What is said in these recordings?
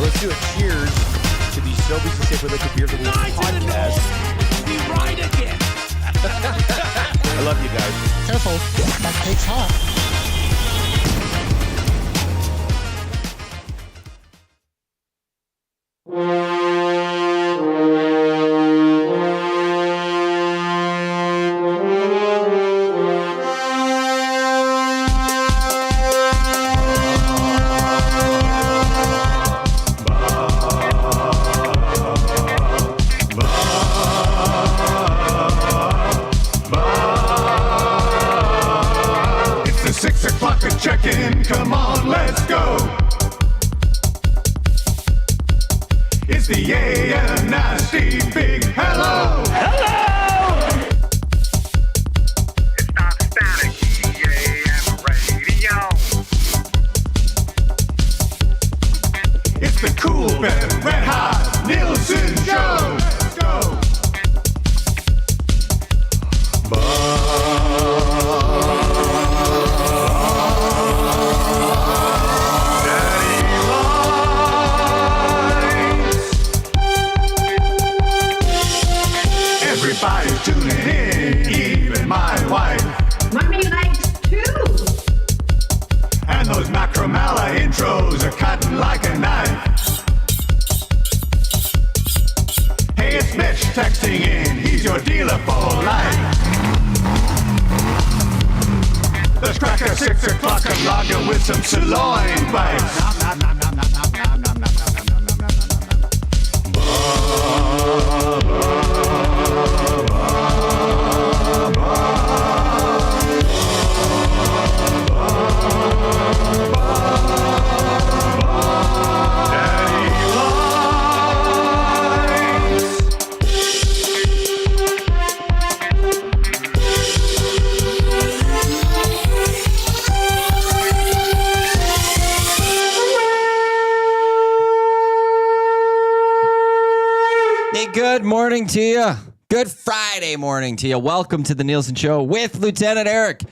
let's do a cheers to the Sobeys Safeway Liquor Beer podcast. We ride again. I love you guys. Careful, that cake's hot. Check-in, come on, let's go. It's the AM Nasty Big Hello. Hello! It's not static, AM radio. It's the Cool Ben Red Hot Nielson Show. Let's go. Everybody's tuning in, even my wife. Mommy likes too. And those Macromala intros are cutting like a knife. Hey, it's Mitch texting in, he's your dealer for life. Let's crack a 6 o'clock and lager with some sirloin bites. Good morning to you. Good Friday morning to you. Welcome to the Nielson Show with Lieutenant Eric.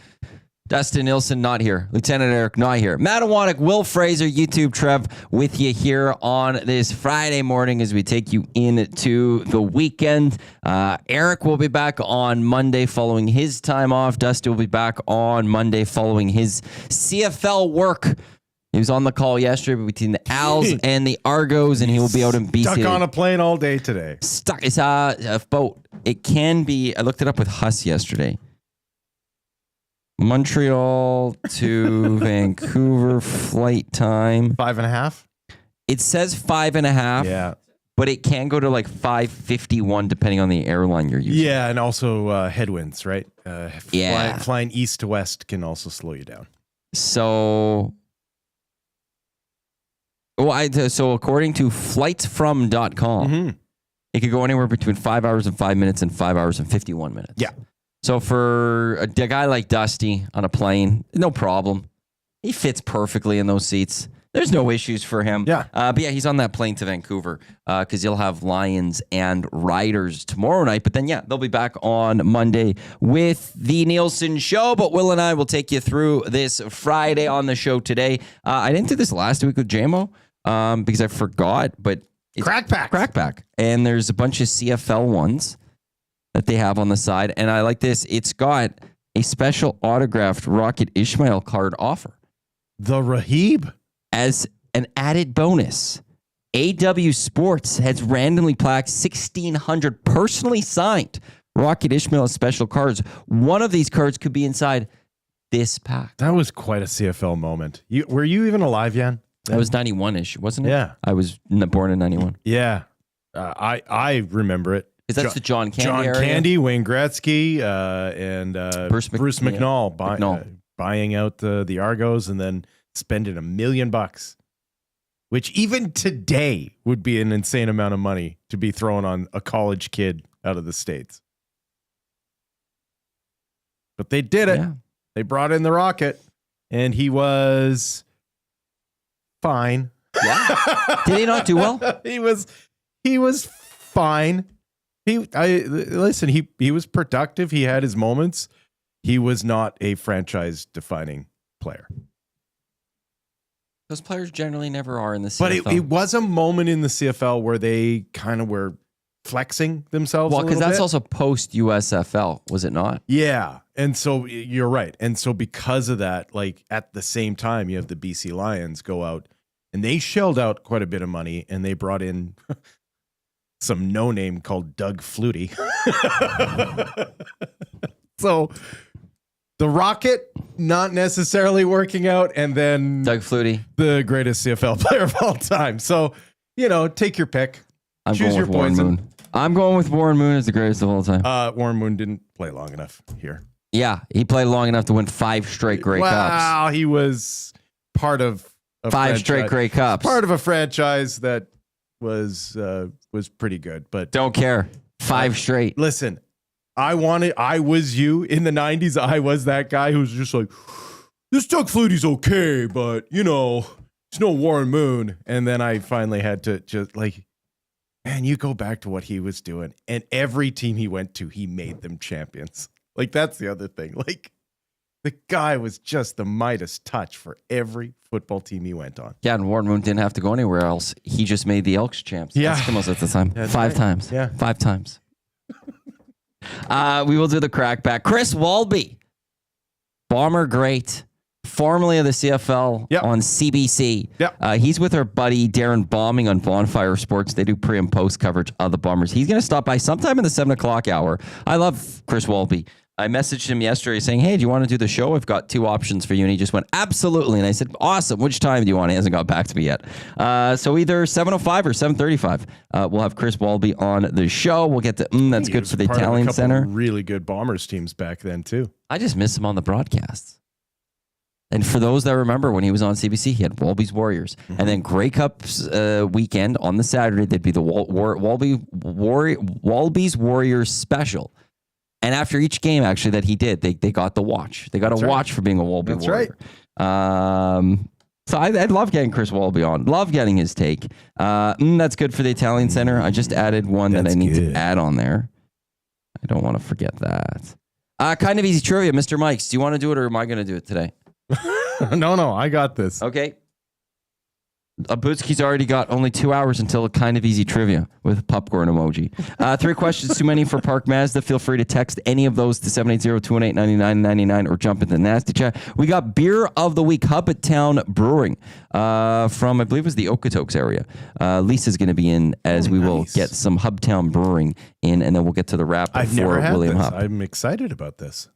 Dustin Nielson not here. Lieutenant Eric not here. Matawanek, Will Fraser, YouTube Trev with you here on this Friday morning as we take you into the weekend. Eric will be back on Monday following his time off. Dustin will be back on Monday following his CFL work. He was on the call yesterday between the Als and the Argos, and he will be out in BC. Stuck on a plane all day today. Stuck. It's a boat. It can be. I looked it up with Huss yesterday. Montreal to Vancouver flight time. 5.5? It says 5.5. Yeah. But it can go to like 5:51 depending on the airline you're using. Yeah, and also headwinds, right? Yeah. Flying east to west can also slow you down. So... so according to flightsfrom.com, it could go anywhere between 5 hours and 5 minutes and 5 hours and 51 minutes. Yeah. So for a guy like Dusty on a plane, no problem. He fits perfectly in those seats. There's no issues for him. Yeah. But yeah, he's on that plane to Vancouver because he'll have Lions and Riders tomorrow night. But then, yeah, they'll be back on Monday with the Nielsen Show. But Will and I will take you through this Friday on the show today. I didn't do this last week with JMO because I forgot, but it's Crack Pack. And there's a bunch of CFL ones that they have on the side. And I like this. It's got a special autographed Rocket Ishmael card offer. The Rahib? As an added bonus, AW Sports has randomly plaqued 1,600 personally signed Rocket Ishmael special cards. One of these cards could be inside this pack. That was quite a CFL moment. Were you even alive, Jan? That was 91-ish, wasn't it? Yeah. I was born in 91. Yeah. I remember it. Because that's the John Candy John area. Candy, Wayne Gretzky, and Bruce McNall buying out the Argos and then spending $1 million, which even today would be an insane amount of money to be thrown on a college kid out of the States. But they did it. Yeah. They brought in the Rocket, and he was fine. Yeah. Did he not do well? He was fine. He was productive. He had his moments. He was not a franchise defining player. Those players generally never are in the CFL. But it was a moment in the CFL where they kind of were flexing themselves. Well, because that's bit. also post USFL, was it not? Yeah. And so you're right. And so because of that, like at the same time, you have the BC Lions go out and they shelled out quite a bit of money and they brought in some no-name called Doug Flutie. So the Rocket not necessarily working out, and then Doug Flutie, the greatest CFL player of all time. So, take your pick. Choose your poison. Moon. I'm going with Warren Moon as the greatest of all time. Warren Moon didn't play long enough here. Yeah, he played long enough to win 5 straight Grey Cups. Wow, he was part of a 5 straight Grey Cups. Part of a franchise that was pretty good, but don't care. 5 straight. Listen, I was you in the 90s. I was that guy who was just like, this Doug Flutie's okay, but it's no Warren Moon. And then I finally had to just like, man, you go back to what he was doing, and every team he went to, he made them champions. Like, that's the other thing. Like, the guy was just the Midas touch for every football team he went on. Yeah, and Warren Moon didn't have to go anywhere else. He just made the Elks champs. Yeah. Eskimos at the time. That's 5 right. times. Yeah. 5 times. We will do the crackback. Chris Walby, Bomber great, formerly of the CFL on CBC. Yep. He's with our buddy Darren Bombing on Bonfire Sports. They do pre and post coverage of the Bombers. He's going to stop by sometime in the 7 o'clock hour. I love Chris Walby. I messaged him yesterday saying, hey, do you want to do the show? I've got 2 options for you. And he just went, absolutely. And I said, awesome. Which time do you want? He hasn't got back to me yet. So either 7:05 or 7:35. We'll have Chris Walby on the show. We'll get to, that's good for the Italian Center. Really good Bombers teams back then, too. I just miss him on the broadcasts. And for those that remember when he was on CBC, he had Walby's Warriors. Mm-hmm. And then Grey Cups weekend on the Saturday, there'd be the Walby's Warriors special. And after each game, actually, that he did, they got the watch. They got a watch for being a Walby Warrior. Right. So I'd love getting Chris Walby on. Love getting his take. That's good for the Italian Center. I just added one that I need to add on there. I don't want to forget that. Kind of easy trivia, Mr. Mikes. Do you want to do it, or am I going to do it today? No, I got this. Okay. Butski's already got only 2 hours until a kind of easy trivia with a popcorn emoji. 3 questions too many for Park Mazda. Feel free to text any of those to 780-218-9999 or jump into the nasty chat. We got beer of the week, Hubbardtown Brewing from, I believe it was the Okotoks area. Lisa's going to be in as we will get some Hubbardtown Brewing in, and then we'll get to the wrap before William Hubb. I'm excited about this.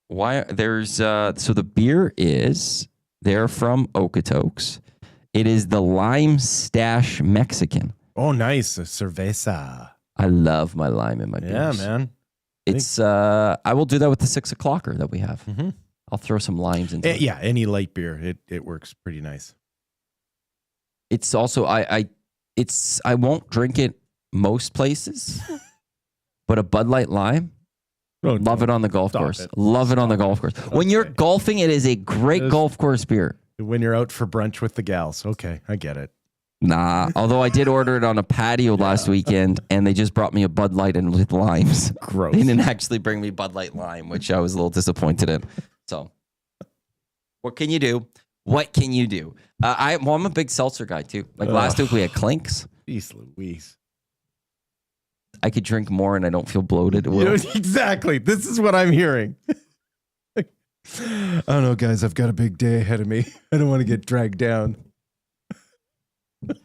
Why? There's so the beer is... They're from Okotoks. It is the Lime Stash Mexican. Oh, nice. A cerveza. I love my lime in my beers. Yeah, man. It's I will do that with the 6 o'clocker that we have. Mm-hmm. I'll throw some limes into it. Yeah, any light beer. It works pretty nice. It's also I won't drink it most places, but a Bud Light lime. Love it on the golf course. Love it on the golf course. When you're golfing, it is a great golf course beer. When you're out for brunch with the gals. Okay, I get it. Nah, although I did order it on a patio last weekend, and they just brought me a Bud Light and with limes. Gross. They didn't actually bring me Bud Light lime, which I was a little disappointed in. So, what can you do? What can you do? I'm a big seltzer guy, too. Like last week, we had Clinks. Jeez Louise. I could drink more and I don't feel bloated. Exactly. This is what I'm hearing. I don't know, guys. I've got a big day ahead of me. I don't want to get dragged down.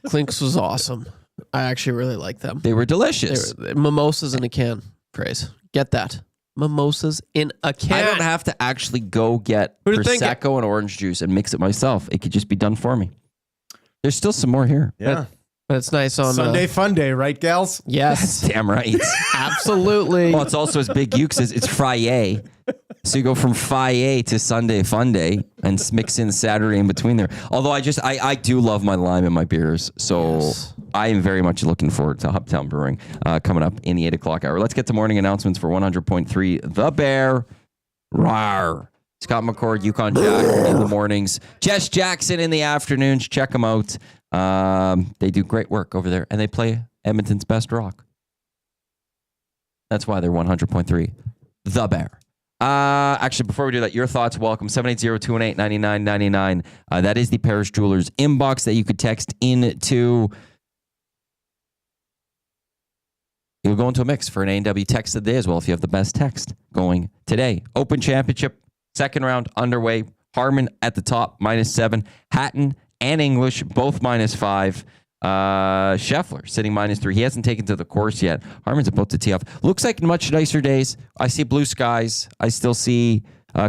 Clinks was awesome. I actually really like them. They were delicious. Mimosas in a can. Praise. Get that. Mimosas in a can. I don't have to actually go get Prosecco and orange juice and mix it myself. It could just be done for me. There's still some more here. Yeah. But it's nice on Sunday fun day, right, gals? Yes. Damn right. Absolutely. Well, it's also as Big Uke says, it's Friday. So you go from Friday to Sunday fun day and mix in Saturday in between there. Although I do love my lime in my beers. So I am very much looking forward to Hubbardtown Brewing coming up in the 8 o'clock hour. Let's get to morning announcements for 100.3 The Bear. Rawr. Scott McCord, Yukon Jack in the mornings. Jess Jackson in the afternoons. Check them out. They do great work over there, and they play Edmonton's best rock. That's why they're 100.3 The Bear. Actually, before we do that, your thoughts, welcome. 780-218-9999. That is the Parish Jewelers inbox that you could text into. You'll go into a mix for an A&W text of the day as well if you have the best text going today. Open Championship, second round underway. Harmon at the top, -7. Hatton and English, both -5. Scheffler sitting -3. He hasn't taken to the course yet. Harmon's about to tee off. Looks like much nicer days. I see blue skies. I still see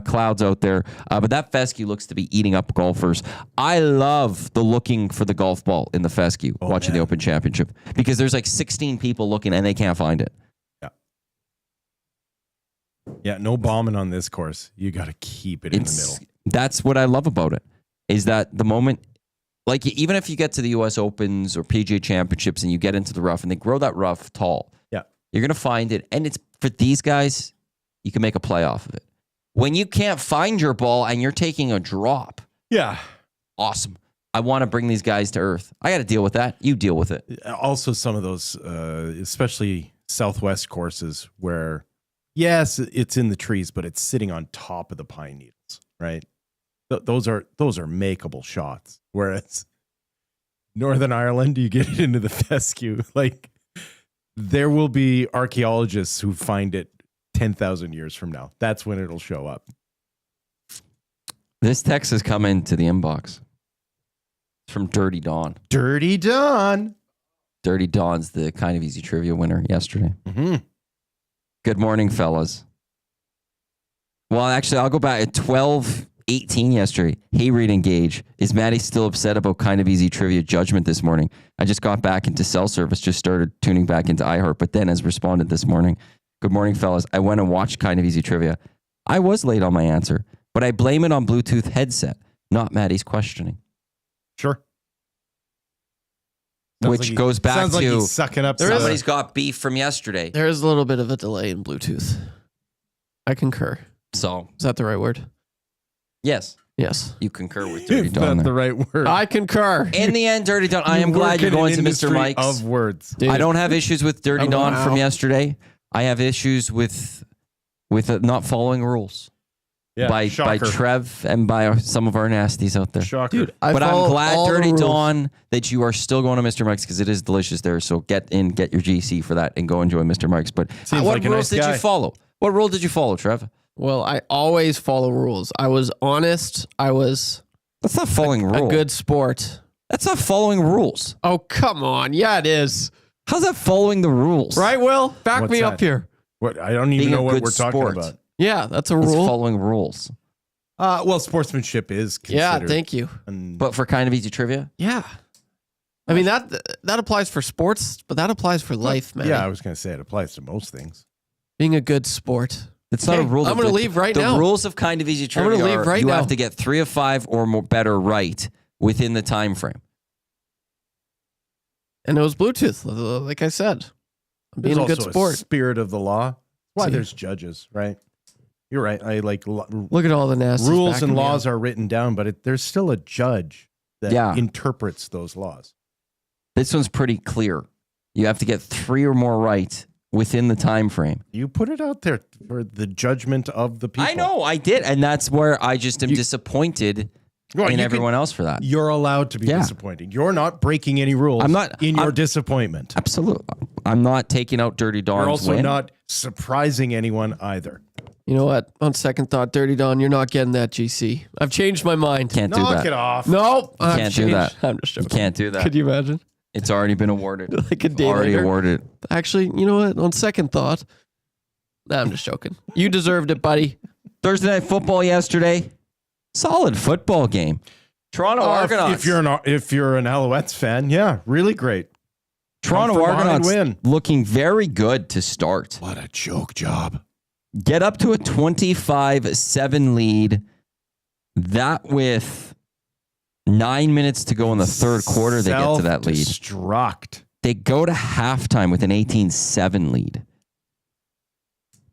clouds out there. But that fescue looks to be eating up golfers. I love the looking for the golf ball in the fescue, watching the Open Championship, because there's like 16 people looking and they can't find it. Yeah, no bombing on this course. You got to keep it in the middle. That's what I love about it, is that the moment, like even if you get to the U.S. Opens or PGA Championships and you get into the rough and they grow that rough tall, you're going to find it. And it's for these guys, you can make a play off of it. When you can't find your ball and you're taking a drop. Yeah. Awesome. I want to bring these guys to earth. I got to deal with that. You deal with it. Also, some of those, especially Southwest courses where, yes, it's in the trees, but it's sitting on top of the pine needles, right? Those are makeable shots. Whereas Northern Ireland, you get it into the fescue. Like, there will be archaeologists who find it 10,000 years from now. That's when it'll show up. This text has come into the inbox. It's from Dirty Dawn. Dirty Dawn. Dirty Dawn's the Kind of Easy trivia winner yesterday. Mm-hmm. Good morning, fellas. Well, actually, I'll go back at 12:18 yesterday. Hey, Rita and Gage. Is Maddie still upset about Kind of Easy trivia judgment this morning? I just got back into cell service, just started tuning back into iHeart, but then has responded this morning. Good morning, fellas. I went and watched Kind of Easy trivia. I was late on my answer, but I blame it on Bluetooth headset, not Maddie's questioning. Sure. Which goes back like to he's sucking up. Somebody's got beef from yesterday. There is a little bit of a delay in Bluetooth. I concur. So, is that the right word? Yes. Yes. You concur with Dirty Is Dawn. that the right word? I concur. In the end, Dirty Dawn, I am glad you're going to Mr. Mike's. Of words. Dude. I don't have issues with Dirty Dawn from yesterday. I have issues with not following rules. Yeah, by Trev and by some of our nasties out there. Shocker. Dude, but I'm glad, Dirty Dawn, that you are still going to Mr. Mike's because it is delicious there. So get your GC for that and go enjoy Mr. Mike's. But Seems what like a rules nice did guy. you follow? What rule did you follow, Trev? Well, I always follow rules. I was honest. I was That's not following rules. a good sport. That's not following rules. Oh, come on. Yeah, it is. How's that following the rules? Right, Will? Back What's me that? up here. What? I don't even Being know a what good we're talking sport. about. Yeah, that's a It's rule. following rules. Well, sportsmanship is Yeah, considered. thank you. But for Kind of Easy trivia? Yeah. I mean, that applies for sports, but that applies for life, man. Yeah, I was going to say it applies to most things. Being a good sport. It's not a rule. I'm going to leave right now. The rules of Kind of Easy trivia gonna leave are right you now. have to get 3 of 5 or more better right within the time frame. And it was Bluetooth, like I said. I'm being There's a good also sport. spirit of the law. Why See. there's judges, right? You're right. I like Look at all the nasty rules and laws are written down, but there's still a judge that interprets those laws. This one's pretty clear. You have to get 3 or more right within the time frame. You put it out there for the judgment of the people. I know, I did. And that's where I just am disappointed in everyone else for that. You're allowed to be disappointing. You're not breaking any rules in your disappointment. Absolutely. I'm not taking out Dirty Dawn's You're also win. not surprising anyone either. You know what? On second thought, Dirty Dawn, you're not getting that GC. I've changed my mind. Can't do Knock that. it off. No, You can't do that. I'm just You joking. can't do that. Could you imagine? It's already been awarded. Like a day already later. awarded. Actually, you know what? On second thought, nah, I'm just joking. You deserved it, buddy. Thursday Night Football yesterday. Solid football game. Toronto Argonauts. If you're an Alouettes fan, yeah, really great. Toronto Come from behind, Argonauts looking very good to start. What a choke job. Get up to a 25-7 lead. That with 9 minutes to go in the third quarter, they get to that lead. Self-destruct. They go to halftime with an 18-7 lead.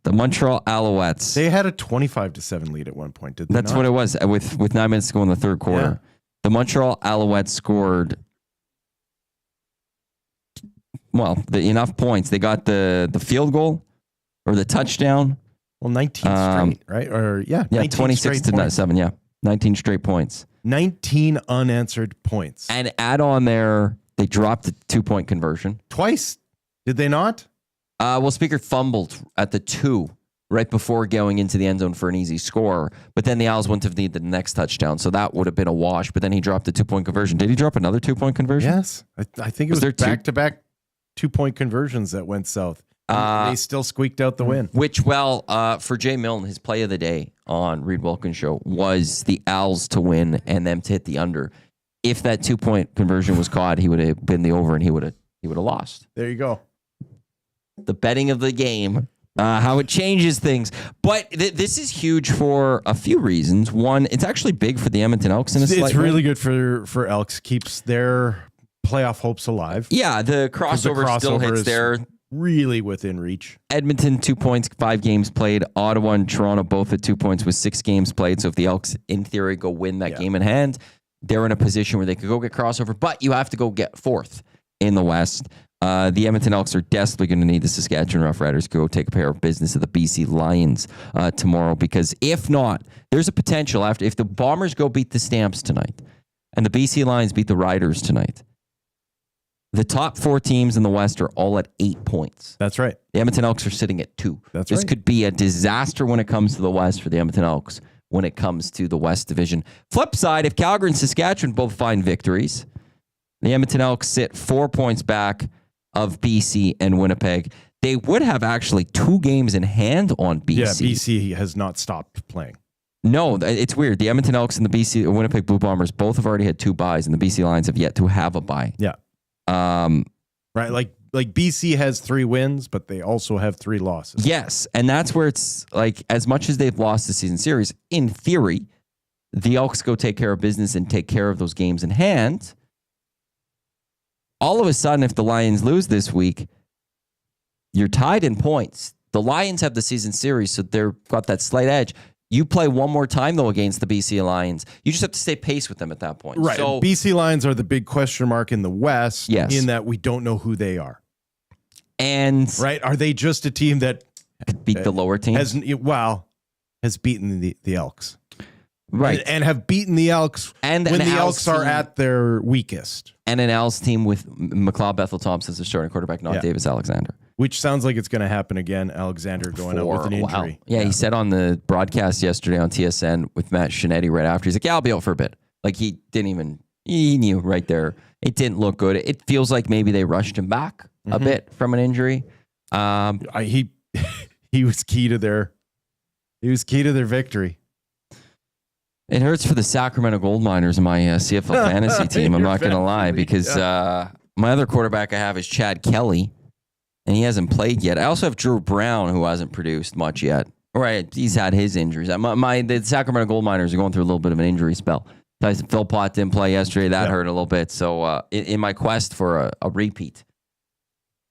The Montreal Alouettes. They had a 25-7 lead at one point, did they That's not? what it was with 9 minutes to go in the third quarter. Yeah. The Montreal Alouettes scored, enough points. They got the field goal or the touchdown Well, 19 straight, right? Or yeah, 26 to 7. Yeah, 19 straight points. 19 unanswered points. And add on there, they dropped the 2-point conversion Twice. Did they not? Well, Speaker fumbled at the 2 right before going into the end zone for an easy score. But then the Als wouldn't have needed the next touchdown, so that would have been a wash. But then he dropped the 2-point conversion. Did he drop another 2-point conversion? Yes. I think it was back-to-back 2-point conversions that went south. They still squeaked out the win. Which, for Jay Milne, his play of the day on Reed Wilkins' show was the Als to win and them to hit the under. If that 2-point conversion was caught, he would have been the over and he would have lost. There you go. The betting of the game, how it changes things. But this is huge for a few reasons. One, it's actually big for the Edmonton Elks in a slight way. It's really good for Elks. Keeps their playoff hopes alive. Yeah, the crossover still hits there. Really within reach. Edmonton, 2 points, 5 games played. Ottawa and Toronto both at 2 points with 6 games played. So if the Elks, in theory, go win that game in hand, they're in a position where they could go get crossover, but you have to go get 4th in the West. The Edmonton Elks are desperately going to need the Saskatchewan Roughriders to go take care of business of the BC Lions tomorrow, because if not, there's a potential if the Bombers go beat the Stamps tonight and the BC Lions beat the Riders tonight, the top 4 teams in the West are all at 8 points. That's right. The Edmonton Elks are sitting at 2. This could be a disaster when it comes to the West for the Edmonton Elks when it comes to the West Division. Flip side, if Calgary and Saskatchewan both find victories, the Edmonton Elks sit 4 points back of BC and Winnipeg. They would have actually 2 games in hand on BC. Yeah, BC has not stopped playing. No, it's weird. The Edmonton Elks and the BC Winnipeg Blue Bombers both have already had 2 byes, and the BC Lions have yet to have a bye. Yeah. Right, like BC has 3 wins, but they also have 3 losses. Yes, and that's where it's like, as much as they've lost the season series, in theory, the Elks go take care of business and take care of those games in hand. All of a sudden, if the Lions lose this week, you're tied in points. The Lions have the season series, so they've got that slight edge. You play one more time, though, against the BC Lions. You just have to stay pace with them at that point. Right. So, BC Lions are the big question mark in the West, in that we don't know who they are. And right, are they just a team that could beat the lower team? Has beaten the Elks. Right. And have beaten the Elks when the Elks are at their weakest. And an Als team with McLeod Bethel Thompson as their starting quarterback, not Davis Alexander. Which sounds like it's going to happen again. Alexander going out with an injury. Yeah, he said on the broadcast yesterday on TSN with Matt Shinetti right after, he's like, I'll be out for a bit. Like he knew right there. It didn't look good. It feels like maybe they rushed him back a bit from an injury. He was key to their victory. It hurts for the Sacramento Gold Miners in my CFL fantasy team. I'm not going to lie, because my other quarterback I have is Chad Kelly, and he hasn't played yet. I also have Drew Brown, who hasn't produced much yet. Right, he's had his injuries. The Sacramento Gold Miners are going through a little bit of an injury spell. Tyson Philpott didn't play yesterday. That hurt a little bit. So in my quest for a repeat,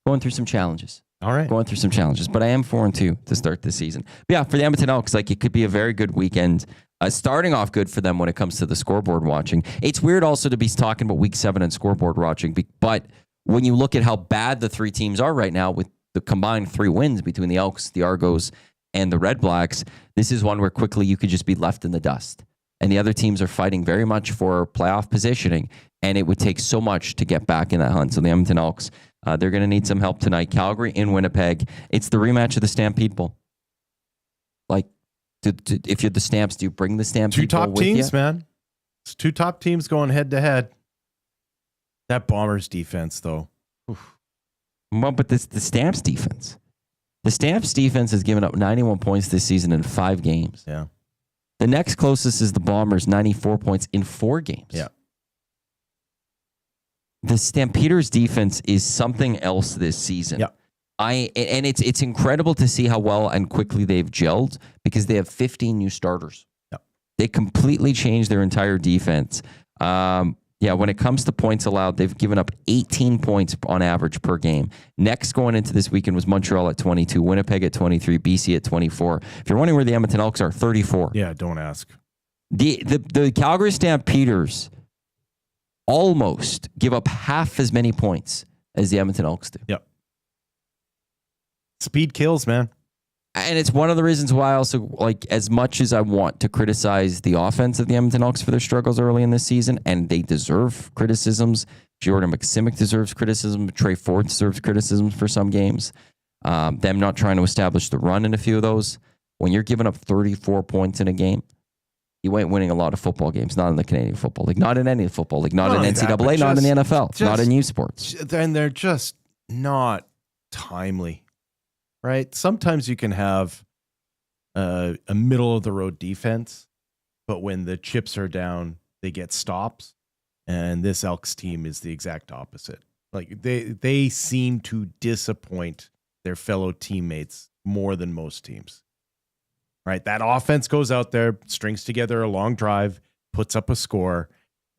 going through some challenges. All right. Going through some challenges, but I am 4-2 to start this season. But yeah, for the Edmonton Elks, it could be a very good weekend. Starting off good for them when it comes to the scoreboard watching. It's weird also to be talking about week 7 and scoreboard watching, but when you look at how bad the 3 teams are right now with the combined 3 wins between the Elks, the Argos, and the Red Blacks, this is one where quickly you could just be left in the dust. And the other teams are fighting very much for playoff positioning, and it would take so much to get back in that hunt. So the Edmonton Elks, they're going to need some help tonight. Calgary in Winnipeg. It's the rematch of the Stampede Bowl. If you're the Stamps, do you bring the Stampede Bowl with you? 2 top teams, man. It's 2 top teams going head to head. That Bombers defense, though. Oof. Well, but the Stamps defense. The Stamps defense has given up 91 points this season in 5 games. Yeah. The next closest is the Bombers, 94 points in 4 games. Yeah. The Stampeders defense is something else this season. Yeah. And it's incredible to see how well and quickly they've gelled, because they have 15 new starters. Yeah. They completely changed their entire defense. When it comes to points allowed, they've given up 18 points on average per game. Next going into this weekend was Montreal at 22, Winnipeg at 23, BC at 24. If you're wondering where the Edmonton Elks are, 34. Yeah, don't ask. The Calgary Stampeders almost give up half as many points as the Edmonton Elks do. Yep. Speed kills, man. And it's one of the reasons why I also, like, as much as I want to criticize the offense of the Edmonton Elks for their struggles early in this season, and they deserve criticisms. Jordan McSimic deserves criticism. Trey Ford deserves criticism for some games. Them not trying to establish the run in a few of those. When you're giving up 34 points in a game, you ain't winning a lot of football games, not in the Canadian Football League, not in any football league, not in NCAA, not in the NFL, not in youth sports. And they're just not timely, right? Sometimes you can have a middle of the road defense, but when the chips are down, they get stops. And this Elks team is the exact opposite. Like they seem to disappoint their fellow teammates more than most teams. Right? That offense goes out there, strings together a long drive, puts up a score,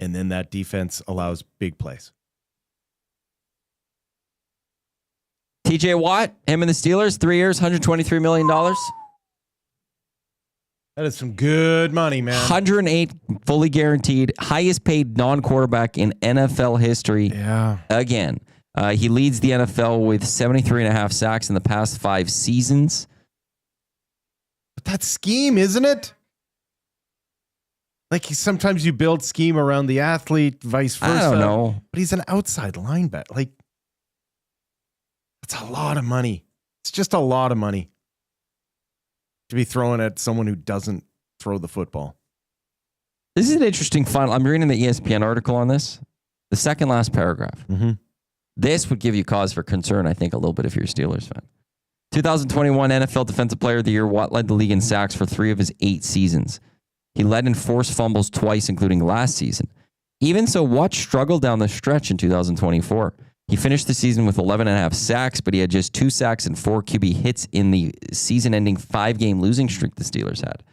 and then that defense allows big plays. TJ Watt, him and the Steelers, 3 years, $123 million. That is some good money, man. 108 fully guaranteed, highest paid non-quarterback in NFL history. Yeah. Again, he leads the NFL with 73.5 sacks in the past 5 seasons. But that's scheme, isn't it? Like sometimes you build scheme around the athlete, vice versa. I don't know. But he's an outside linebacker. Like, that's a lot of money. It's just a lot of money to be throwing at someone who doesn't throw the football. This is an interesting fun. I'm reading the ESPN article on this. The second last paragraph. Mm-hmm. This would give you cause for concern, I think, a little bit if you're a Steelers fan. 2021 NFL Defensive Player of the Year, Watt led the league in sacks for 3 of his 8 seasons. He led in forced fumbles twice, including last season. Even so, Watt struggled down the stretch in 2024. He finished the season with 11.5 sacks, but he had just 2 sacks and 4 QB hits in the season-ending 5-game losing streak the Steelers had.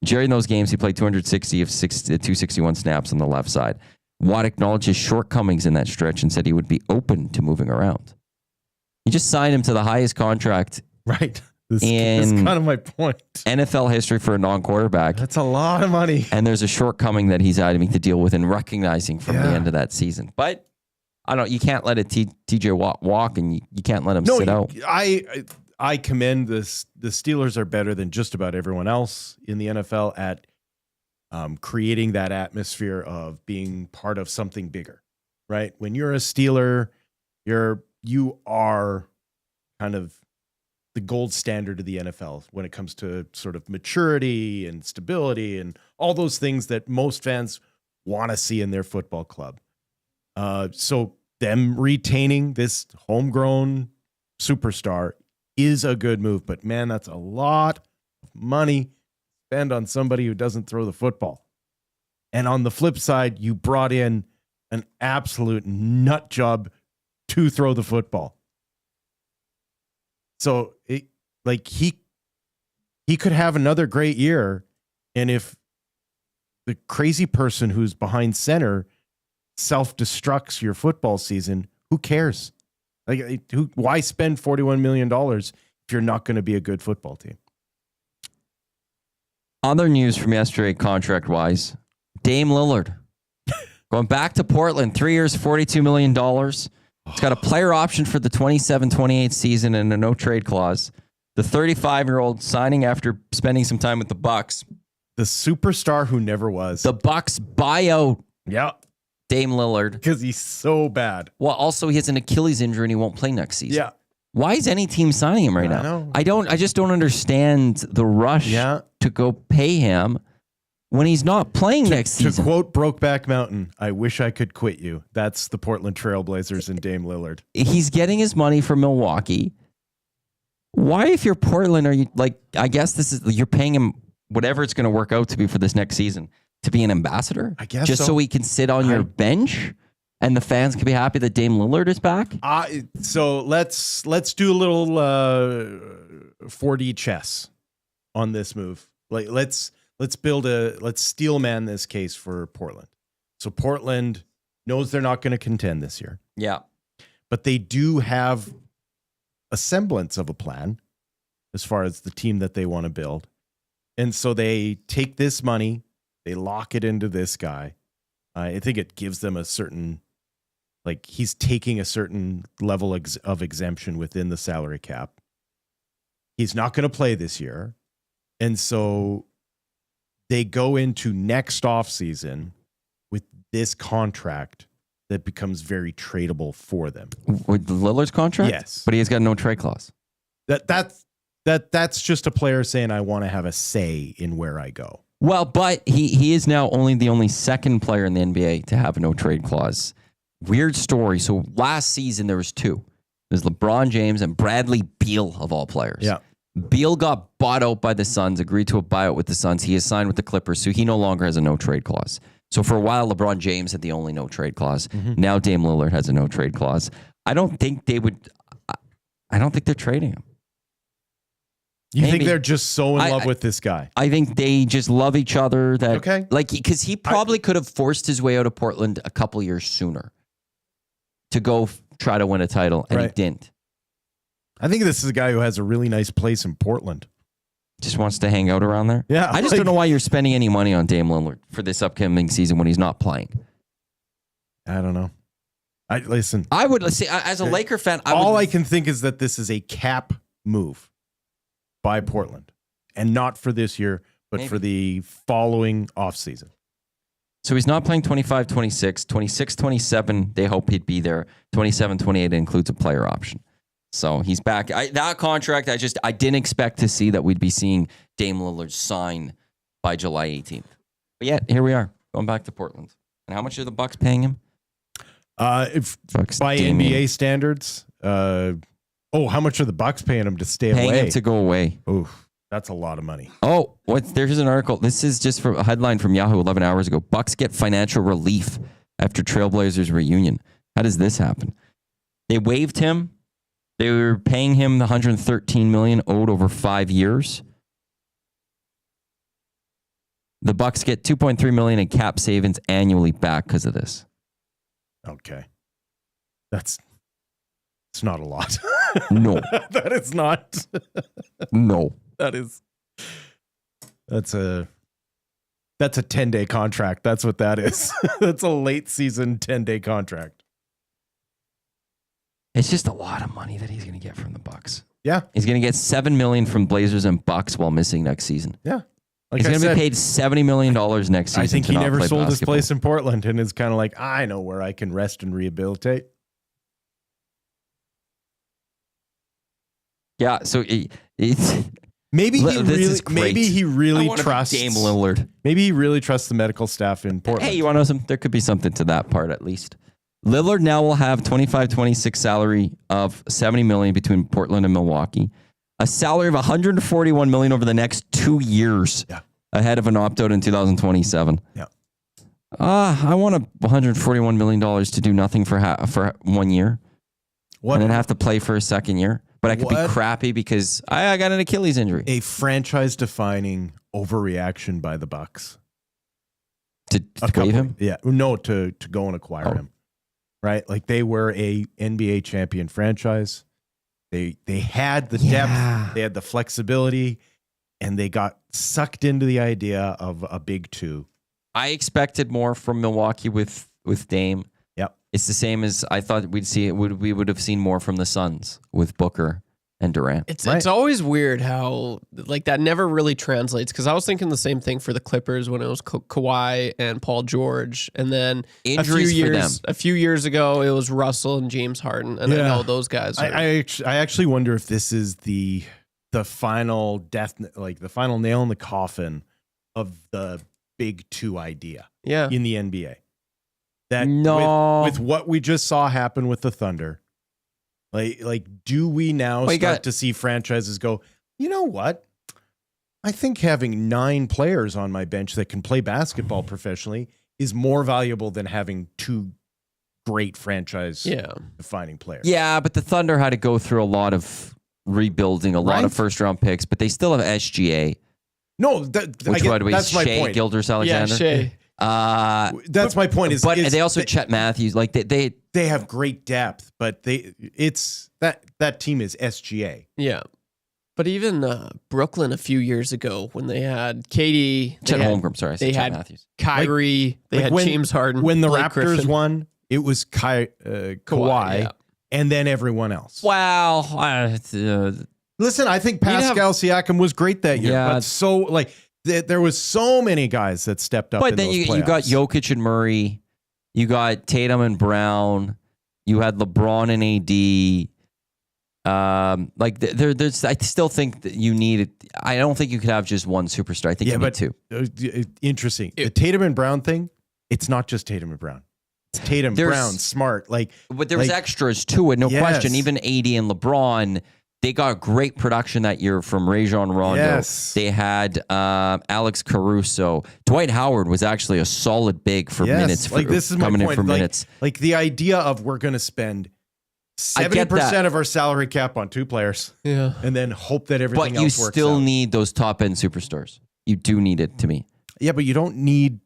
During those games, he played 260 of 261 snaps on the left side. Watt acknowledged his shortcomings in that stretch and said he would be open to moving around. He just signed him to the highest contract. Right. That's kind of my point. NFL history for a non-quarterback. That's a lot of money. And there's a shortcoming that he's having to deal with in recognizing from the end of that season. But I don't. You can't let a TJ Watt walk, and you can't let him sit out. I commend this. The Steelers are better than just about everyone else in the NFL at creating that atmosphere of being part of something bigger. Right? When you're a Steeler, you are kind of the gold standard of the NFL when it comes to sort of maturity and stability and all those things that most fans want to see in their football club. So them retaining this homegrown superstar is a good move, but man, that's a lot of money spent on somebody who doesn't throw the football. And on the flip side, you brought in an absolute nut job to throw the football. So he could have another great year. And if the crazy person who's behind center self-destructs your football season, who cares? Why spend $41 million if you're not going to be a good football team? Other news from yesterday, contract-wise, Dame Lillard going back to Portland, 3 years, $42 million. He's got a player option for the 27-28 season and a no-trade clause. The 35-year-old signing after spending some time with the Bucks. The superstar who never was. The Bucks buy out Dame Lillard. Because he's so bad. Well, also he has an Achilles injury and he won't play next season. Yeah. Why is any team signing him right now? I just don't understand the rush to go pay him when he's not playing next season. To quote Brokeback Mountain, I wish I could quit you. That's the Portland Trailblazers and Dame Lillard. He's getting his money from Milwaukee. Why, if you're Portland, are you I guess you're paying him whatever it's going to work out to be for this next season to be an ambassador? I guess just so he can sit on your bench and the fans can be happy that Dame Lillard is back. So let's do a little 4D chess on this move. Let's steelman this case for Portland. So Portland knows they're not going to contend this year. Yeah. But they do have a semblance of a plan as far as the team that they want to build. And so they take this money, they lock it into this guy. I think it gives them a certain, he's taking a certain level of exemption within the salary cap. He's not going to play this year. And so they go into next offseason with this contract that becomes very tradable for them. With Lillard's contract? Yes. But he has got no trade clause. That's just a player saying, I want to have a say in where I go. Well, but he is now the only second player in the NBA to have a no trade clause. Weird story. So last season there was two. There's LeBron James and Bradley Beal of all players. Yeah. Beal got bought out by the Suns, agreed to a buyout with the Suns. He is signed with the Clippers, so he no longer has a no trade clause. So for a while, LeBron James had the only no trade clause. Mm-hmm. Now Dame Lillard has a no trade clause. I don't think they're trading him. You Maybe. think they're just so in love with this guy? I think they just love each other. Okay. Because he probably could have forced his way out of Portland a couple years sooner to go try to win a title, and he didn't. I think this is a guy who has a really nice place in Portland. Just wants to hang out around there. Yeah. I just don't know why you're spending any money on Dame Lillard for this upcoming season when he's not playing. I don't know. Listen. I would say, as a Laker fan, I can think is that this is a cap move by Portland, and not for this year, but for the following offseason. So he's not playing 25, 26, 26, 27. They hope he'd be there. 27, 28 includes a player option. So he's back. That contract, I didn't expect to see that we'd be seeing Dame Lillard sign by July 18th. But yet, here we are, going back to Portland. And how much are the Bucks paying him? If by NBA standards, how much are the Bucks paying him to stay away? Paying him to go away. Oof, that's a lot of money. Oh, there's an article. This is just from a headline from Yahoo 11 hours ago. Bucks get financial relief after Trailblazers reunion. How does this happen? They waived him. They were paying him the $113 million owed over 5 years. The Bucks get $2.3 million in cap savings annually back because of this. Okay, it's not a lot. No, that is not. No, that's a 10-day contract. That's what that is. That's a late season 10-day contract. It's just a lot of money that he's going to get from the Bucks. Yeah, he's going to get $7 million from Blazers and Bucks while missing next season. Yeah, he's going to be paid $70 million next season. I think he never sold his place in Portland, and is kind of like, I know where I can rest and rehabilitate. Yeah, so it's maybe he really trusts Dame Lillard. Maybe he really trusts the medical staff in Portland. Hey, you want to know something? There could be something to that part at least. Lillard now will have 25-26 salary of $70 million between Portland and Milwaukee, a salary of $141 million over the next 2 years, ahead of an opt-out in 2027. Yeah. I want $141 million to do nothing for 1 year, and then have to play for a second year. But I could be crappy because I got an Achilles injury. A franchise-defining overreaction by the Bucks to waive him. Yeah, no, to go and acquire him. Right, like they were a NBA champion franchise. They had the depth, they had the flexibility, and they got sucked into the idea of a big two. I expected more from Milwaukee with Dame. Yep, it's the same as I thought we'd see. We would have seen more from the Suns with Booker and Durant. It's always weird how like that never really translates, because I was thinking the same thing for the Clippers when it was Kawhi and Paul George, and then injuries a few years ago it was Russell and James Harden, and I know those guys. I actually wonder if this is the final the final nail in the coffin of the big two idea. Yeah, in the NBA. That with what we just saw happen with the Thunder. Like, do we now start to see franchises go, you know what? I think having 9 players on my bench that can play basketball professionally is more valuable than having 2 great franchise defining players. Yeah, but the Thunder had to go through a lot of rebuilding, a lot of first round picks, but they still have SGA. No, that's my point. Gilgeous-Alexander. Yeah, Shea. That's my point. But they also Chet Matthews. Like they have great depth, but that team is SGA. Yeah, but even Brooklyn a few years ago when they had KD, Chet Holmgren. Sorry, they had Matthews. Kyrie. They had James Harden. When the Blake Raptors Griffin. won, it was Kawhi, and then everyone else. Wow. Listen, I think Pascal Siakam was great that year. Yeah. But so, like, there was so many guys that stepped up. But in then those you playoffs. got Jokic and Murray. You got Tatum and Brown. You had LeBron and AD. There's. I still think that you need it. I don't think you could have just one superstar. I think you need two. Interesting. The Tatum and Brown thing. It's not just Tatum and Brown. It's Tatum, Brown, Smart. But there was extras to it. No question. Even AD and LeBron, they got great production that year from Rajon Rondo. Yes. They had Alex Caruso. Dwight Howard was actually a solid big for minutes. This is my point. Minutes. Like the idea of we're going to spend 70% of our salary cap on two players. Yeah. And then hope that everything else works out. But you still need those top end superstars. You do need it to me. Yeah, but you don't need.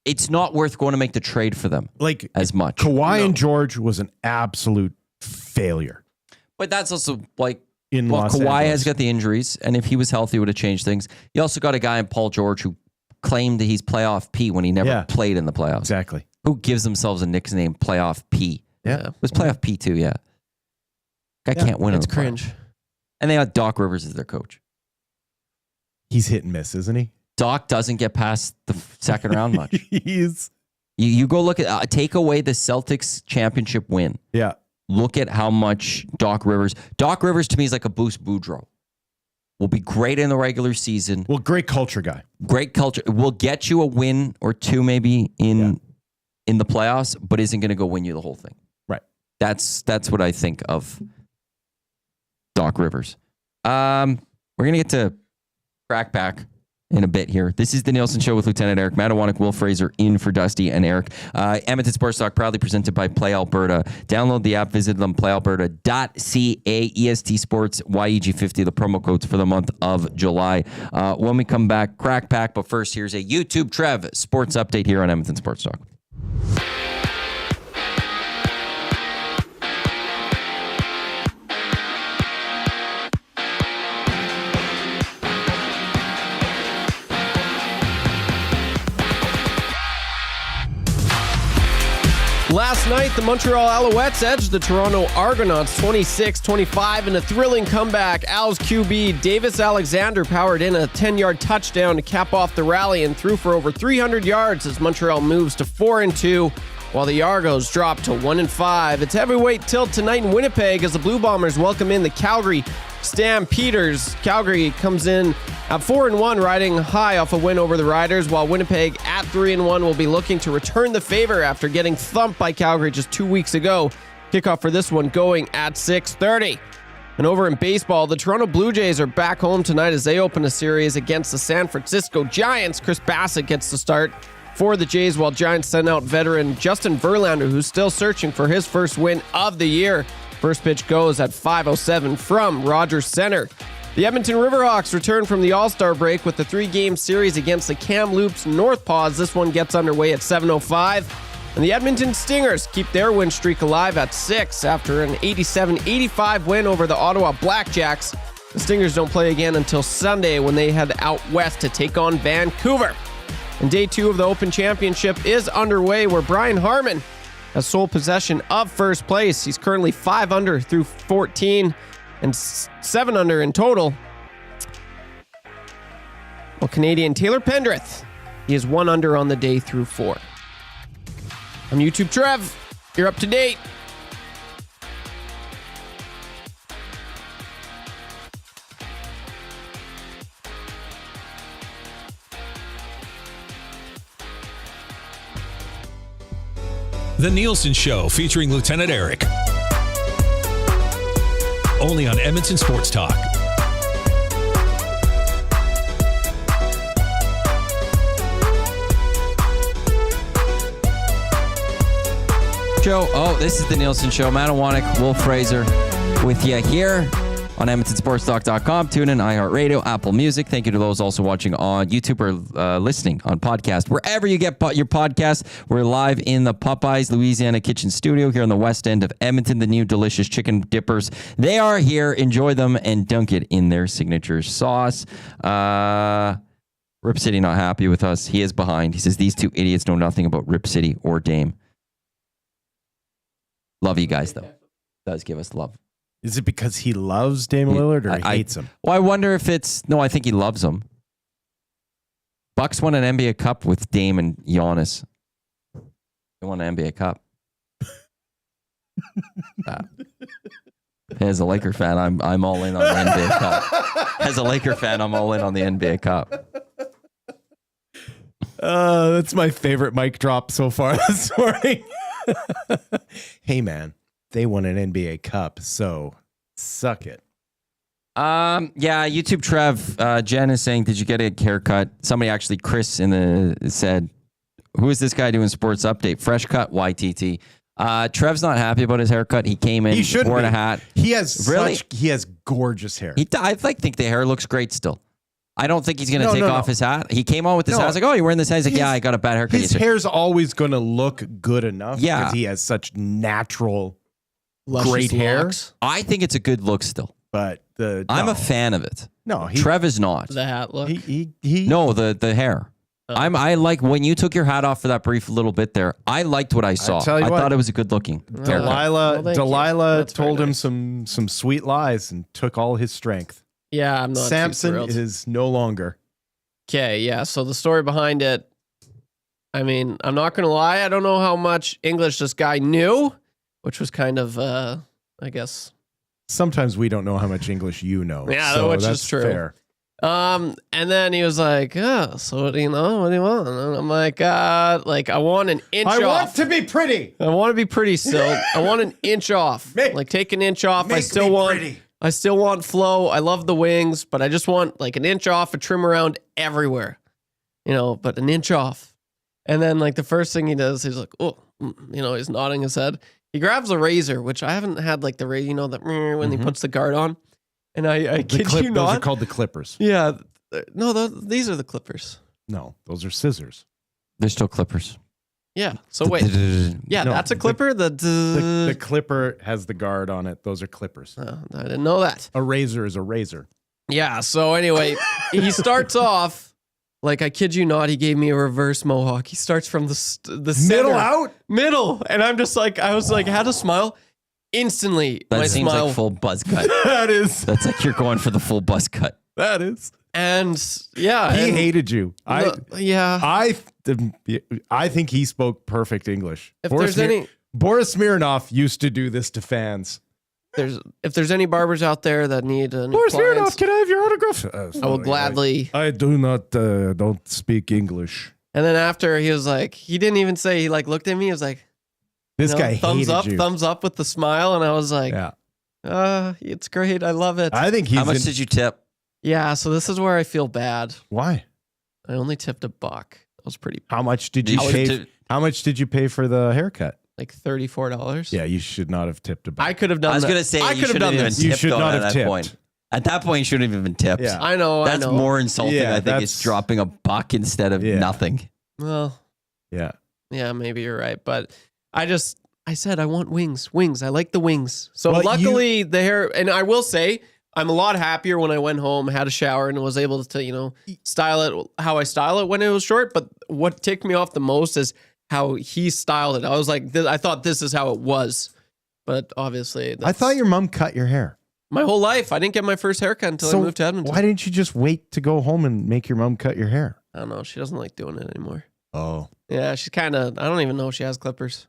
It's not worth going to make the trade for them as much. Kawhi and George was an absolute failure. But that's also Los Kawhi Angeles has got the injuries, and if he was healthy, it would have changed things. You also got a guy in Paul George who claimed that he's playoff P when he never played in the playoffs. Exactly. Who gives themselves a nickname playoff P? Yeah. It was playoff P too, yeah. Guy can't win. It's cringe. And they got Doc Rivers as their coach. He's hit and miss, isn't he? Doc doesn't get past the second round much. He's. You go look at, take away the Celtics championship win. Yeah. Look at how much Doc Rivers to me is like a Bruce Boudreau. Will be great in the regular season. Well, great culture guy. Great culture. Will get you a win or two maybe in the playoffs, but isn't going to go win you the whole thing. Right. That's what I think of Doc Rivers. We're going to get to crack back in a bit here. This is the Nielsen Show with Lieutenant Eric Matawanek, Will Fraser in for Dusty and Eric. Edmonton Sports Talk proudly presented by Play Alberta. Download the app, visit them, playalberta.ca, EST Sports, YEG50, the promo codes for the month of July. When we come back, crack pack, but first here's a YouTube Trev sports update here on Edmonton Sports Talk. Last night, the Montreal Alouettes edged the Toronto Argonauts 26-25 in a thrilling comeback. Als QB Davis Alexander powered in a 10-yard touchdown to cap off the rally and threw for over 300 yards as Montreal moves to 4-2, while the Argos drop to 1-5. It's heavyweight tilt tonight in Winnipeg as the Blue Bombers welcome in the Calgary Stampeders. Calgary comes in at 4-1, riding high off a win over the Riders, while Winnipeg at 3-1 will be looking to return the favor after getting thumped by Calgary just 2 weeks ago. Kickoff for this one going at 6:30. And over in baseball, the Toronto Blue Jays are back home tonight as they open a series against the San Francisco Giants. Chris Bassett gets the start for the Jays, while Giants send out veteran Justin Verlander, who's still searching for his first win of the year. First pitch goes at 5:07 from Rogers Center. The Edmonton Riverhawks return from the All-Star break with the 3-game series against the Kamloops Northpaws. This one gets underway at 7:05. And the Edmonton Stingers keep their win streak alive at 6 after an 87-85 win over the Ottawa Blackjacks. The Stingers don't play again until Sunday when they head out west to take on Vancouver. And day 2 of the Open Championship is underway, where Brian Harman has sole possession of first place. He's currently 5 under through 14 and 7 under in total. Well, Canadian Taylor Pendrith, he is 1 under on the day through 4. I'm YouTube Trev. You're up to date. The Nielsen Show featuring Lieutenant Eric. Only on Edmonton Sports Talk. Show. This is the Nielsen Show. Matawanek, Will Fraser with you here on EdmontonSportsTalk.com. Tune in, iHeartRadio, Apple Music. Thank you to those also watching on YouTube or listening on podcast. Wherever you get your podcast, we're live in the Popeyes Louisiana Kitchen Studio here on the west end of Edmonton. The new delicious chicken dippers, they are here. Enjoy them and dunk it in their signature sauce. Rip City not happy with us. He is behind. He says, these two idiots know nothing about Rip City or Dame. Love you guys, though. Does give us love. Is it because he loves Dame Lillard or he hates him? Well, I wonder if it's... No, I think he loves him. Bucks won an NBA Cup with Dame and Giannis. They won an NBA Cup. As a Laker fan, I'm all in on the NBA Cup. As a Laker fan, I'm all in on the NBA Cup. That's my favorite mic drop so far this morning. Hey, man, they won an NBA Cup, so suck it. Yeah, YouTube Trev, Jen is saying, did you get a haircut? Somebody actually, Chris said, who is this guy doing sports update? Fresh cut YTT. Trev's not happy about his haircut. He came in, wore a hat. He has he has gorgeous hair. I think the hair looks great still. I don't think he's going to take off his hat. He came on with his hat. I was like, oh, you're wearing this hat? He's like, yeah, I got a bad haircut. His hair's always going to look good enough because he has such natural, great hair. I think it's a good look still. But I'm a fan of it. No, Trev is not. The hat look? No, the hair. I like when you took your hat off for that brief little bit there. I liked what I saw. I thought it was a good looking. Delilah told him some sweet lies and took all his strength. Yeah, I'm not. Samson is no longer. Okay, yeah. So the story behind it. I mean, I'm not gonna lie. I don't know how much English this guy knew, which was kind of, I guess. Sometimes we don't know how much English you know. Yeah, so which that's is true. Fair. And then he was like, so what do you know? What do you want? And I'm like, I want an inch off. I want to be pretty. I want to be pretty still. I want an inch off. Like take an inch off. I still want flow. I love the wings, but I just want like an inch off, a trim around everywhere. But an inch off. And then like the first thing he does, he's like, oh, he's nodding his head. He grabs a razor, which I haven't had like the razor, that when he puts the guard on. And I kid you not. Those are called the clippers. Yeah. No, these are the clippers. No, those are scissors. They're still clippers. Yeah. So wait. Yeah, no, that's a clipper? The clipper has the guard on it. Those are clippers. I didn't know that. A razor is a razor. Yeah. So anyway, he starts off, like I kid you not, he gave me a reverse mohawk. He starts from the center. Middle out? Middle. And I'm just like, I was like, had a smile. Instantly, that my seems smile, like full buzz cut. That's like you're going for the full buzz cut. That is. And yeah, he hated you. I think he spoke perfect English. Boris Smirnoff used to do this to fans. If there's any barbers out there that need Boris Smirnoff, can I have your autograph? I will gladly. I do not don't speak English. And then after he was like, he didn't even say, he like looked at me. He was like, this guy thumbs up, you. Thumbs up with the smile, and I was like, it's great. I love it. I think How much did you tip? Yeah, so this is where I feel bad. Why? I only tipped $1. That was pretty. How much did you pay? How much did you pay for the haircut? Like $34. Yeah, you should not have tipped $1. I could have done. I was going to say you should have even tipped. You should not have tipped. Point. At that point, you shouldn't have even tipped. Yeah. I know. That's more insulting. I think it's dropping $1 instead of nothing. Well. Yeah. Yeah, maybe you're right, but I said, I want wings. I like the wings. So luckily the hair, and I will say, I'm a lot happier when I went home, had a shower, and was able to, style it how I style it when it was short. But what ticked me off the most is how he styled it. I was like, I thought this is how it was. But obviously, I thought your mom cut your hair. My whole life. I didn't get my first haircut until I moved to Edmonton. Why didn't you just wait to go home and make your mom cut your hair? I don't know. She doesn't like doing it anymore. Oh. Yeah, she's kind of, I don't even know if she has clippers.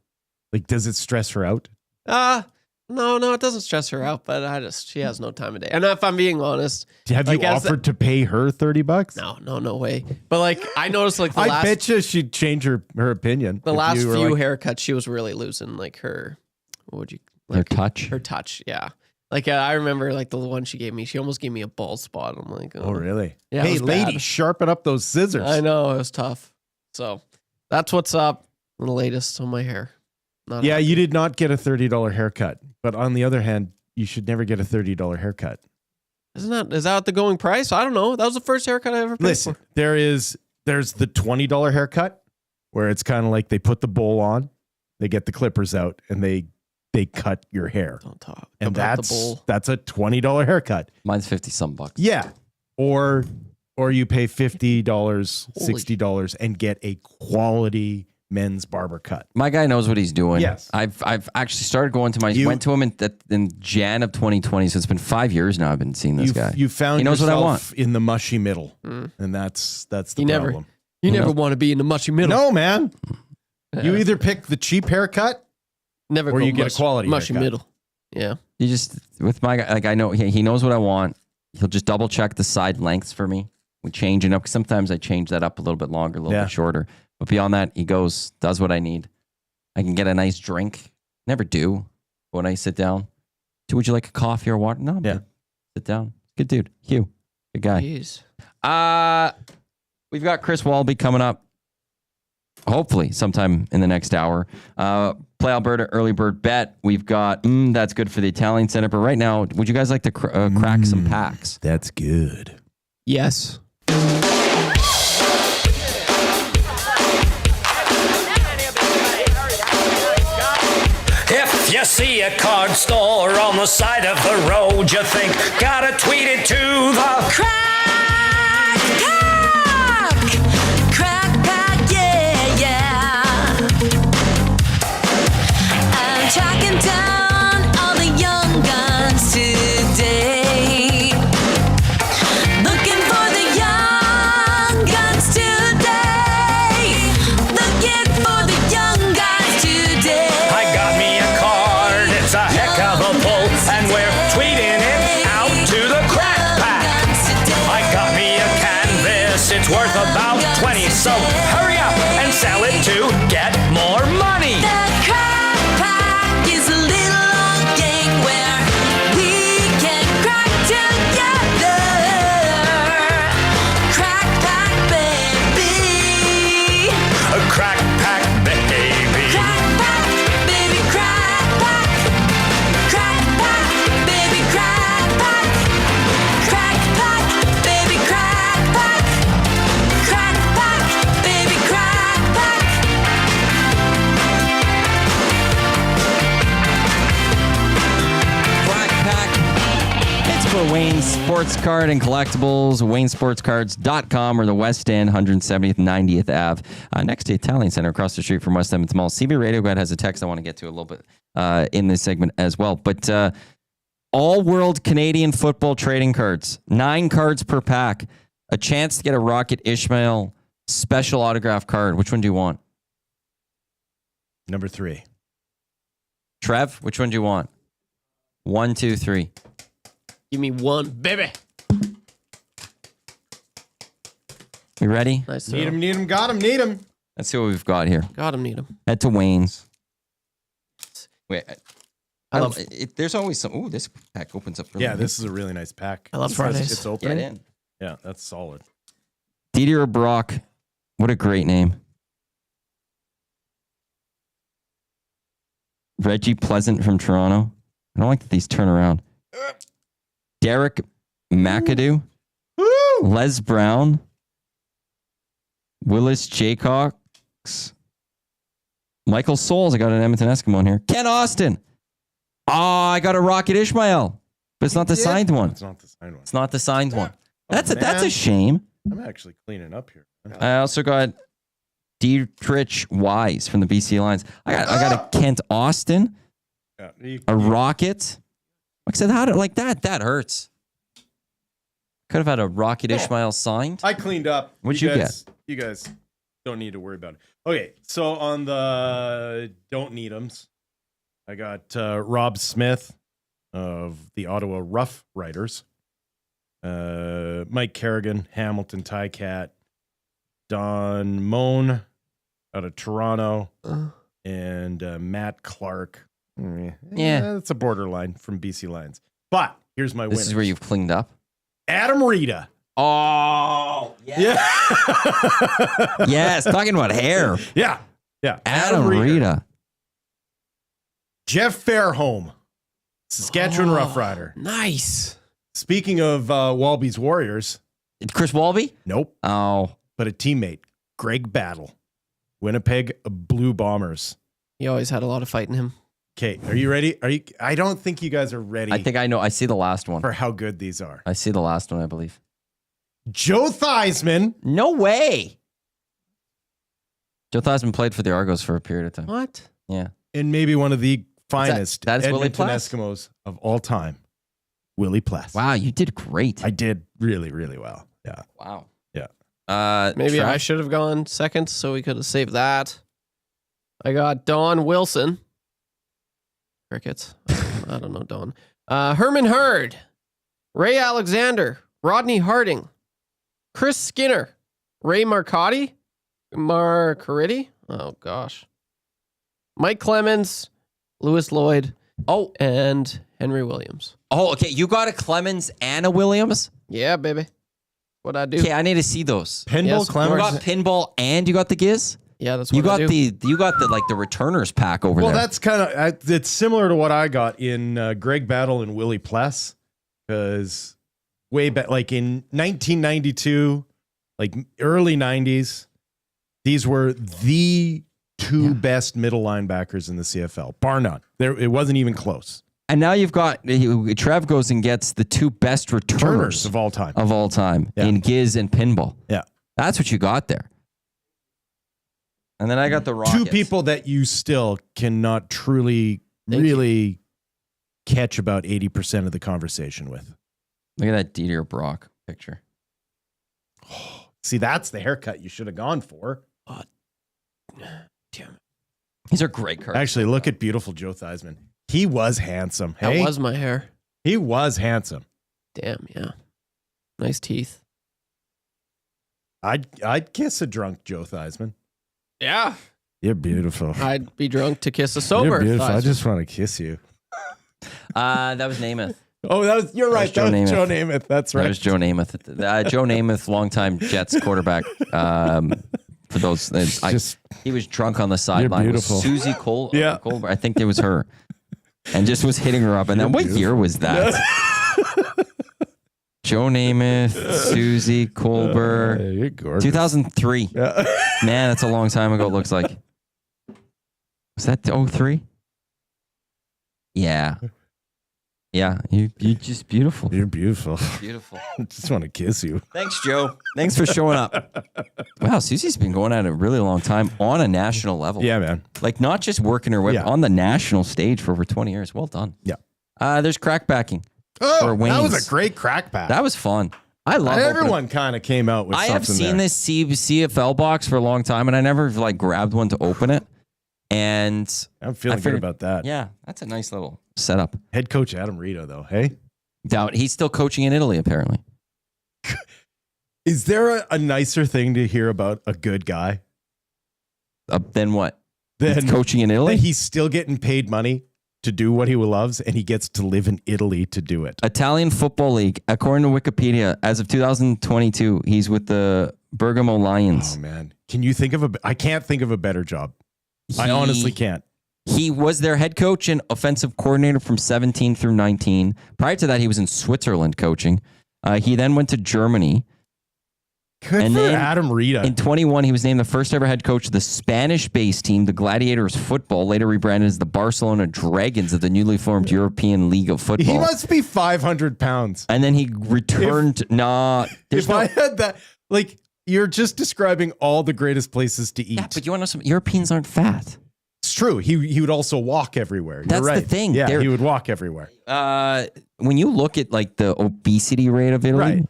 Like, does it stress her out? No, it doesn't stress her out, but she has no time of day. And if I'm being honest. Have you offered to pay her $30? No way. But like, I noticed like I bet you she'd change her opinion. The last few haircuts, she was really losing like her, what would you? Like, her touch? Her touch, yeah. Like I remember like the one she gave me, she almost gave me a bald spot. I'm like, oh really? Yeah. Hey lady, sharpen up those scissors. I know, it was tough. So that's what's up. The latest on my hair. You did not get a $30 haircut, but on the other hand, you should never get a $30 haircut. Is that the going price? I don't know. That was the first haircut I ever paid for. There's the $20 haircut where it's kind of like they put the bowl on, they get the clippers out, and they cut your hair. Don't talk. And that's a $20 haircut. Mine's $50 Yeah. Or you pay $50, $60 and get a quality men's barber cut. My guy knows what he's doing. Yes. I've actually started going to went to him in Jan of 2020, so it's been 5 years now I've been seeing this guy. You found he knows yourself what I want. in the mushy middle, and that's the problem. You never want to be in the mushy middle. No, man. You either pick the cheap haircut, or you get a quality mushy haircut. middle. Yeah. You just with my guy, like I know he knows what I want. He'll just double check the side lengths for me. We change it up because sometimes I change that up a little bit longer, a little bit shorter. But beyond that, he does what I need. I can get a nice drink. Never do when I sit down. Would you like a coffee or water? No, yeah. Sit down. Good dude. Hugh. Good guy. Jeez. We've got Chris Walby coming up. Hopefully sometime in the next hour. Play Alberta early bird bet. We've got that's good for the Italian Center. But right now, would you guys like to crack some packs? That's good. Yes. If you see a card store on the side of the road, you think, gotta tweet it to the Crack Pack! Crack Pack, yeah. I'm tracking down all the young guns today. Looking for the young guns today. Looking for the young guns today. I got me a card, it's a heck of a pull, and we're tweeting it out to the Crack Pack. I got me a canvas, it's worth about 20, so hurry up and sell it to get more money. The Crack Pack is a little old gang where we can crack together. Crack Pack, baby. A Crack Pack, baby. Crack Pack, baby, Crack Pack. Crack Pack, baby, Crack Pack. Crack Pack, baby, Crack Pack. Crack Pack, baby, Crack Pack. Crack Pack. It's for Wayne Sports Card and Collectibles, waynesportscards.com or the West End, 170th, 90th Ave, next to Italian Center across the street from West Edmonton Mall. CB Radio Guide has a text I want to get to a little bit in this segment as well. But all-world Canadian football trading cards, 9 cards per pack, a chance to get a Rocket Ishmael special autograph card. Which one do you want? Number 3. Trev, which one do you want? 1, 2, 3. Give me one, baby. You ready? Nice. Need him, got him, need him. Let's see what we've got here. Got him, need him. Head to Wayne's. Wait, I love there's always some. Ooh, this pack opens up. Really Yeah, good. this is a really nice pack. I love Fridays. It's open. Get in. Yeah, that's solid. Didier Brock. What a great name. Reggie Pleasant from Toronto. I don't like that these turn around. Derek McAdoo. Les Brown. Willis Jaycox. Michael Souls. I got an Edmonton Eskimo in here. Ken Austin. Oh, I got a Rocket Ishmael. But it's not the signed one. It's not the signed one. It's not the signed one. That's man. a shame. I'm actually cleaning up here. I also got Dietrich Wise from the BC Lions. I got a Kent Austin, a Rocket. Like I said, how did like that? That hurts. Could have had a Rocket Ishmael signed. I cleaned up. What'd you get? You guys don't need to worry about it. Okay, so on the don't need 'ems, I got Rob Smith of the Ottawa Rough Riders, Mike Kerrigan, Hamilton Ticat, Don Moan out of Toronto, and Matt Clark. Yeah, it's a borderline from BC Lions. But here's my winner. This is where you've cleaned up. Adam Rita. Oh, yeah. Yes, talking about hair. Yeah. Adam Rita. Jeff Fairholm, Saskatchewan Rough Rider. Nice. Speaking of Walby's Warriors. Chris Walby? Nope. Oh. But a teammate, Greg Battle, Winnipeg Blue Bombers. He always had a lot of fight in him. Okay, are you ready? I don't think you guys are ready. I think I know. I see the last one. For how good these are. I see the last one, I believe. Joe Theismann. No way. Joe Theismann played for the Argos for a period of time. What? Yeah. And maybe one of the finest that is Willie Edmonton Pless? Eskimos of all time, Willie Pless. Wow, you did great. I did really, really well. Yeah. Wow. Yeah. Maybe Trev? I should have gone second, so we could have saved that. I got Don Wilson. Crickets. I don't know Don. Herman Hurd, Ray Alexander, Rodney Harding, Chris Skinner, Ray Marcotti, oh gosh, Mike Clemens, Lewis Lloyd, and Henry Williams. Oh, okay. You got a Clemens and a Williams? Yeah, baby. What'd I do? Okay, I need to see those. Pinball Yes. You Clemens. got pinball and you got the Giz? Yeah, that's what You got I do. the like the returners pack over Well, there. that's kind of it's similar to what I got in Greg Battle and Willie Pless, because way back, like in 1992, like early 90s, these were the two best middle linebackers in the CFL, bar none. It wasn't even close. And now you've got Trev goes and gets the two best returners Of all time. Yeah. in Giz and pinball. Yeah. That's what you got there. And then I got the Rockets. Two people that you still cannot truly, really catch about 80% of the conversation with. Look at that Dieter Brock picture. See, that's the haircut you should have gone for. Damn it. These are great cards. Actually, look at beautiful Joe Theismann. He was handsome. That Hey, was my hair. he was handsome. Damn, yeah. Nice teeth. I'd kiss a drunk Joe Theismann. Yeah. You're beautiful. I'd be drunk to kiss a sober. You're beautiful. I Theismann. just want to kiss you. That was Namath. Oh, you're right. That was That was Joe Joe Namath. That's right. That was Joe Namath. Joe Namath, longtime Jets quarterback. For those, he was drunk on the sideline. beautiful. Susie Cole. Yeah. Colbert, I think it was her, and just was hitting her up. And then what year was that? Joe Namath, Susie Colbert, You're gorgeous. 2003. Yeah. Man, that's a long time ago. It looks like. Was that 03? Yeah. Yeah, you just beautiful. You're beautiful. Beautiful. I just want to kiss you. Thanks, Joe. Thanks for showing up. Wow, Susie's been going at it a really long time on a national level. Yeah, man. Like not just working her way Yeah. on the national stage for over 20 years. Well done. Yeah. There's crackbacking. Oh, for that wings. was a great crack pack. That was fun. I love opening- Everyone kind of came out with I something have seen there. this CFL box for a long time, and I never like grabbed one to open it. And I'm feeling I figured- good about that. yeah, that's a nice little setup. Head coach Adam Rita, though. Hey, Doubt he's still coaching in Italy, apparently. is there a nicer thing to hear about a good guy Then what? He's than coaching in that Italy? he's still getting paid money to do what he loves, and he gets to live in Italy to do it? Italian Football League, according to Wikipedia, as of 2022, he's with the Bergamo Lions. Oh man, can you think of I can't think of a better job. I honestly can't. He was their head coach and offensive coordinator from 17 through 19. Prior to that, he was in Switzerland coaching. He then went to Germany. Good And for then Adam Rita. In 21, he was named the first ever head coach of the Spanish-based team, the Gladiators Football, later rebranded as the Barcelona Dragons of the newly formed European League of Football. He must be 500 pounds. And then he returned. If I had that, like, you're just describing all the greatest places to eat. Yeah, but you want to know something? Europeans aren't fat. It's true. He would also walk everywhere. You're That's the right. thing. Yeah, They're- he would walk everywhere. When you look at like the obesity rate of Italy, Right.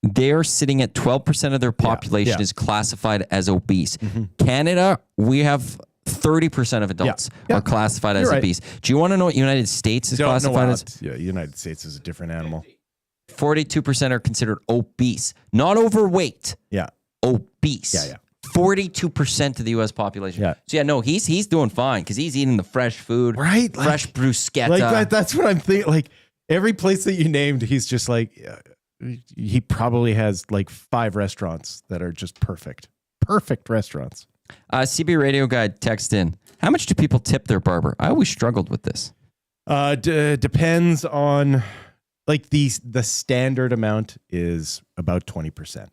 they're sitting at 12% of their population yeah. is classified as obese. Mm-hmm. Canada, we have 30% of adults Yeah. are classified as You're right. obese. Do you want to know what United States is Don't know classified how as? yeah, United States is a different animal. 42% are considered obese, not overweight, Yeah. obese. Yeah, yeah. 42% of the U.S. population. Yeah. So yeah, no, he's doing fine because he's eating the fresh food, Right? fresh bruschetta. Like that's what I'm thinking. Like every place that you named, he's just like, he probably has like 5 restaurants that are just perfect. Perfect restaurants. CB Radio Guide text in. How much do people tip their barber? I always struggled with this. Depends on, like, the standard amount is about 20%.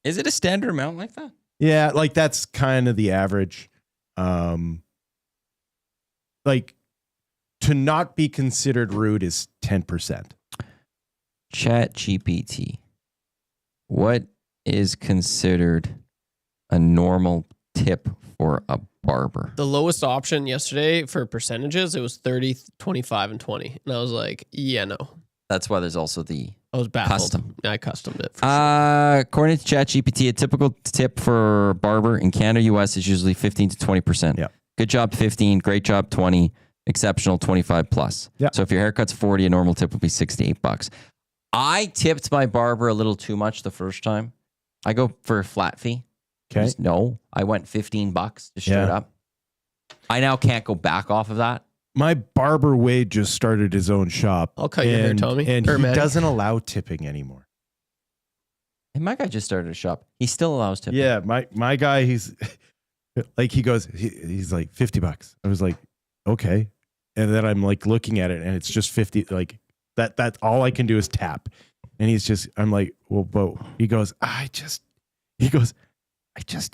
Is it a standard amount like that? Yeah, like that's kind of the average. Like to not be considered rude is 10%. Chat GPT. What is considered a normal tip for a barber? The lowest option yesterday for percentages, it was 30, 25, and 20. And I was like, yeah, no. That's why there's also the I was baffled. custom. I customed it. For sure. According to ChatGPT, a typical tip for a barber in Canada, US is usually 15 to 20%. Yeah. Good job, 15. Great job, 20. Exceptional, 25 plus. Yeah. So if your haircut's 40, a normal tip would be $68. I tipped my barber a little too much the first time. I go for a flat fee. Okay. No, I went $15 just straight up. I now can't go back off of that. My barber Wade just started his own shop. I'll cut your hair, Tommy. And Or he Maddie. doesn't allow tipping anymore. And my guy just started a shop. He still allows tipping. Yeah, my guy, he's like, he's like $50. I was like, okay. And then I'm like looking at it and it's just 50. Like that all I can do is tap. And I'm like, well, but he goes, I just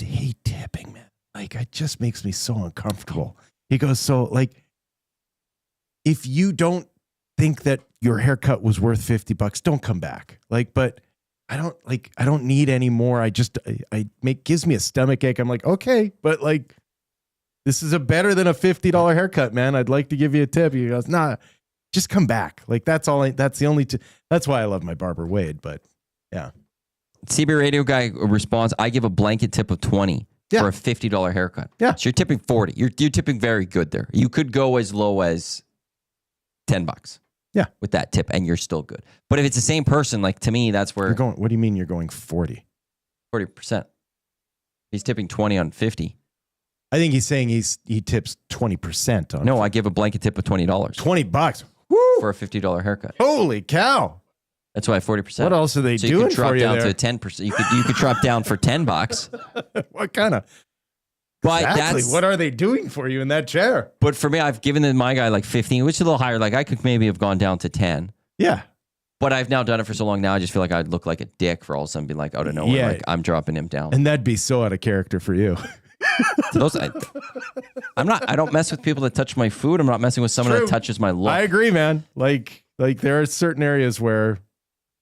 hate tipping, man. Like, it just makes me so uncomfortable. He goes, so like, if you don't think that your haircut was worth $50, don't come back. Like, but I don't need any more. Gives me a stomach ache. I'm like, okay, but like, this is better than a $50 haircut, man. I'd like to give you a tip. He goes, nah, just come back. Like, that's the only, that's why I love my barber Wade, but yeah. CB Radio guy responds, I give a blanket tip of 20 for a $50 haircut. Yeah. So you're tipping 40. You're tipping very good there. You could go as low as $10. Yeah. With that tip, and you're still good. But if it's the same person, like to me, that's where what do you mean you're going 40? 40%. He's tipping 20 on 50. I think he's saying he tips 20% on. No, I give a blanket tip of $20. $20. Woo! For a $50 haircut. Holy cow. That's why 40%. What else are they doing for you down there? to 10%. You could drop down for $10. What kind of? But exactly. What are they doing for you in that chair? But for me, I've given my guy like 15, which is a little higher. Like I could maybe have gone down to 10. Yeah. But I've now done it for so long now, I just feel like I'd look like a dick for all of a sudden being like, out of nowhere, like I'm dropping him down. And that'd be so out of character for you. I don't mess with people that touch my food. I'm not messing with someone that touches my look. I agree, man. Like there are certain areas where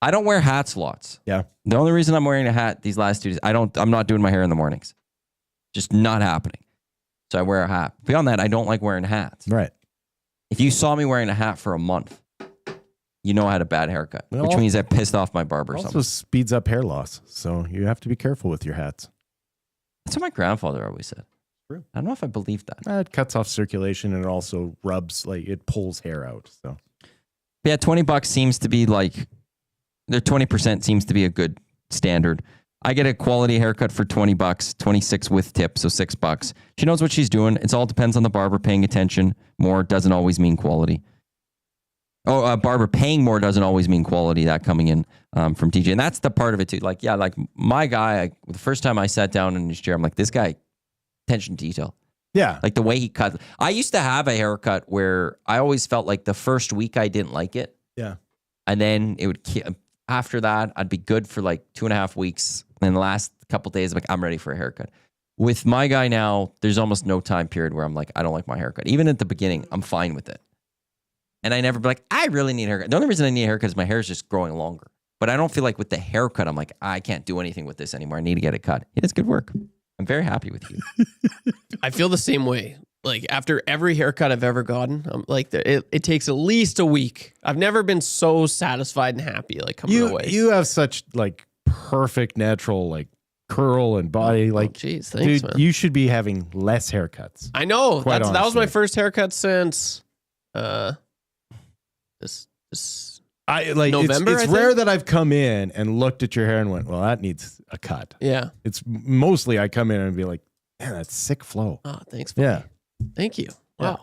I don't wear hats lots. Yeah. The only reason I'm wearing a hat these last 2 days, I'm not doing my hair in the mornings. Just not happening. So I wear a hat. Beyond that, I don't like wearing hats. Right. If you saw me wearing a hat for a month, you know I had a bad haircut, which means I pissed off my barber. Also speeds up hair loss. So you have to be careful with your hats. That's what my grandfather always said. True. I don't know if I believe that. It cuts off circulation and it also rubs, like it pulls hair out. So yeah, $20 seems to be like, their 20% seems to be a good standard. I get a quality haircut for $20, 26 with tip, so $6. She knows what she's doing. It all depends on the barber paying attention. More doesn't always mean quality. Oh, barber paying more doesn't always mean quality. That coming in from DJ, and that's the part of it too. Like, yeah, like my guy. The first time I sat down in his chair, I'm like, this guy, attention to detail. Yeah, like the way he cut. I used to have a haircut where I always felt like the first week I didn't like it. Yeah, and then it would. After that, I'd be good for like 2.5 weeks. And then the last couple of days, I'm like, I'm ready for a haircut. With my guy now, there's almost no time period where I'm like, I don't like my haircut. Even at the beginning, I'm fine with it. And I never be like, I really need a haircut. The only reason I need a haircut is my hair is just growing longer. But I don't feel like with the haircut, I'm like, I can't do anything with this anymore. I need to get it cut. It is good work. I'm very happy with you. I feel the same way. Like after every haircut I've ever gotten, I'm like, it takes at least a week. I've never been so satisfied and happy like coming away. You have such like perfect natural like curl and body. Like, geez, thanks, dude, man. you should be having less haircuts. I know. Quite That was my honestly. first haircut since this November. It's rare that I've come in and looked at your hair and went, well, that needs a cut. Yeah. It's mostly I come in and be like, man, that's sick flow. Oh, thanks. Buddy. Yeah. Thank you. Yeah.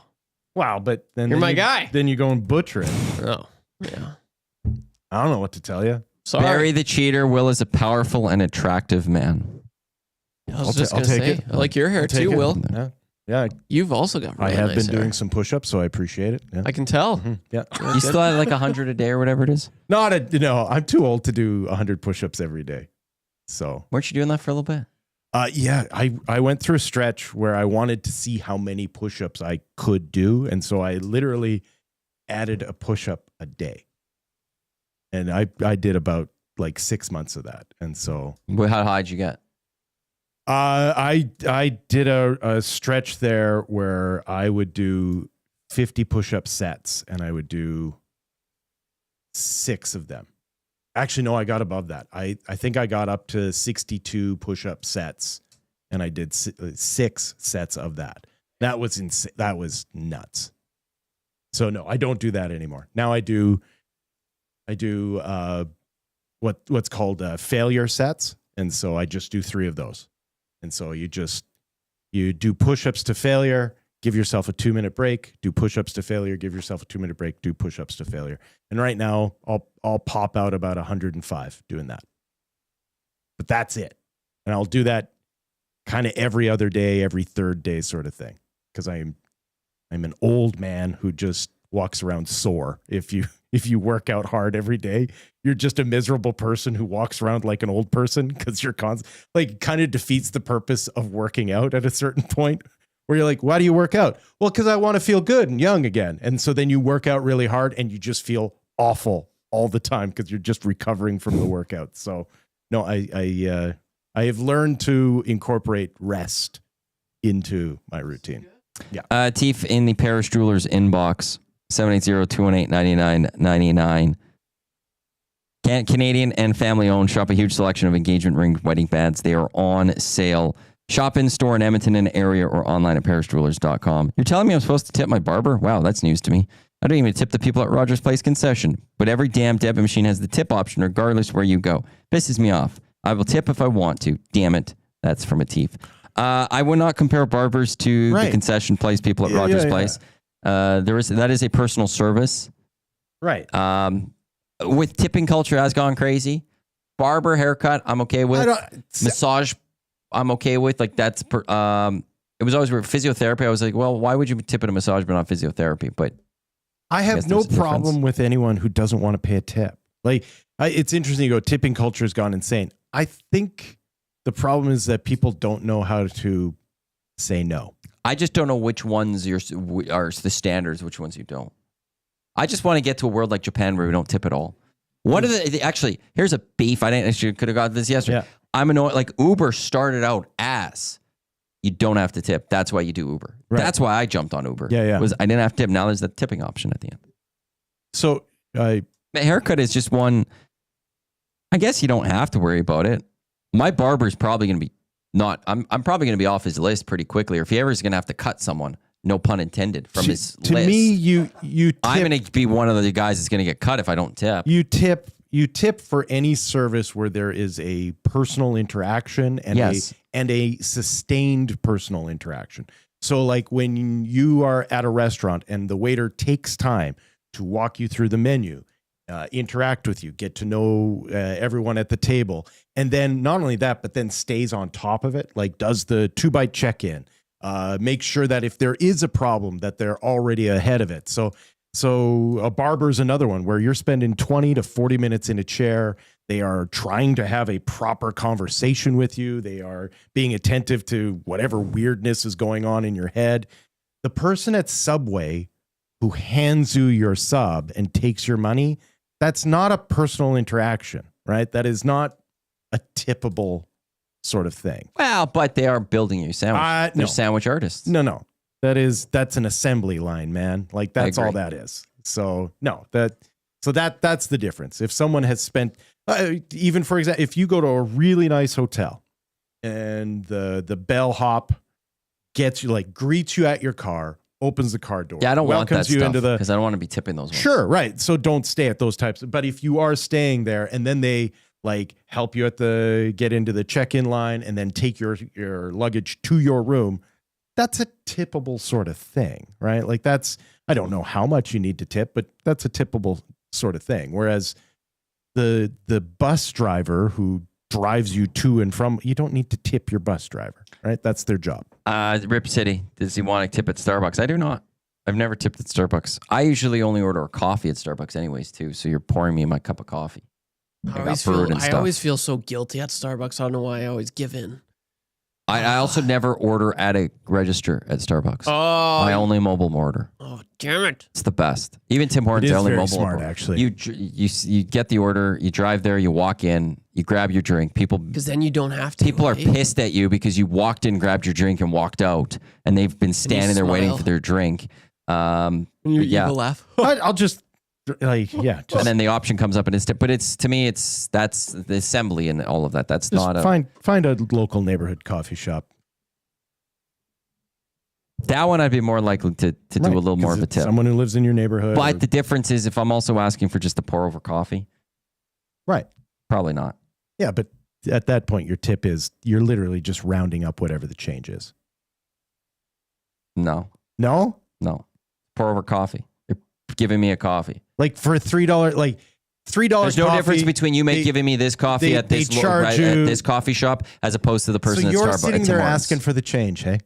Wow. But then You're my guy. Then you go and butcher it. Oh, yeah. I don't know what to tell you. Sorry. Barry the Cheater. Will is a powerful and attractive man. I was just going to say, I like your hair too, Will. Yeah. Yeah. You've also got really I have nice been hair. doing some push-ups, so I appreciate it. Yeah. I can tell. Yeah. You still have like 100 a day or whatever it is? I'm too old to do 100 push-ups every day. So Weren't you doing that for a little bit? yeah, I went through a stretch where I wanted to see how many push-ups I could do. And so I literally added a push-up a day. And I did about like 6 months of that. And so How high did you get? I did a stretch there where I would do 50 push-up sets, and I would do 6 of them. Actually, no, I got above that. I think I got up to 62 push-up sets, and I did 6 sets of that. That was insane. That was nuts. So no, I don't do that anymore. Now I do what's called failure sets, and so I just do 3 of those. And so you do push-ups to failure, give yourself a 2-minute break, do push-ups to failure, give yourself a 2-minute break, do push-ups to failure. And right now I'll pop out about 105 doing that. But that's it. And I'll do that kind of every other day, every third day sort of thing. Because I'm an old man who just walks around sore. If you work out hard every day, you're just a miserable person who walks around like an old person, because you're kind of defeats the purpose of working out at a certain point, where you're like, why do you work out? Well, because I want to feel good and young again. And so then you work out really hard and you just feel awful all the time because you're just recovering from the workout. So no, I have learned to incorporate rest into my routine. Yeah. Tief in the Parish Jewelers inbox, 780-218-9999. Canadian and family owned. Shop a huge selection of engagement ring wedding bands. They are on sale. Shop in store in Edmonton and area or online at parishjewelers.com. You're telling me I'm supposed to tip my barber? Wow, that's news to me. I don't even tip the people at Rogers Place concession, but every damn debit machine has the tip option regardless where you go. Pisses me off. I will tip if I want to. Damn it. That's from a Tief. I would not compare barbers to the concession place people at Rogers Place. That is a personal service. Right. With tipping culture has gone crazy. Barber, haircut, I'm okay with. Massage, I'm okay with. Like that's it was always physiotherapy. I was like, well, why would you tip at a massage but not physiotherapy? But I have no problem with anyone who doesn't want to pay a tip. Like it's interesting. You go, tipping culture has gone insane. I think the problem is that people don't know how to say no. I just don't know which ones are the standards, which ones you don't. I just want to get to a world like Japan where we don't tip at all. What are actually, here's a beef. I could have got this yesterday. Yeah. I'm annoyed. Like Uber started out as you don't have to tip. That's why you do Uber. Right. That's why I jumped on Uber. Yeah. I didn't have to tip. Now there's the tipping option at the end. So a haircut is just one. I guess you don't have to worry about it. My barber's probably going to be I'm probably going to be off his list pretty quickly. Or if he ever is going to have to cut someone, no pun intended, from his list. To me, you tip, I'm going to be one of the guys that's going to get cut if I don't tip. You tip for any service where there is a personal interaction and a sustained personal interaction. So like when you are at a restaurant and the waiter takes time to walk you through the menu, interact with you, get to know everyone at the table. And then not only that, but then stays on top of it, like does the 2-bite check-in, make sure that if there is a problem that they're already ahead of it. So a barber's another one where you're spending 20 to 40 minutes in a chair. They are trying to have a proper conversation with you. They are being attentive to whatever weirdness is going on in your head. The person at Subway who hands you your sub and takes your money, that's not a personal interaction, right? That is not a tippable sort of thing. Well, but they are building you sandwich. They're sandwich artists. No. That's an assembly line, man. Like that's all that is. So no, that's the difference. If someone has spent, even for example, if you go to a really nice hotel and the bellhop gets you, like greets you at your car, opens the car door. Yeah, I don't want that stuff because I don't want to be tipping those ones. Sure, right. So don't stay at those types. But if you are staying there and then they like help you get into the check-in line and then take your luggage to your room, that's a tippable sort of thing, right? Like I don't know how much you need to tip, but that's a tippable sort of thing. Whereas the bus driver who drives you to and from, you don't need to tip your bus driver, right? That's their job. Rip City, does he want to tip at Starbucks? I do not. I've never tipped at Starbucks. I usually only order a coffee at Starbucks anyways too, so you're pouring me my cup of coffee. I always feel so guilty at Starbucks. I don't know why I always give in. I also never order at a register at Starbucks. Oh, I only mobile order. Oh, damn it! It's the best. Even Tim Hortons, It is only very mobile smart, order. actually. You get the order, you drive there, you walk in, you grab your drink. Because then you don't have to. People are pissed at you because you walked in, grabbed your drink, and walked out, and they've been standing there waiting for their drink. You laugh. I'll just and then the option comes up, and it's to me, that's the assembly and all of that. That's just not find a local neighborhood coffee shop. That one I'd be more likely to do a little more of a tip. Someone who lives in your neighborhood. But the difference is if I'm also asking for just a pour over coffee. Right. Probably not. Yeah, but at that point, your tip is you're literally just rounding up whatever the change is. No. No? No. Pour over coffee. You're giving me a coffee. Like for $3, like $3 There's no coffee, difference between you giving me this coffee at this at this coffee shop as opposed to the person at Starbucks. So you're sitting there asking for the change, hey?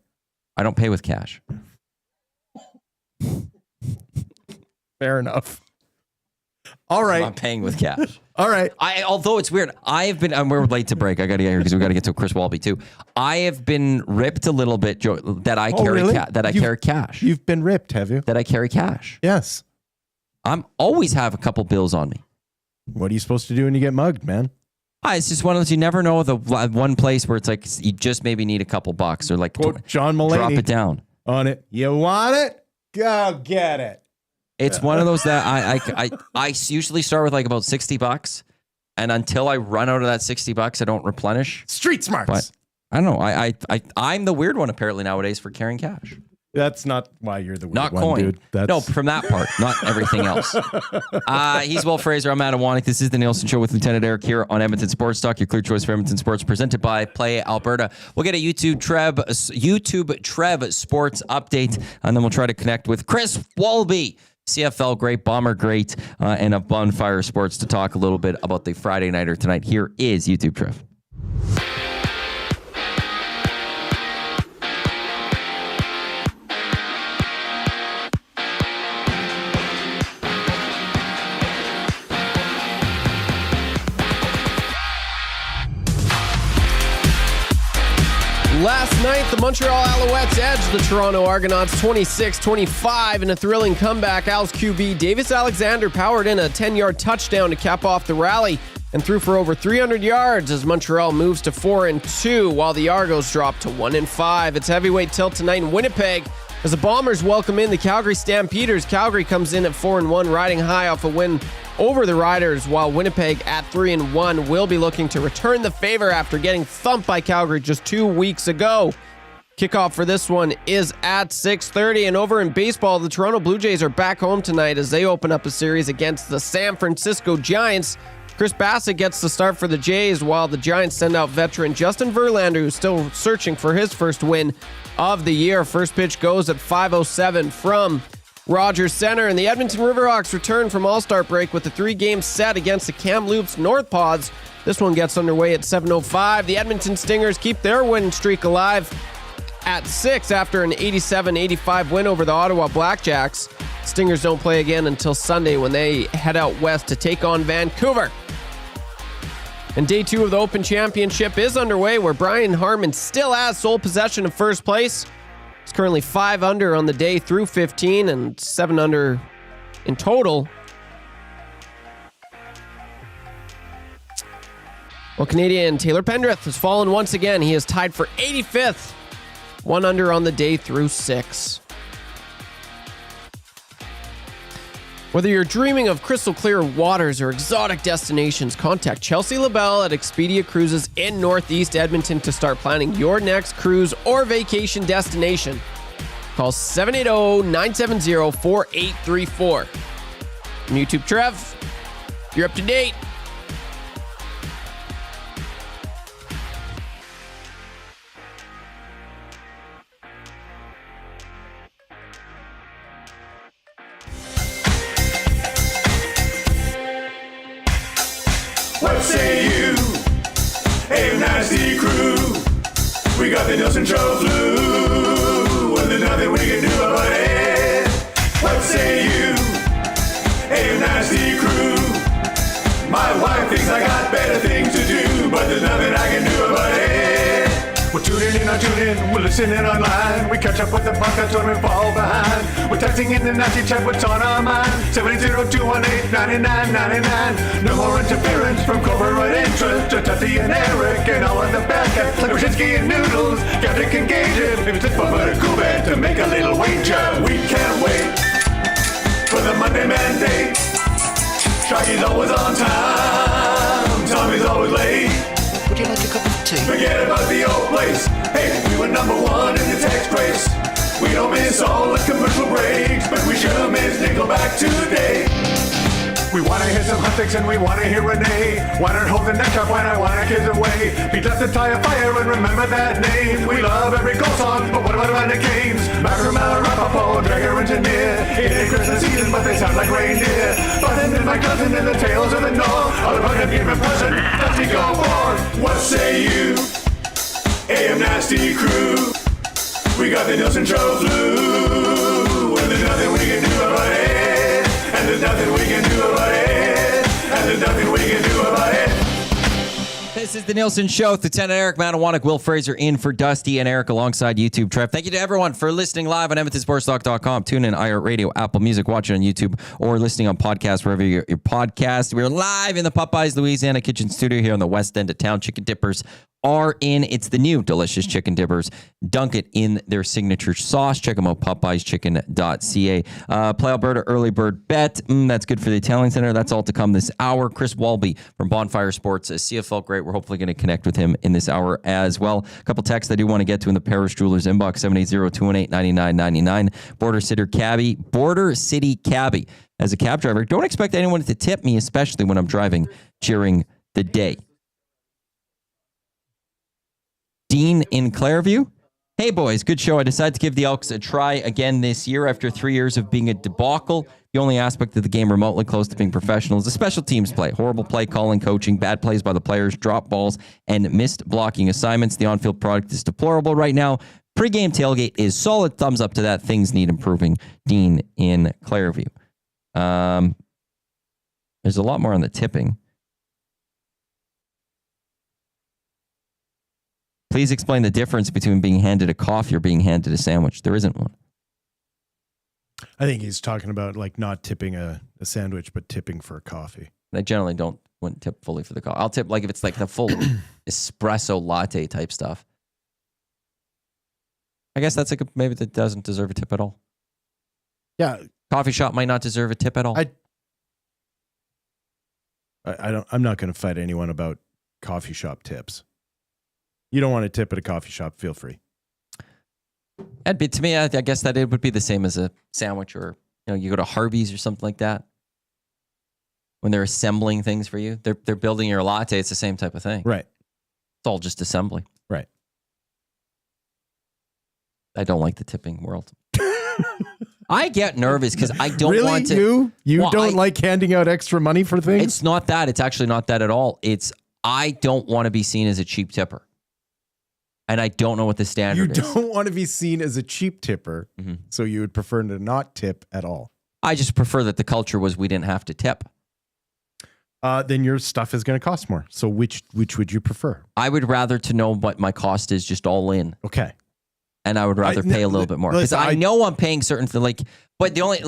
I don't pay with cash. Fair enough. All right. I'm paying with cash. All right. Although it's weird, we're late to break. I got to get here because we got to get to Chris Walby too. I have been ripped a little bit, Joe, that I carry carry cash. You've been ripped, have you? That I carry cash. Yes. I'm always have a couple bills on me. What are you supposed to do when you get mugged, man? It's just one of those, you never know the one place where it's like you just maybe need a couple bucks or like Quote John Mulaney drop it down on it. You want it? Go get it. It's one of those that I usually start with like about $60, and until I run out of that $60, I don't replenish. Street smarts. But I don't know. I'm the weird one apparently nowadays for carrying cash. That's not why you're the weird not one, coin. dude. No, from that part, not everything else. He's Will Fraser. I'm Adam Wanik. This is the Nielson Show with Lieutenant Eric here on Edmonton Sports Talk, your clear choice for Edmonton Sports, presented by Play Alberta. We'll get a YouTube Trev Sports update, and then we'll try to connect with Chris Walby, CFL great, Bomber great, and a Bonfire Sports to talk a little bit about the Friday Nighter tonight. Here is YouTube Trev. Last night, the Montreal Alouettes edged the Toronto Argonauts 26-25 in a thrilling comeback. Als QB Davis Alexander powered in a 10-yard touchdown to cap off the rally and threw for over 300 yards as Montreal moves to 4-2 while the Argos drop to 1-5. It's heavyweight tilt tonight in Winnipeg as the Bombers welcome in the Calgary Stampeders. Calgary comes in at 4-1, riding high off a win over the Riders, while Winnipeg at 3-1 will be looking to return the favor after getting thumped by Calgary just 2 weeks ago. Kickoff for this one is at 6:30, and over in baseball, the Toronto Blue Jays are back home tonight as they open up a series against the San Francisco Giants. Chris Bassett gets the start for the Jays, while the Giants send out veteran Justin Verlander, who's still searching for his first win of the year. First pitch goes at 5:07 from Rogers Center, and the Edmonton Riverhawks return from All-Star break with a 3-game set against the Kamloops North Pods. This one gets underway at 7:05. The Edmonton Stingers keep their winning streak alive at 6 after an 87-85 win over the Ottawa Blackjacks. Stingers don't play again until Sunday when they head out west to take on Vancouver. And day 2 of the Open Championship is underway, where Brian Harman still has sole possession of first place. He's currently 5 under on the day through 15 and 7 under in total. Well, Canadian Taylor Pendrith has fallen once again. He is tied for 85th, 1 under on the day through 6. Whether you're dreaming of crystal clear waters or exotic destinations, contact Chelsea LaBelle at Expedia Cruises in Northeast Edmonton to start planning your next cruise or vacation destination. Call 780-970-4834. From YouTube Trev, you're up to date. What say you? Hey, nasty crew. We got the Nielson Show flu. And there's nothing we can do about it. What say you? Hey, nasty crew. My wife thinks I got better things to do, but there's nothing I can do about it. Well, tune Tuning in or tune in, we're listening online. We catch up with the podcast when we fall behind. We're texting in the nasty chat, what's on our mind. 780-218-9999. No more interference from corporate interest. Just Dusty and Eric and all of the bad cats. Like Brzezinski and Noodles, Gadget can gauge it. If it's fun but a cool band to make a little wager. We can't wait for the Monday mandate. Shaggy's always on time. Tommy's always late. Would you like a cup of tea? Forget about the old place. Hey, we were number one in the text race. We don't miss all the commercial breaks, but we sure miss Nickelback today. We wanna hear some hot takes and we wanna hear Renee. Wanna hold the neck up when I wanna kiss away. Beat up the tire fire and remember that name. We love every goal song, but what about the games? Macaroon, Rapapo, Dragger, Engineer. It ain't Christmas season, but they sound like reindeer. Button and my cousin and the tales of the north. All about him in person, Dusty go forth. What say you? AM Nasty Crew. We got the Nielson Show flu. And there's nothing we can do about it. And there's nothing we can do about it. And there's nothing we can do about it. This is the Nielson Show with Lieutenant Eric Manawanek, Will Fraser in for Dusty and Eric alongside YouTube Trev. Thank you to everyone for listening live on EdmontonSportsTalk.com. Tune in, iHeartRadio, Apple Music, watch it on YouTube, or listening on podcast wherever you get your podcast. We're live in the Popeyes Louisiana Kitchen Studio here on the west end of town. Chicken dippers are in. It's the new delicious chicken dippers. Dunk it in their signature sauce. Check them out, popeyeschicken.ca. Play Alberta early bird bet. That's good for the Italian Center. That's all to come this hour. Chris Walby from Bonfire Sports, a CFL great. We're hopefully going to connect with him in this hour as well. A couple texts I do want to get to in the Parish Jewelers inbox, 780-218-9999. Border City Cabbie. As a cab driver, don't expect anyone to tip me, especially when I'm driving during the day. Dean in Clairview. Hey boys, good show. I decided to give the Elks a try again this year after 3 years of being a debacle. The only aspect of the game remotely close to being professional is the special teams play. Horrible play calling, coaching, bad plays by the players, drop balls, and missed blocking assignments. The on-field product is deplorable right now. Pre-game tailgate is solid. Thumbs up to that. Things need improving. Dean in Clairview. There's a lot more on the tipping. Please explain the difference between being handed a coffee or being handed a sandwich. There isn't one. I think he's talking about like not tipping a sandwich, but tipping for a coffee. I generally wouldn't tip fully for the coffee. I'll tip like if it's like the full espresso latte type stuff. I guess that's like maybe that doesn't deserve a tip at all. Yeah. Coffee shop might not deserve a tip at all. I'm not going to fight anyone about coffee shop tips. You don't want to tip at a coffee shop, feel free. To me, I guess that it would be the same as a sandwich, or you go to Harvey's or something like that. When they're assembling things for you, they're building your latte. It's the same type of thing, right? It's all just assembly, right? I don't like the tipping world. I get nervous because I don't really? want to. You don't like handing out extra money for things? It's not that. It's actually not that at all. I don't want to be seen as a cheap tipper. And I don't know what the standard is. You don't want to be seen as a cheap tipper, so you would prefer to not tip at all. I just prefer that the culture was we didn't have to tip. Then your stuff is going to cost more. So which would you prefer? I would rather to know what my cost is just all in. Okay. And I would rather pay a little bit more. Because I know I'm paying certain things. But the only,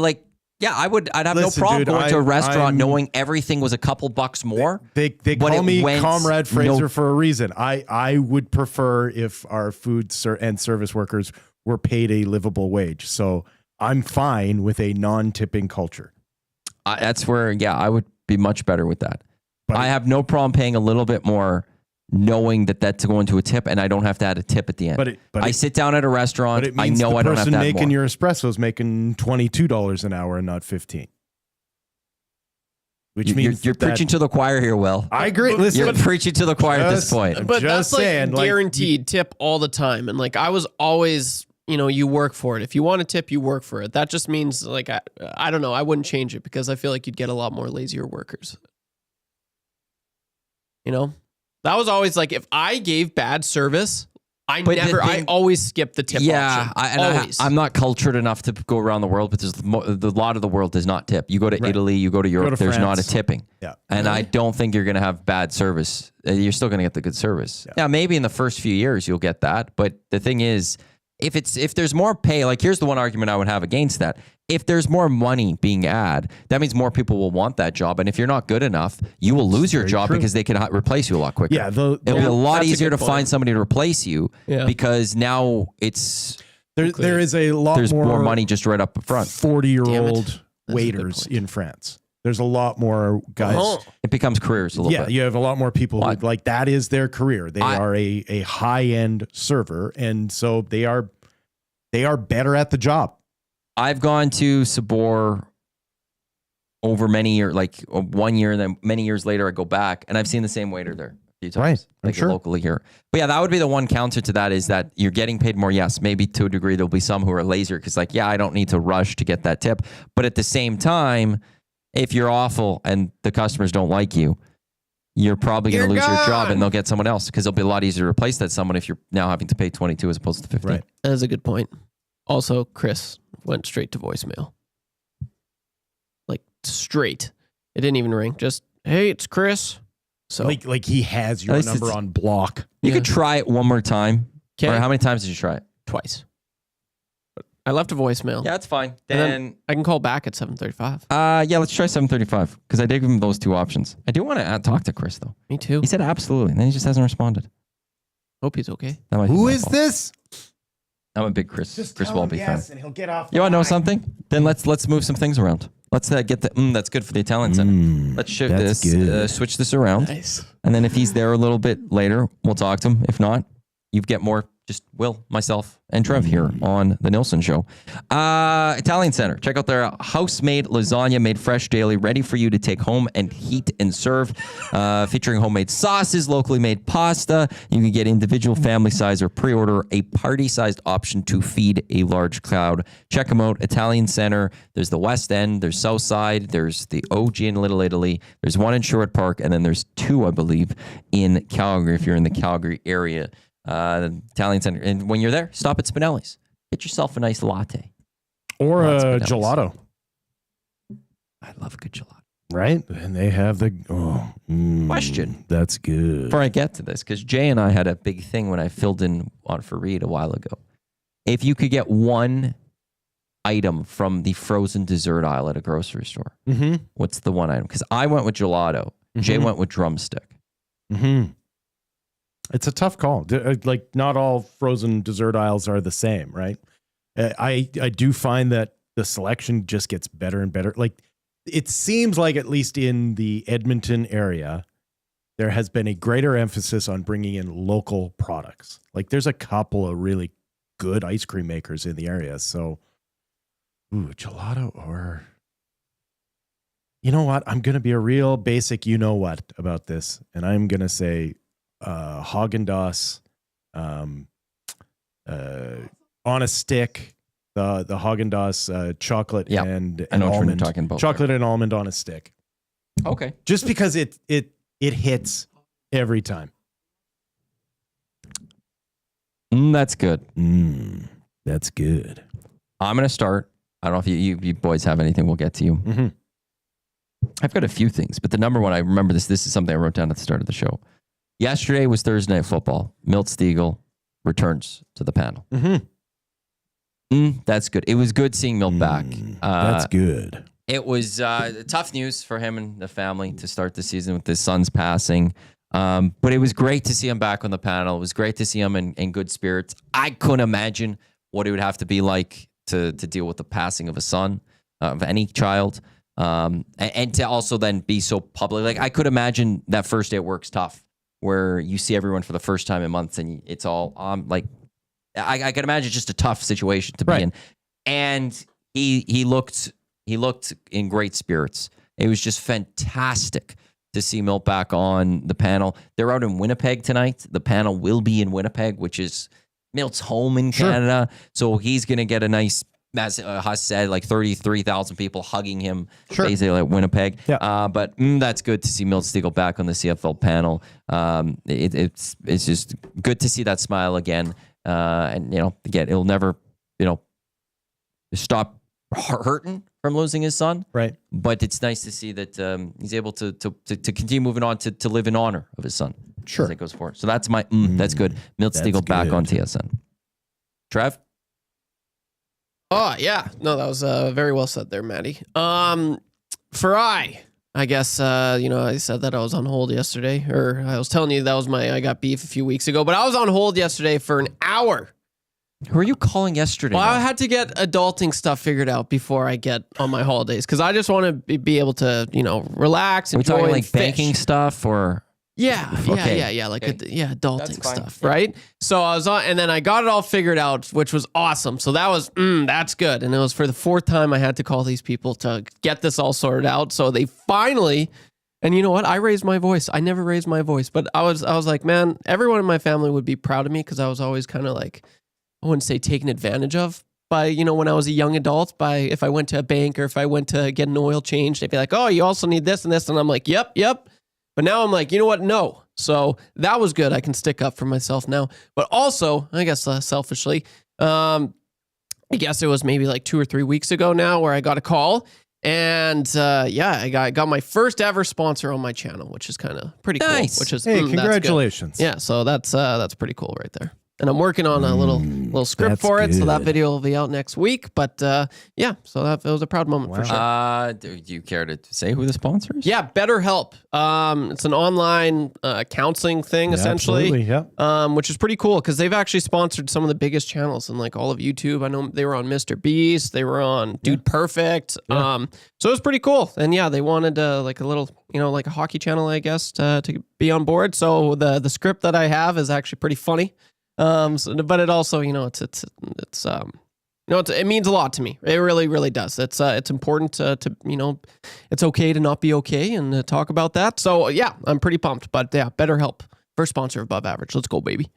I'd have no problem going to a restaurant knowing everything was a couple bucks more. They call me Comrade Fraser for a reason. I would prefer if our food and service workers were paid a livable wage. So I'm fine with a non-tipping culture. That's where, I would be much better with that. But I have no problem paying a little bit more, knowing that that's going to a tip, and I don't have to add a tip at the end. I sit down at a restaurant. I know I don't have to add more. The person making your espressos making $22 an hour and not $15. Which means you're preaching to the choir here, Will. I agree. Listen, you're preaching to the choir at this point. But that's like guaranteed tip all the time, and like I was always, you work for it. If you want a tip, you work for it. That just means like I don't know. I wouldn't change it because I feel like you'd get a lot more lazier workers. That was always like, if I gave bad service, I always skip the tip option. I'm not cultured enough to go around the world, but a lot of the world does not tip. You go to Italy, you go to Europe, there's not a tipping. Yeah. And I don't think you're going to have bad service. You're still going to get the good service. Yeah, maybe in the first few years you'll get that. But the thing is, if there's more pay, like here's the one argument I would have against that. If there's more money being had, that means more people will want that job. And if you're not good enough, you will lose your job because they can replace you a lot quicker. Yeah, it'll be a lot easier to find somebody to replace you because now it's there is a lot there's more money just right up front. 40-year-old waiters in France. There's a lot more guys. It becomes careers a little bit. Yeah, you have a lot more people who, like that is their career. They are a high-end server, and so they are better at the job. I've gone to Sabor over many years, like 1 year, and then many years later I go back, and I've seen the same waiter there a few times, like locally here. But yeah, that would be the one counter to that is that you're getting paid more. Yes, maybe to a degree there'll be some who are lazier because like, yeah, I don't need to rush to get that tip. But at the same time, if you're awful and the customers don't like you, you're probably going to lose your job and they'll get someone else because it'll be a lot easier to replace that someone if you're now having to pay 22 as opposed to 15. Right. That is a good point. Also, Chris went straight to voicemail. Like straight. It didn't even ring. Just, hey, it's Chris. So like he has your number on block. You could try it one more time. Okay. Or how many times did you try it? Twice. I left a voicemail. Yeah, that's fine. Then I can call back at 7:35. Yeah, let's try 7:35 because I did give him those two options. I do want to talk to Chris though. Me too. He said absolutely, and then he just hasn't responded. Hope he's okay. Who is this? I'm a big Chris Walby fan. And he'll get off. You want to know something? Then let's move some things around. Let's get the that's good for the Italian Center. Let's shift this, switch this around. Nice. And then if he's there a little bit later, we'll talk to him. If not, you get more. Just Will, myself, and Trev here on the Nielson Show. Italian Center. Check out their house-made lasagna made fresh daily, ready for you to take home and heat and serve. Featuring homemade sauces, locally made pasta. You can get individual family size or pre-order a party-sized option to feed a large crowd. Check them out. Italian Center. There's the West End. There's Southside. There's the OG in Little Italy. There's one in Sherwood Park. And then there's two, I believe, in Calgary if you're in the Calgary area. The Italian Center. And when you're there, stop at Spinelli's. Get yourself a nice latte. Or a gelato. I love a good gelato. Right? And they have the... Question. That's good. Before I get to this, because Jay and I had a big thing when I filled in on for Rita a while ago. If you could get one item from the frozen dessert aisle at a grocery store, what's the one item? Because I went with gelato. Jay went with drumstick. It's a tough call. Like, not all frozen dessert aisles are the same, right? I do find that the selection just gets better and better. Like, it seems like, at least in the Edmonton area, there has been a greater emphasis on bringing in local products. Like, there's a couple of really good ice cream makers in the area. So, gelato or... You know what? I'm going to be a real basic you-know-what about this. And I'm going to say... Haagen-Dazs on a stick, the Haagen-Dazs chocolate and I know what almond. you're talking about. Chocolate and almond on a stick. Okay. Just because it hits every time. That's good. That's good. I'm going to start. I don't know if you boys have anything. We'll get to you. I've got a few things, but the number one, I remember this. This is something I wrote down at the start of the show. Yesterday was Thursday Night Football. Milt Steagal returns to the panel. That's good. It was good seeing Milt back. That's good. It was tough news for him and the family to start the season with his son's passing. But it was great to see him back on the panel. It was great to see him in good spirits. I couldn't imagine what it would have to be like to deal with the passing of a son, of any child. And to also then be so public. Like, I could imagine that first day at work's tough, where you see everyone for the first time in months and it's all like, I can imagine just a tough situation to be in. And he looked in great spirits. It was just fantastic to see Milt back on the panel. They're out in Winnipeg tonight. The panel will be in Winnipeg, which is Milt's home in Canada. So he's going to get a nice as Huss said, like 33,000 people hugging him, Sure. basically like Winnipeg. Yeah. But that's good to see Milt Steagal back on the CFL panel. It's just good to see that smile again. And again, it'll never stop hurting from losing his son. Right. But it's nice to see that he's able to continue moving on to live in honor of his son. Sure. As it goes forward. So that's that's good. Milt That's Steagal back good. on TSN. Trev? Oh, yeah. No, that was very well said there, Maddie. I guess, I said that I was on hold yesterday, or I was telling you that was I got beef a few weeks ago, but I was on hold yesterday for an hour. Who are you calling yesterday? Well, I had to get adulting stuff figured out before I get on my holidays, because I just want to be able to, relax, Are we enjoy, talking and like fish. banking stuff or? Yeah, Okay. like Okay. adulting That's fine. stuff, right? So I was on, and then I got it all figured out, which was awesome. So that was that's good, and it was for the fourth time I had to call these people to get this all sorted out. So they finally, and you know what? I raised my voice. I never raised my voice, but I was like, man, everyone in my family would be proud of me, because I was always kind of like, I wouldn't say taken advantage of by, when I was a young adult, by if I went to a bank or if I went to get an oil change, they'd be like, oh, you also need this and this, and I'm like, yep. But now I'm like, you know what? No. So that was good. I can stick up for myself now. But also, I guess selfishly, I guess it was maybe like 2 or 3 weeks ago now where I got a call. And I got my first ever sponsor on my channel, which is kind of pretty Nice. cool. Which is Hey, that's good. congratulations. Yeah, so that's pretty cool right there. And I'm working on a little script that's for it, so that good. video will be out next week. But so it was a proud moment for sure. Do you care to say who the sponsor is? Yeah, BetterHelp. It's an online counseling thing, essentially. Absolutely, yeah. Which is pretty cool, because they've actually sponsored some of the biggest channels in like all of YouTube. I know they were on Mr. Beast, they were on Dude Perfect. Yeah. So it was pretty cool. And yeah, they wanted like a little, like a hockey channel, I guess, to be on board. So the script that I have is actually pretty funny. But it also, it means a lot to me. It really, really does. It's important to it's okay to not be okay and talk about that. So yeah, I'm pretty pumped. But yeah, BetterHelp, first sponsor of Above Average. Let's go, baby.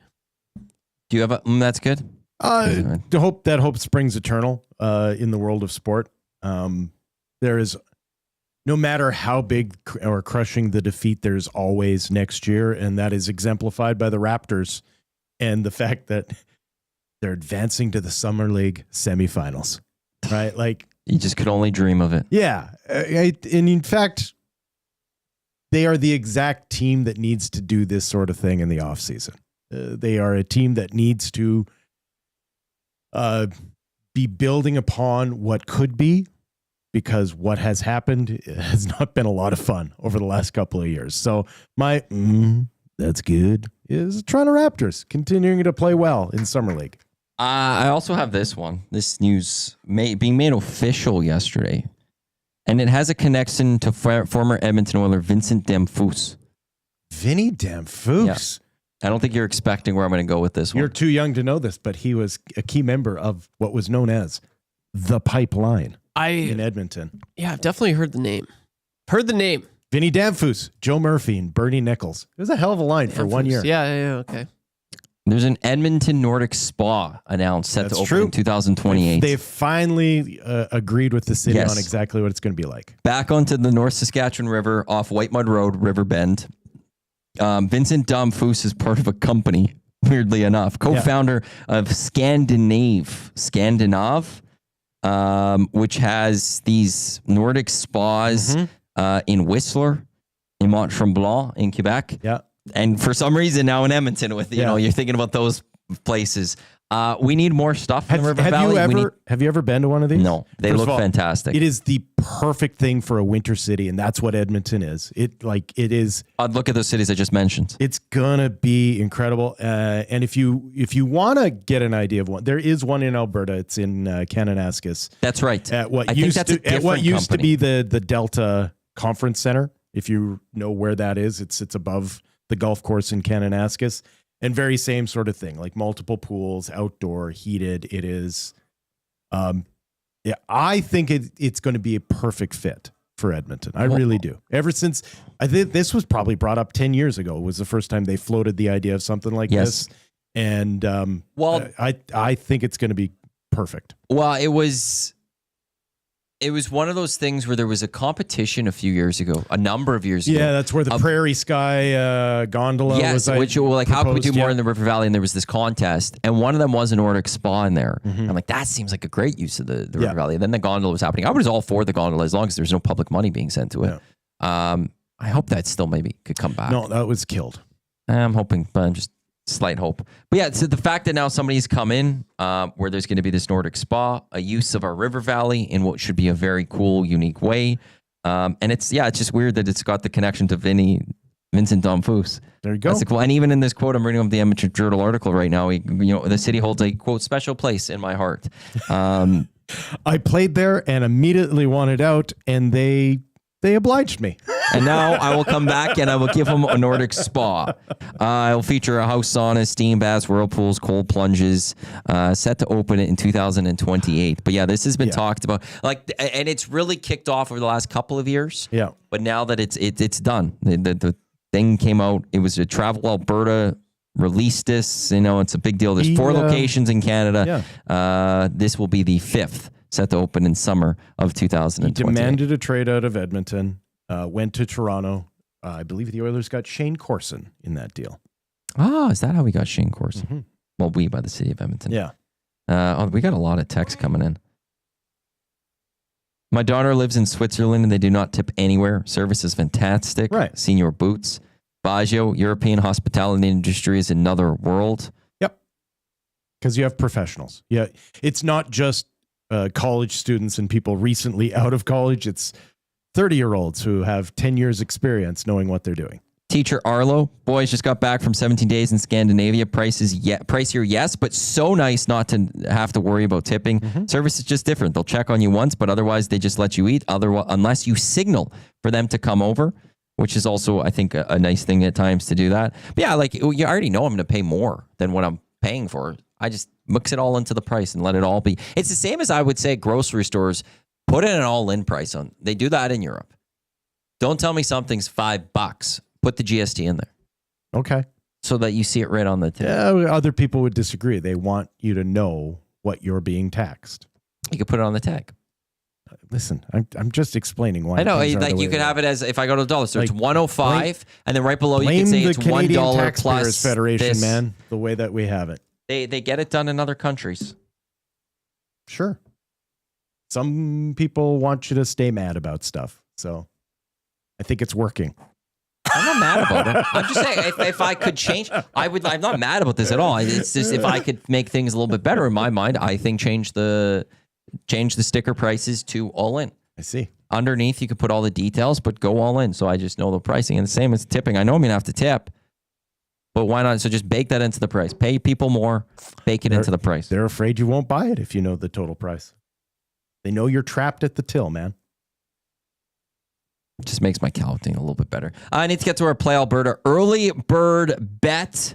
Do you have a? That's good. Hope springs eternal in the world of sport. There is, no matter how big or crushing the defeat, there's always next year, and that is exemplified by the Raptors and the fact that they're advancing to the Summer League semifinals, right? Like, You just could only dream of it. yeah, and in fact, they are the exact team that needs to do this sort of thing in the offseason. They are a team that needs to be building upon what could be, because what has happened has not been a lot of fun over the last couple of years. So my that's good is Toronto Raptors continuing to play well in Summer League. I also have this one. This news being made official yesterday, and it has a connection to former Edmonton Oiler Vincent Damphousse. Vinny Damphousse. I don't think you're expecting where I'm going to go with this one. You're too young to know this, but he was a key member of what was known as the Pipeline in Edmonton. Yeah, I've definitely heard the name. Vinny Damphousse, Joe Murphy, and Bernie Nichols. It was a hell of a line for 1 year. Yeah, okay. There's an Edmonton Nordic Spa announced set to open in 2028. They've finally agreed with the city Yes. on exactly what it's going to be like. Back onto the North Saskatchewan River off White Mud Road, Riverbend. Vincent Damphousse is part of a company, weirdly enough, co-founder of Scandinave, which has these Nordic spas in Whistler, in Mont-Tremblant, in Quebec. Yeah. And for some reason now in Edmonton, with you're thinking about those places. We need more stuff in the River Valley. Have you ever been to one of these? No, they First look of all, fantastic. It is the perfect thing for a winter city, and that's what Edmonton is. It is. I'd look at those cities I just mentioned. It's gonna be incredible. And if you want to get an idea of one, there is one in Alberta. It's in Kananaskis. That's right. At what I think that's a different used to company. be the Delta Conference Center. If you know where that is, it's above the golf course in Kananaskis, and very same sort of thing, like multiple pools, outdoor, heated. It is, I think it's going to be a perfect fit for Edmonton. I really do. Ever since I think this was probably brought up 10 years ago, was the first time they floated the idea of something like this. And I think it's going to be perfect. Well, it was one of those things where there was a competition a number of years ago. Yeah, that's where the Prairie Sky gondola was. Which how could we do more in the River Valley? And there was this contest, and one of them was an Nordic Spa in there. I'm like, that seems like a great use of the River Valley. And then the gondola was happening. I was all for the gondola as long as there's no public money being sent to it. Yeah. I hope that still maybe could come back. No, that was killed. I'm hoping, but I'm just slight hope. But yeah, so the fact that now somebody's come in where there's going to be this Nordic Spa, a use of our River Valley in what should be a very cool, unique way. And it's just weird that it's got the connection to Vincent Domfus. There you go. That's cool. And even in this quote, I'm reading of the Edmonton Journal article right now. The city holds a quote special place in my heart. I played there and immediately wanted out, and they obliged me. And now I will come back and I will give them a Nordic Spa. It'll feature a house sauna, steam baths, whirlpools, cold plunges, set to open in 2028. But yeah, this has been talked about, and it's really kicked off over the last couple of years. Yeah. But now that it's done, the thing came out. It was a Travel Alberta released this. It's a big deal. There's 4 locations in Canada. Yeah. This will be the 5th. Set to open in summer of 2020. He demanded a trade out of Edmonton, went to Toronto. I believe the Oilers got Shane Corson in that deal. Oh, is that how we got Shane Corson? Mm-hmm. Well, we by the city of Edmonton. Yeah. We got a lot of texts coming in. My daughter lives in Switzerland and they do not tip anywhere. Service is fantastic. Right. Senior Boots. Baggio, European hospitality industry is another world. Yep. Because you have professionals. Yeah. It's not just college students and people recently out of college. It's 30-year-olds who have 10 years experience knowing what they're doing. Teacher Arlo, boys just got back from 17 days in Scandinavia. Pricier, yes, but so nice not to have to worry about tipping. Mm-hmm. Service is just different. They'll check on you once, but otherwise they just let you eat. Unless you signal for them to come over, which is also, I think, a nice thing at times to do that. But yeah, you already know I'm going to pay more than what I'm paying for. I just mix it all into the price and let it all be. It's the same as I would say grocery stores put in an all-in price on. They do that in Europe. Don't tell me something's $5. Put the GST in there. Okay. So that you see it right on the tip. Yeah, other people would disagree. They want you to know what you're being taxed. You could put it on the tag. Listen, I'm just explaining why. I know, you could have it as if I go to the dollar store, it's 105, and then right below you can say it's $1 plus Federation, this. Man, the way that we have it. They get it done in other countries. Sure. Some people want you to stay mad about stuff, so I think it's working. I'm not mad about it. I'm just saying, if I could change, I'm not mad about this at all. It's just if I could make things a little bit better in my mind, I think change the sticker prices to all in. I see. Underneath, you could put all the details, but go all in. So I just know the pricing. And the same as tipping. I know I'm going to have to tip, but why not? So just bake that into the price. Pay people more, bake it into the price. They're afraid you won't buy it if you know the total price. They know you're trapped at the till, man. It just makes my counting a little bit better. I need to get to our Play Alberta early bird bet.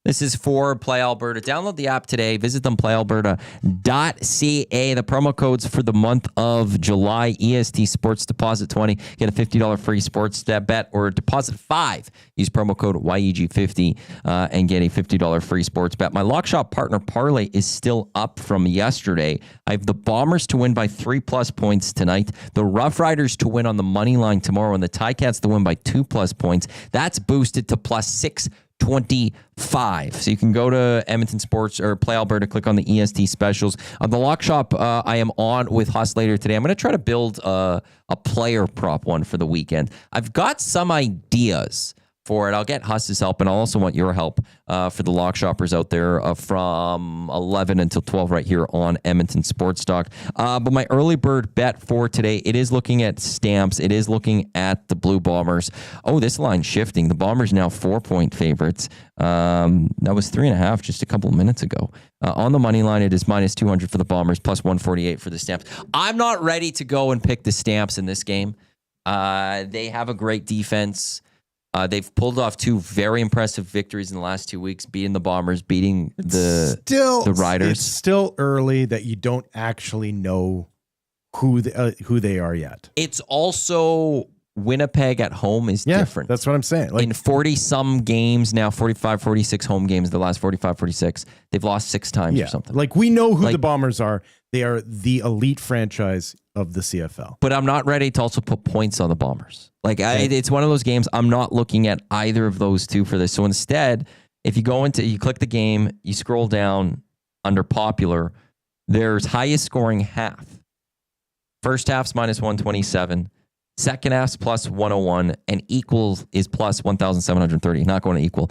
This is for Play Alberta. Download the app today. Visit them, playalberta.ca. The promo codes for the month of July, EST Sports Deposit 20. Get a $50 free sports bet or deposit 5. Use promo code YEG50 and get a $50 free sports bet. My Lock Shop Partner Parlay is still up from yesterday. I have the Bombers to win by 3+ points tonight. The Rough Riders to win on the money line tomorrow. And the Ticats to win by 2+ points. That's boosted to plus 625. So you can go to Edmonton Sports or Play Alberta, click on the EST specials. On the Lock Shop, I am on with Huss later today. I'm going to try to build a player prop one for the weekend. I've got some ideas for it. I'll get Huss's help, and I'll also want your help for the Lock Shoppers out there from 11 until 12 right here on Edmonton Sports Talk. But my early bird bet for today, it is looking at Stamps. It is looking at the Blue Bombers. Oh, this line's shifting. The Bombers now 4-point favorites. That was 3.5 just a couple of minutes ago. On the money line, it is minus 200 for the Bombers, plus 148 for the Stamps. I'm not ready to go and pick the Stamps in this game. They have a great defense. They've pulled off 2 very impressive victories in the last 2 weeks, beating the Bombers, beating the Riders. It's still early that you don't actually know who they are yet. It's also Winnipeg at home is different. That's what I'm saying. In 40-some games now, 45, 46 home games, the last 45, 46, they've lost 6 times or something. Like, we know who the Bombers are. They are the elite franchise of the CFL. But I'm not ready to also put points on the Bombers. Like, it's one of those games, I'm not looking at either of those two for this. So instead, if you you click the game, you scroll down under popular, there's highest scoring half. First half's minus 127. Second half's plus 101, and equals is plus 1,730. Not going to equal.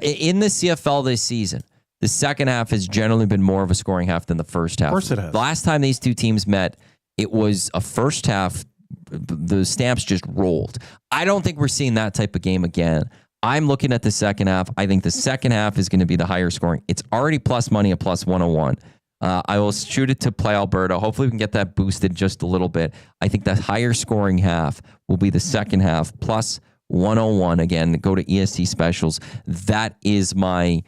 In the CFL this season, the second half has generally been more of a scoring half than the first half. Of course it has. The last time these two teams met, it was a first half. The Stamps just rolled. I don't think we're seeing that type of game again. I'm looking at the second half. I think the second half is going to be the higher scoring. It's already plus money at plus 101. I will shoot it to play Alberta. Hopefully we can get that boosted just a little bit. I think the higher scoring half will be the second half, plus 101. Again, go to EST Specials. That is my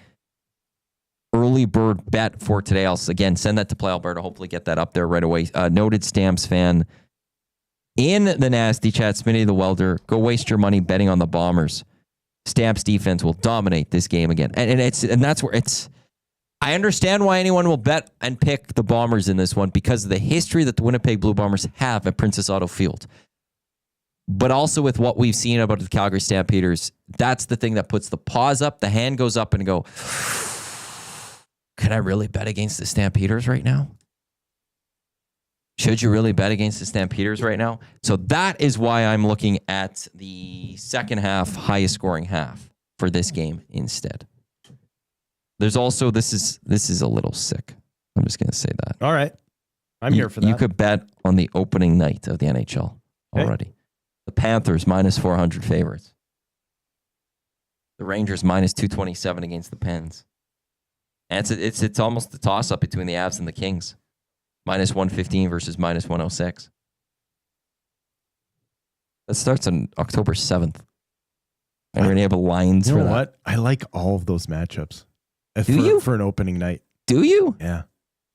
early bird bet for today. I'll, again, send that to play Alberta. Hopefully get that up there right away. Noted Stamps fan in the nasty chat, Smitty the Welder. Go waste your money betting on the Bombers. Stamps defense will dominate this game again. And that's where it's... I understand why anyone will bet and pick the Bombers in this one because of the history that the Winnipeg Blue Bombers have at Princess Auto Field. But also with what we've seen about the Calgary Stampeders, that's the thing that puts the paws up, the hand goes up and go, can I really bet against the Stampeders right now? Should you really bet against the Stampeders right now? So that is why I'm looking at the second half, highest scoring half for this game instead. There's also, this is a little sick. I'm just going to say that. All right. I'm here for that. You could bet on the opening night of the NHL already. Okay. The Panthers, minus 400 favorites. The Rangers, minus 227 against the Pens. And it's almost the toss-up between the Avs and the Kings. Minus 115 versus minus 106. That starts on October 7th. And we're going to have lines for that. You know what? I like all of those matchups. You? For an opening night. Do you? Yeah,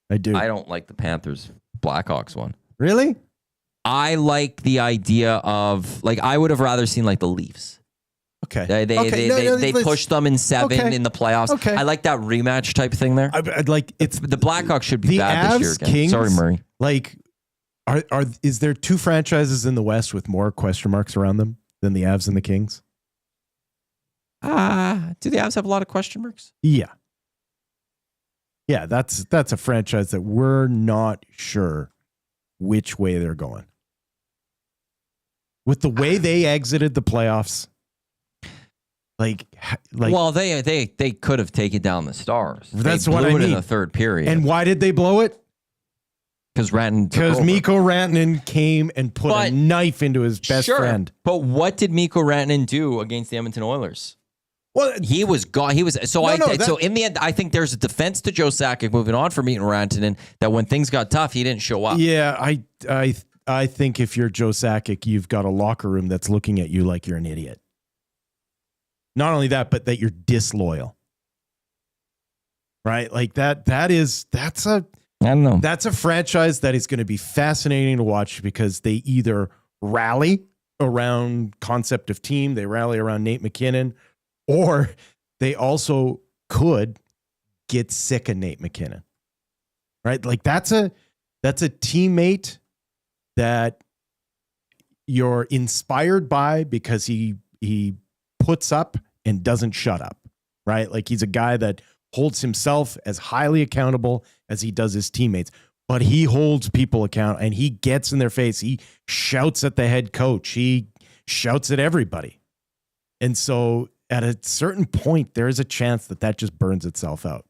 I do. I don't like the Panthers Blackhawks one. Really? I like the idea of, like, I would have rather seen like the Leafs. Okay. They pushed them in 7 in the playoffs. Okay. I like that rematch type thing there. I'd like it's the Blackhawks should be the bad Avs, this year again. Kings, Sorry, Murray. Like, is there 2 franchises in the West with more question marks around them than the Avs and the Kings? Do the Avs have a lot of question marks? Yeah. Yeah, that's a franchise that we're not sure which way they're going. With the way they exited the playoffs, like well, they could have taken down the Stars. That's they what blew I it mean. In the third period. And why did they blow it? Because Mikko Rantanen came and put a knife into his best friend. But what did Mikko Rantanen do against the Edmonton Oilers? Well, he was gone. He was so. So in the end, I think there's a defense to Joe Sakic moving on from Mikko Rantanen that when things got tough, he didn't show up. Yeah, I think if you're Joe Sakic, you've got a locker room that's looking at you like you're an idiot. Not only that, but that you're disloyal. Right? Like that's a I don't know. That's a franchise that is going to be fascinating to watch because they either rally around concept of team, they rally around Nate McKinnon, or they also could get sick of Nate McKinnon. Right? Like that's a teammate that you're inspired by because he puts up and doesn't shut up. Right? Like he's a guy that holds himself as highly accountable as he does his teammates, but he holds people accountable and he gets in their face. He shouts at the head coach. He shouts at everybody. And so at a certain point, there is a chance that just burns itself out.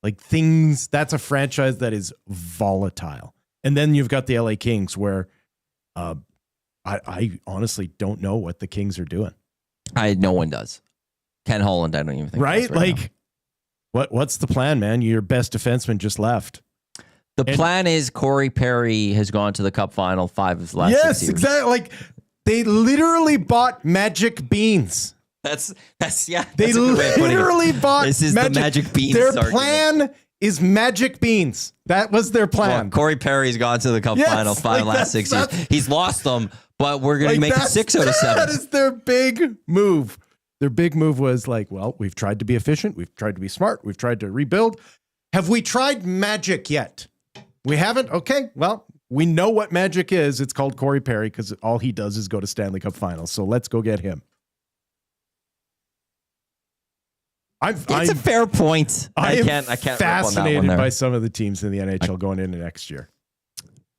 Like that's a franchise that is volatile. And then you've got the LA Kings where I honestly don't know what the Kings are doing. No one does. Ken Holland, I don't even think. Right? Like, what's the plan, man? Your best defenseman just left. The plan is Corey Perry has gone to the Cup final 5 of the last 6 years. Yes, exactly. Like, they literally bought magic beans. That's yeah. They literally bought this is the magic beans. Their plan is magic beans. That was their plan. Well, Corey Perry's gone to the Cup final 5 last 6 years. He's lost them, but we're going to make it 6 out of 7. That is their big move. Their big move was like, well, we've tried to be efficient. We've tried to be smart. We've tried to rebuild. Have we tried magic yet? We haven't? Okay, well, we know what magic is. It's called Corey Perry because all he does is go to Stanley Cup finals. So let's go get him. It's a fair point. I can't fascinated by some of the teams in the NHL going into next year.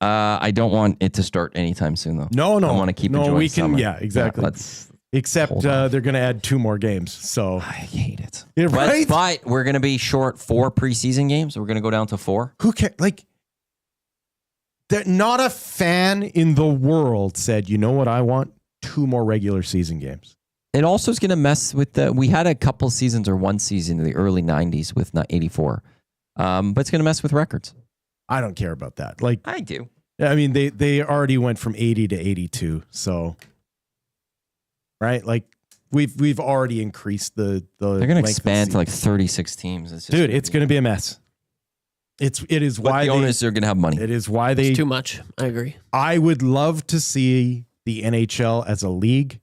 I don't want it to start anytime soon, though. No. I want to keep enjoying we can. summer. Yeah, exactly. Except they're going to add 2 more games. So I hate it. Yeah, right? But we're going to be short 4 preseason games. We're going to go down to 4. Who cares? Like, not a fan in the world said, you know what I want? 2 more regular season games. It also is going to mess with we had a couple seasons or one season in the early 90s with 84. But it's going to mess with records. I don't care about that. Like, I do. I mean, they already went from 80 to 82. So, right? Like, we've already increased the They're going to expand to like 36 teams. It's going to be a mess. It is why the owners are going to have money. It is why It's too much. I agree. I would love to see the NHL as a league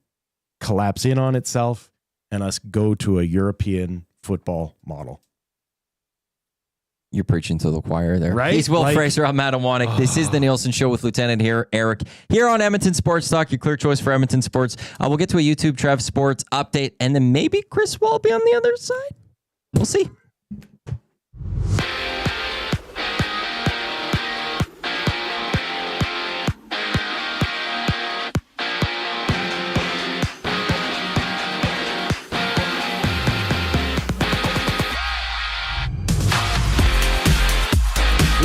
collapse in on itself and us go to a European football model. You're preaching to the choir there. Right? He's Will Fraser. I'm Adam Wanek. This is the Nielson Show with Lieutenant Eric here on Edmonton Sports Talk, your clear choice for Edmonton sports. We'll get to a YouTube Trev Sports update, and then maybe Chris Walby on the other side. We'll see.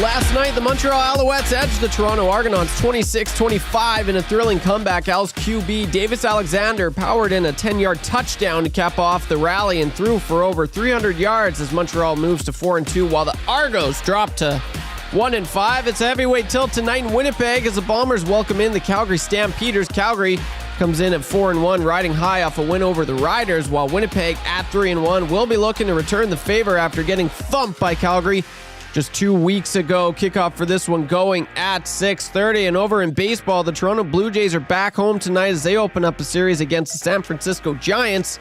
Last night, the Montreal Alouettes edged the Toronto Argonauts 26-25 in a thrilling comeback. Als QB Davis Alexander powered in a 10-yard touchdown to cap off the rally and threw for over 300 yards as Montreal moves to 4-2, while the Argos dropped to 1-5. It's a heavyweight tilt tonight in Winnipeg as the Bombers welcome in the Calgary Stampeders. Calgary comes in at 4-1, riding high off a win over the Riders, while Winnipeg at 3-1 will be looking to return the favor after getting thumped by Calgary just 2 weeks ago. Kickoff for this one going at 6:30. And over in baseball, the Toronto Blue Jays are back home tonight as they open up a series against the San Francisco Giants.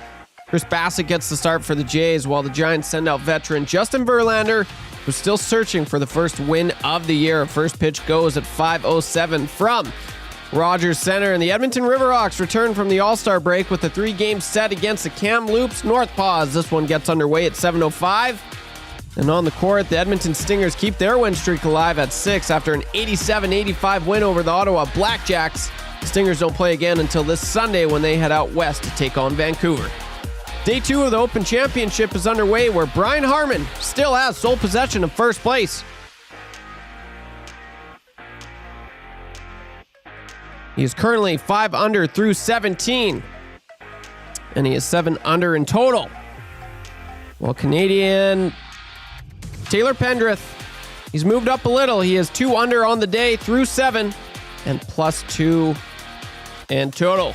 Chris Bassett gets the start for the Jays, while the Giants send out veteran Justin Verlander, who's still searching for the first win of the year. First pitch goes at 5:07 from Rogers Center. And the Edmonton Riverhawks return from the All-Star break with a 3-game set against the Kamloops North Paws. This one gets underway at 7:05. And on the court, the Edmonton Stingers keep their win streak alive at 6 after an 87-85 win over the Ottawa Blackjacks. Stingers don't play again until this Sunday when they head out west to take on Vancouver. Day 2 of the Open Championship is underway, where Brian Harman still has sole possession of first place. He is currently 5 under through 17, and he is 7 under in total. While Canadian Taylor Pendrith, he's moved up a little. He is 2 under on the day through 7 and +2 in total.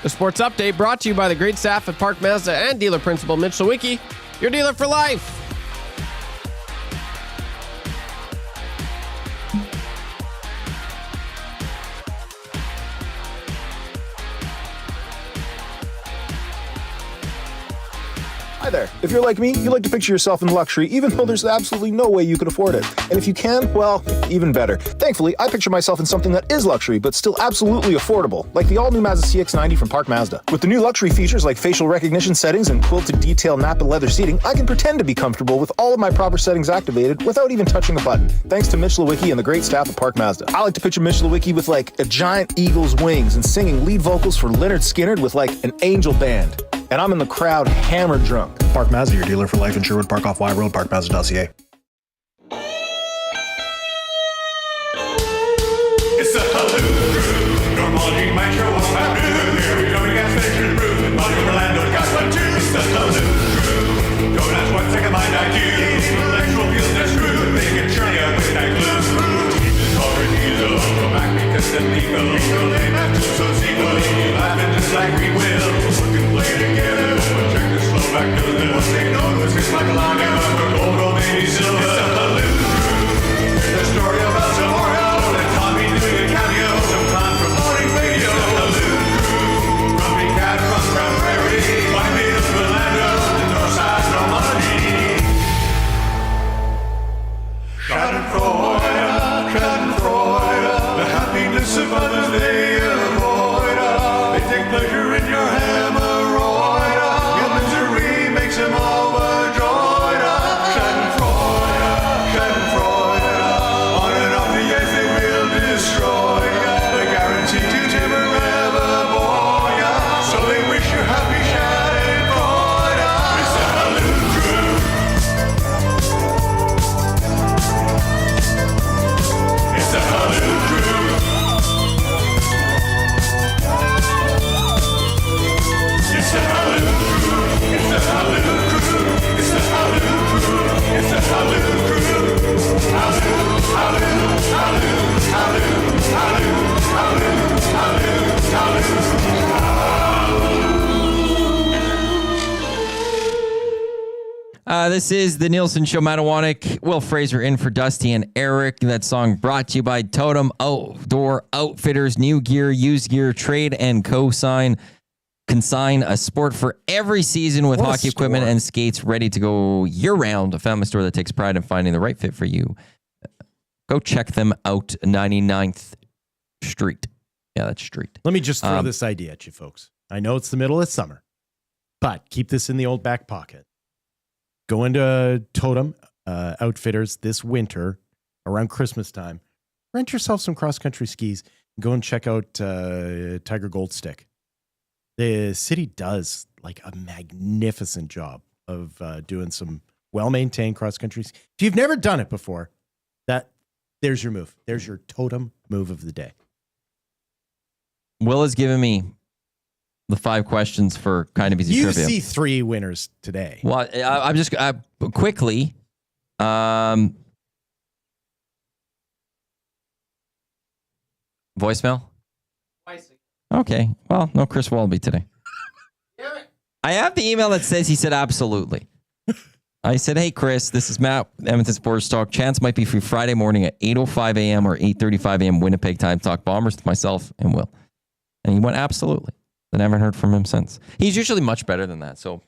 The sports update brought to you by the great staff at Park Mazda and dealer principal Mitch Lewicki, your dealer for life. Hi there. If you're like me, you like to picture yourself in luxury, even though there's absolutely no way you could afford it. And if you can, well, even better. Thankfully, I picture myself in something that is luxury, but still absolutely affordable, like the all-new Mazda CX-90 from Park Mazda. With the new luxury features like facial recognition settings and quilted detail Napa leather seating, I can pretend to be comfortable with all of my proper settings activated without even touching a button, thanks to Mitch Lewicki and the great staff at Park Mazda. I like to picture Mitch Lewicki with like a giant eagle's wings and singing lead vocals for Lynyrd Skynyrd with like an angel band. And I'm in the crowd hammered drunk. Park Mazda, your dealer for life in Sherwood Park off Y Road, parkmazda.ca. It's the Halloo Crew. Normally, my show was happening. Here we go, we got station brew. Money Orlando got one too. It's the Halloo Crew. Don't ask what second mind I do. Intellectual feels they're screwed. They can churn you with that glue. Keep this hard diesel. Come back because it's illegal. Ain't no lame after so sequel. Laughing just like we will. Working play together. Check this flow back to the middle. Say no to it's like a line. We're gold or maybe silver. It's the Halloo Crew. The story of El Chamorro and Tommy doing a cameo. This is the Nielsen Show. Matawanek, Will Fraser in for Dusty and Eric. That song brought to you by Totem Outdoor Outfitters. New gear, used gear, trade and consign a sport for every season with hockey equipment and skates ready to go year-round. A family store that takes pride in finding the right fit for you. Go check them out, 99th Street. Yeah, that's street. Let me just throw this idea at you, folks. I know it's the middle of summer, but keep this in the old back pocket. Go into Totem Outfitters this winter around Christmas time. Rent yourself some cross-country skis and go and check out Tiger Gold Stick. The city does like a magnificent job of doing some well-maintained cross-country. If you've never done it before, there's your move. There's your Totem move of the day. Will has given me the 5 questions for kind of easy trivia. You see 3 winners today. Well, I'm just quickly. Voicemail? Okay. Well, no Chris Walby today. I have the email that says he said absolutely. I said, hey, Chris, this is Matt, Edmonton Sports Talk. Chance might be free Friday morning at 8:05 a.m. or 8:35 a.m. Winnipeg time. Talk Bombers with myself and Will. And he went, absolutely. I haven't heard from him since. He's usually much better than that. So,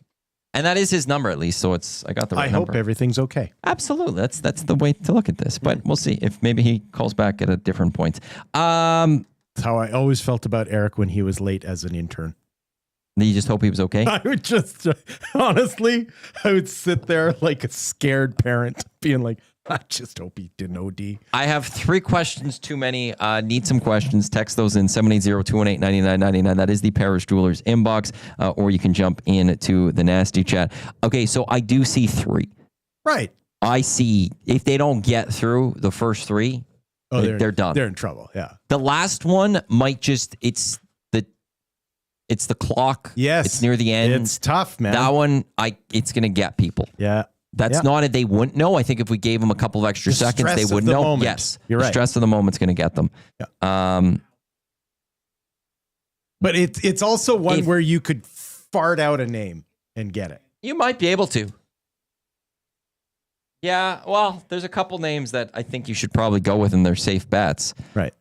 and that is his number at least. So I got the right number. I hope everything's okay. Absolutely. That's the way to look at this. But we'll see if maybe he calls back at a different point. That's how I always felt about Eric when he was late as an intern. You just hope he was okay? I would just, honestly, I would sit there like a scared parent being like, I just hope he didn't OD. I have 3 questions too many. Need some questions. Text those in 780-218-9999. That is the Parish Jewelers inbox. Or you can jump into the nasty chat. Okay, so I do see 3. Right. I see if they don't get through the first 3, they're done. They're in trouble, yeah. The last one might just, it's the clock. Yes. It's near the end. It's tough, man. That one, it's going to get people. Yeah. That's not it. They wouldn't know. I think if we gave them a couple of extra seconds, they would know. Moment. Yes. You're the right. stress of the moment's going to get them. Yeah. But it's also one where you could fart out a name and get it. You might be able to. Yeah. Well, there's a couple names that I think you should probably go with, and they're safe bets. Right.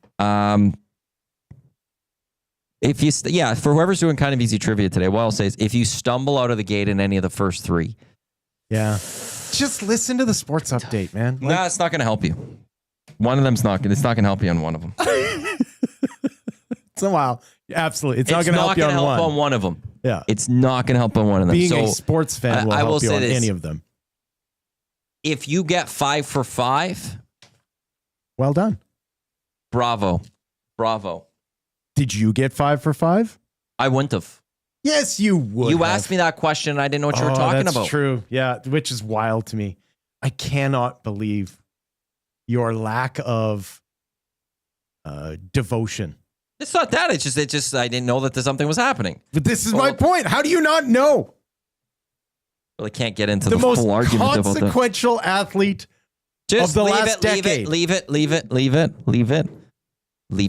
If you, for whoever's doing kind of easy trivia today, what I'll say is if you stumble out of the gate in any of the first 3. Yeah. Just listen to the sports update, man. Nah, it's not going to help you. One of them's not. It's not going to help you on one of them. It's a while. Absolutely. It's not going to help you on one of them. Yeah. It's not going to help on one of them. Being a sports fan will help you on any of them. If you get 5 for 5. Well done. Bravo. Did you get 5 for 5? I wouldn't have. Yes, you would. You asked me that question, and I didn't know what you were talking about. That's true. Yeah, which is wild to me. I cannot believe your lack of devotion. It's not that. It's just I didn't know that something was happening. But this is my point. How do you not know? Well, I can't get into the full argument about that. The most consequential athlete of the last decade. Leave it.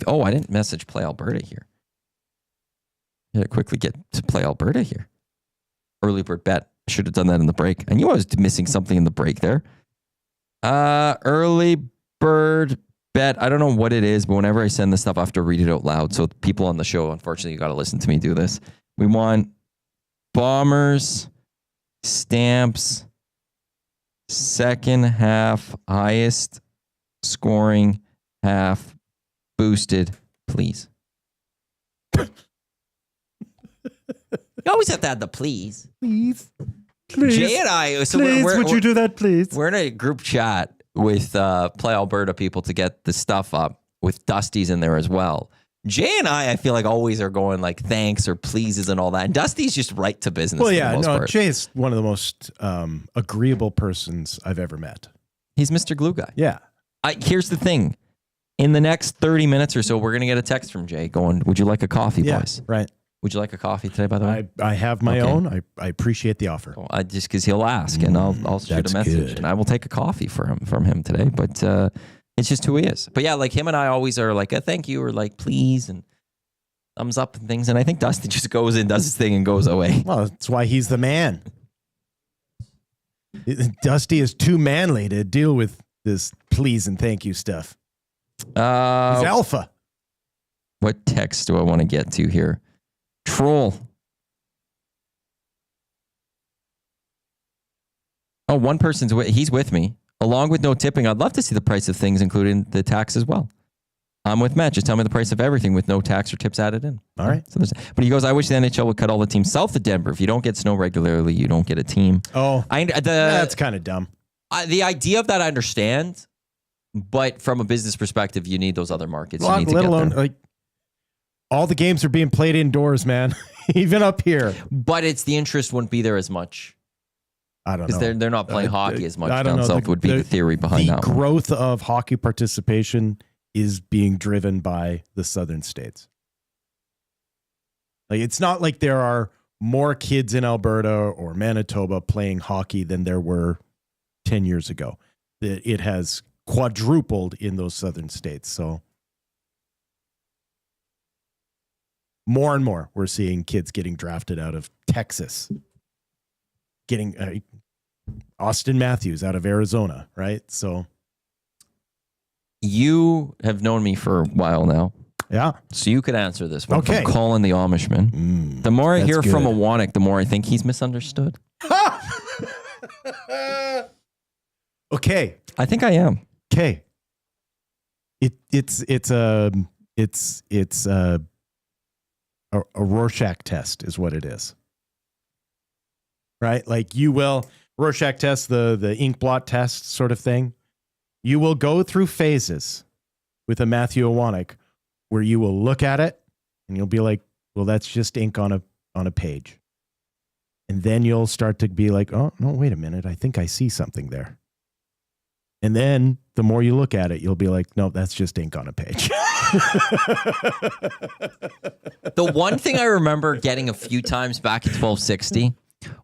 Oh, I didn't message Play Alberta here. Yeah, quickly get to Play Alberta here. Early bird bet. I should have done that in the break. I knew I was missing something in the break there. Early bird bet. I don't know what it is, but whenever I send this stuff, I have to read it out loud. So people on the show, unfortunately, you got to listen to me do this. We want Bombers, Stamps, second half, highest scoring half, boosted, please. You always have to add the please. Please. Jay and I. So please, would you do that, please? We're in a group chat with Play Alberta people to get the stuff up with Dusty's in there as well. Jay and I feel like always are going like thanks or pleases and all that. And Dusty's just right to business. Well, yeah, no, Jay is one of the most agreeable persons I've ever met. He's Mr. Glue Guy. Yeah. Here's the thing. In the next 30 minutes or so, we're going to get a text from Jay going, would you like a coffee, boys? Right. Would you like a coffee today, by the way? I have my own. I appreciate the offer. Well, just because he'll ask, and I'll shoot a message, good. And I will take a coffee from him today. But it's just who he is. But yeah, like him and I always are like a thank you or like please and thumbs up and things. And I think Dusty just goes in, does his thing, and goes away. Well, that's why he's the man. Dusty is too manly to deal with this please and thank you stuff. He's alpha. What text do I want to get to here? Troll. Oh, one person's he's with me. Along with no tipping, I'd love to see the price of things, including the tax as well. I'm with Matt. Just tell me the price of everything with no tax or tips added in. All right. So but he goes, I wish the NHL would cut all the teams south of Denver. If you don't get snow regularly, you don't get a team. Oh, that's kind of dumb. The idea of that I understand, but from a business perspective, you need those other markets. Well, you need to let get alone there. like all the games are being played indoors, man. Even up here. But the interest wouldn't be there as much. I don't know. Because they're not playing hockey as much I don't down know. south would be the theory behind that. The growth of hockey participation is being driven by the southern states. Like it's not like there are more kids in Alberta or Manitoba playing hockey than there were 10 years ago. It has quadrupled in those southern states. So more and more we're seeing kids getting drafted out of Texas, getting Austin Matthews out of Arizona, right? So you have known me for a while now. Yeah. So you could answer this one. Okay. From Colin the Amishman. The more I hear from a Wannick, the more I think he's misunderstood. Okay. I think I am. Okay. It's a Rorschach test is what it is. Right? Like you will Rorschach test, the ink blot test sort of thing. You will go through phases with a Matthew Wannick where you will look at it and you'll be like, well, that's just ink on a page. And then you'll start to be like, oh, no, wait a minute. I think I see something there. And then the more you look at it, you'll be like, no, that's just ink on a page. The one thing I remember getting a few times back in 1260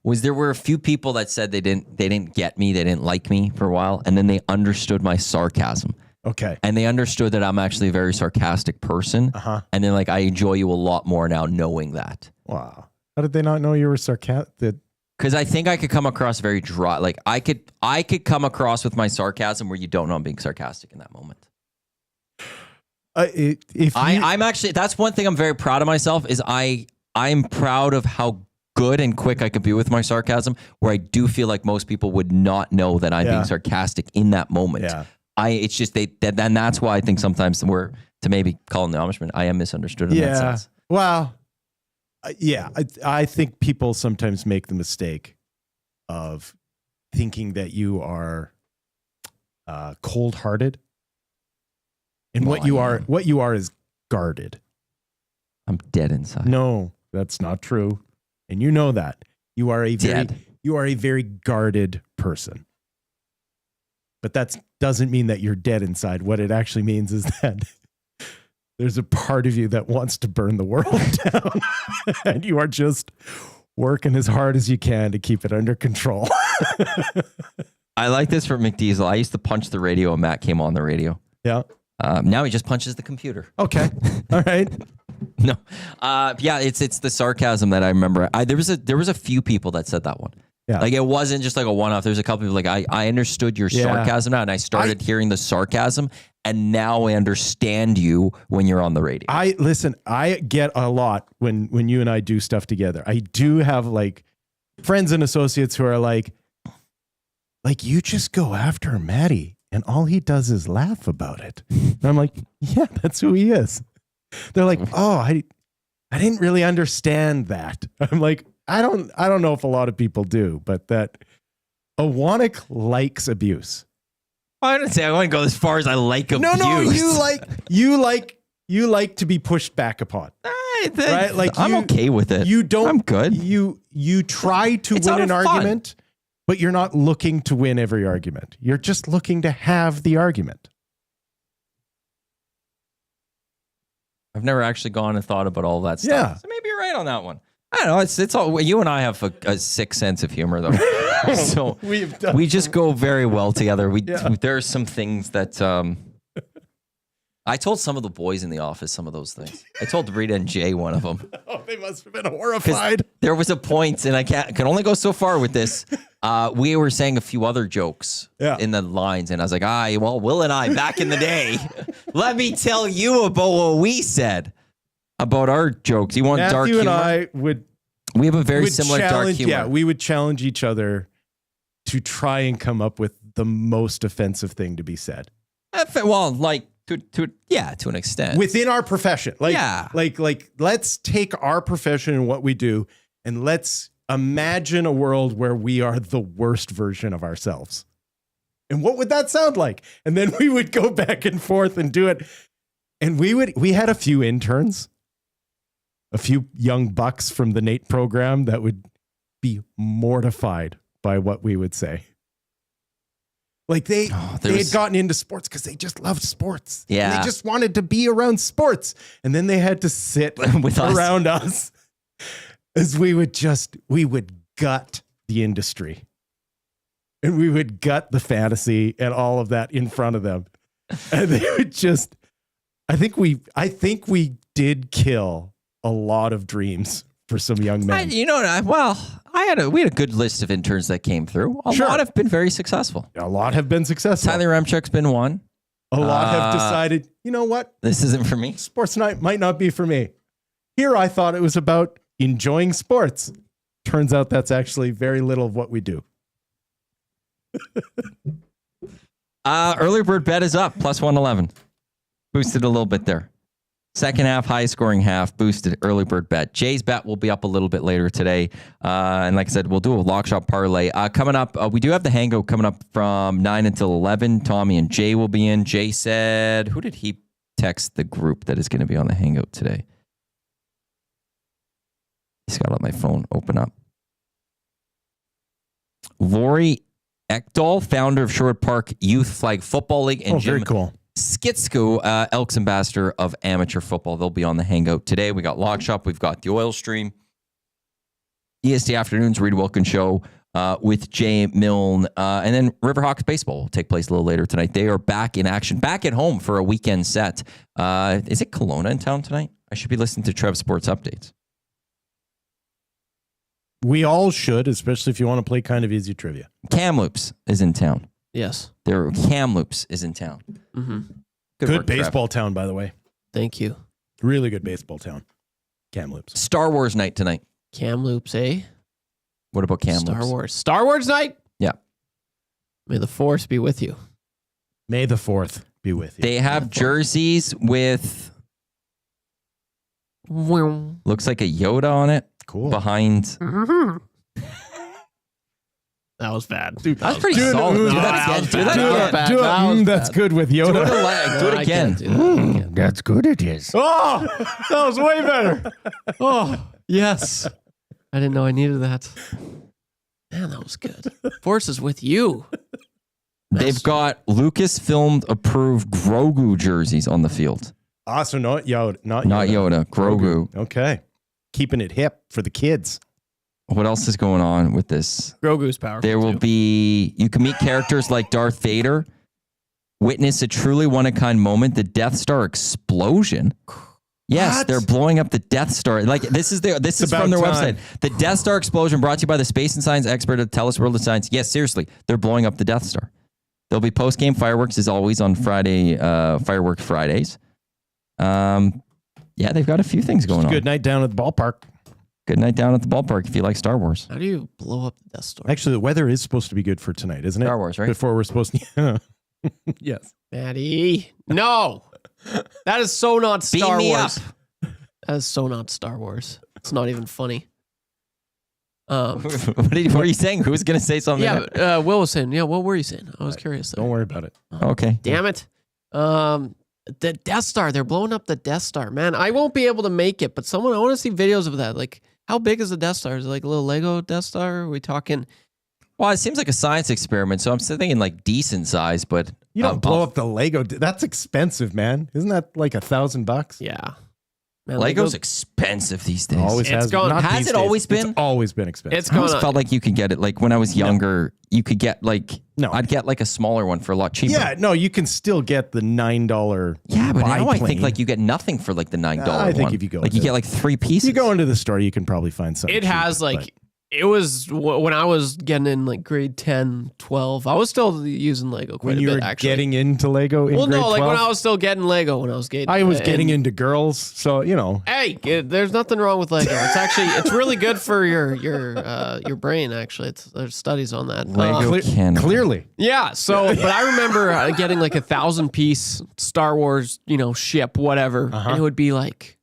was there were a few people that said they didn't get me, they didn't like me for a while, and then they understood my sarcasm. Okay. And they understood that I'm actually a very sarcastic person. Uh-huh. And then like I enjoy you a lot more now knowing that. Wow. How did they not know you were sarcastic? Because I think I could come across very dry. Like I could come across with my sarcasm where you don't know I'm being sarcastic in that moment. I'm actually, that's one thing I'm very proud of myself is I'm proud of how good and quick I could be with my sarcasm, where I do feel like most people would not know that I'm being sarcastic in that moment. Yeah. It's just then that's why I think sometimes we're, to maybe call him the Amishman, I am misunderstood in that sense. Well, yeah, I think people sometimes make the mistake of thinking that you are cold-hearted, and what you are is guarded. I'm dead inside. No, that's not true, and you know that you are a very guarded person. But that doesn't mean that you're dead inside. What it actually means is that there's a part of you that wants to burn the world down, and you are just working as hard as you can to keep it under control. I like this from McDiesel. I used to punch the radio when Matt came on the radio. Yeah. Now he just punches the computer. Okay. All right. No. Yeah, it's the sarcasm that I remember. There was a few people that said that one. Yeah. Like it wasn't just like a one-off. There's a couple people like I understood your sarcasm now, and I started hearing the sarcasm, and now I understand you when you're on the radio. I get a lot when you and I do stuff together. I do have like friends and associates who are like you just go after Matty and all he does is laugh about it. And I'm like, yeah, that's who he is. They're like, oh, I didn't really understand that. I'm like, I don't know if a lot of people do, but that a Wannick likes abuse. I didn't say I wouldn't go as far as I like abuse. No, you like to be pushed back upon. Right? Like I'm okay with it. I'm good. You try to win an argument, but you're not looking to win every argument. You're just looking to have the argument. I've never actually gone and thought about all that stuff. Yeah. So maybe you're right on that one. I don't know. It's all you and I have a sick sense of humor, though. So we just go very well together. There are some things that I told some of the boys in the office some of those things. I told Rita and Jay one of them. Oh, they must have been horrified. There was a point, and I can only go so far with this, We were saying a few other jokes in the lines, and I was like, well, Will and I, back in the day, let me tell you about what we said about our jokes. You want Matthew dark humor? and I we have a very similar dark humor. Yeah, we would challenge each other to try and come up with the most offensive thing to be said. Well, like to an extent. Within our profession. Like let's take our profession and what we do, and let's imagine a world where we are the worst version of ourselves. And what would that sound like? And then we would go back and forth and do it. And we had a few interns, a few young bucks from the Nate program that would be mortified by what we would say. Like they had gotten into sports because they just loved sports. Yeah. And they just wanted to be around sports. And then they had to sit with around us as we would gut the industry. And we would gut the fantasy and all of that in front of them. And they would just, I think we did kill a lot of dreams for some young men. We had a good list of interns that came through. A lot have been very successful. A lot have been successful. Tyler Remchuk's been one. A lot have decided, you know what? This isn't for me. Sports night might not be for me. Here I thought it was about enjoying sports. Turns out that's actually very little of what we do. Early bird bet is up, plus 111. Boosted a little bit there. Second half, high scoring half, boosted early bird bet. Jay's bet will be up a little bit later today. And like I said, we'll do a lock shot parlay. Coming up, we do have the hangout coming up from 9 until 11. Tommy and Jay will be in. Jay said, who did he text the group that is going to be on the hangout today? He's got to let my phone open up. Lori Ekdahl, founder of Sherwood Park Youth Flag Football League. And very cool. Skitsko, Elks ambassador of amateur football. They'll be on the hangout today. We got Lock Shop. We've got the Oil Stream. EST Afternoons, Rita Wilkins Show with Jay Milne. And then Riverhawks Baseball will take place a little later tonight. They are back in action, back at home for a weekend set. Is it Kelowna in town tonight? I should be listening to Trev Sports Updates. We all should, especially if you want to play kind of easy trivia. Kamloops is in town. Yes. Kamloops is in town. Mm-hmm. Good baseball town, by the way. Thank you. Really good baseball town. Kamloops. Star Wars night tonight. Kamloops, eh? What about Kamloops? Star Wars night? Yeah. May the Force be with you. May the 4th be with you. They have jerseys with looks like a Yoda on it. Cool. Behind. Mm-hmm. That was bad. Dude, that's pretty solid. Do that again. That's good with Yoda. Do it again. That's good it is. Oh, that was way better. Oh, yes. I didn't know I needed that. Man, that was good. Force is with you. They've got Lucasfilm approved Grogu jerseys on the field. Also, not Yoda. Not Yoda. Grogu. Okay. Keeping it hip for the kids. What else is going on with this? Grogu's powerful. There will be, you can meet characters like Darth Vader, witness a truly one-of-a-kind moment, the Death Star explosion. Yes, they're blowing up the Death Star. Like this is from their website. The Death Star explosion brought to you by the space and science expert at Telus World of Science. Yes, seriously, they're blowing up the Death Star. There'll be post-game fireworks as always on Friday, Fireworks Fridays. Yeah, they've got a few things going on. Good night down at the ballpark. Good night down at the ballpark if you like Star Wars. How do you blow up the Death Star? Actually, the weather is supposed to be good for tonight, isn't it? Star Wars, right? Before we're supposed to. Yes. Maddie. No. That is so not Star Beam me Wars. up. That is so not Star Wars. It's not even funny. What are you saying? Who's going to say something? Yeah, Will was saying. Yeah, what were you saying? I was curious. There. Don't worry about it. Okay. Damn it. The Death Star. They're blowing up the Death Star. Man, I won't be able to make it, but I want to see videos of that. Like, how big is the Death Star? Is it like a little Lego Death Star? Are we talking? Well, it seems like a science experiment, so I'm still thinking like decent size, but you don't blow up the Lego. That's expensive, man. Isn't that like $1,000? Yeah. Man, Lego's expensive these days. Always has. Has it always been? It's always been expensive. I always felt like you could get it. Like when I was younger, you could get like I'd get like a smaller one for a lot cheaper. Yeah, no, you can still get the $9. Yeah, but now I think like you get nothing for like the $9 one. I think if you go, like you get like 3 pieces. You go into the store, you can probably find something. It has cheaper, like It was when I was getting in like grade 10, 12. I was still using Lego quite when a you bit, were actually. getting into Lego in grade 12? Like when I was still getting Lego when I was getting. I was getting into girls, so you know. Hey, there's nothing wrong with Lego. It's really good for your brain. Actually, there's studies on that. Lego clearly. Yeah. So, but I remember getting like 1,000-piece Star Wars, ship, whatever, and it would be like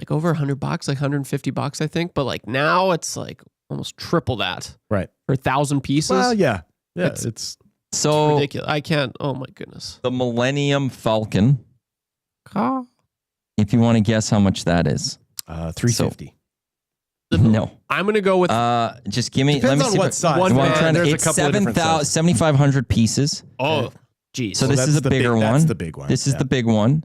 over $100, like $150, I think. But like now it's like almost triple that, right? For 1,000 pieces. Well, yeah, it's ridiculous. I can't. Oh my goodness. The Millennium Falcon. If you want to guess how much that is, $350. No, I'm gonna go with. Just give me. Depends let me on see what size. It's 7,500 pieces. Oh, geez. So this is a bigger one. That's the big one. This is the big one.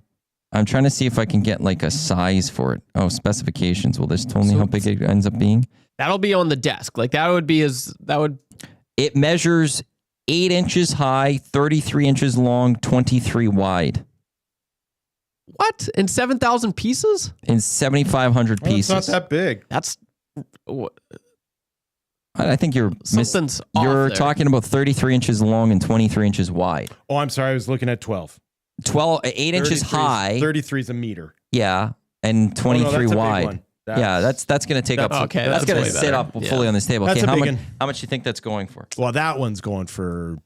I'm trying to see if I can get like a size for it. Oh, specifications. Will this tell me how big it ends up being? That'll be on the desk. Like that would be It measures 8 inches high, 33 inches long, 23 wide. What? In 7,000 pieces? In 7,500 pieces. It's not that big. That's. I think you're something's off You're there. talking about 33 inches long and 23 inches wide. Oh, I'm sorry. I was looking at 12. 8 inches high. 33 is a meter. Yeah, and 23 that's a big wide. one. That's going to take up. Okay, that's going to way sit better. up fully on this table. That's Okay, a big one. how much do you think that's going for? Well, that one's going for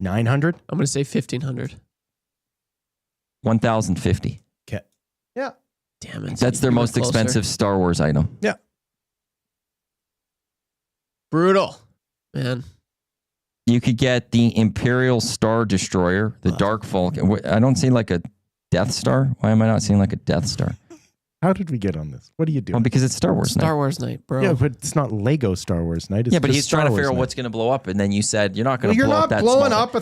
$900. I'm going to say 1,500. 1,050. Okay. Yeah. Damn it. That's their most expensive Star Wars item. Yeah. Brutal, man. You could get the Imperial Star Destroyer, the Dark Falcon. I don't see like a Death Star. Why am I not seeing like a Death Star? How did we get on this? What are you doing? Well, because it's Star Wars night. Star Wars night, bro. Yeah, but it's not Lego Star Wars night. It's Yeah, but just he's trying to Star figure out Wars what's going to blow up, and then you said you're not going to You're blow not up that blowing small. up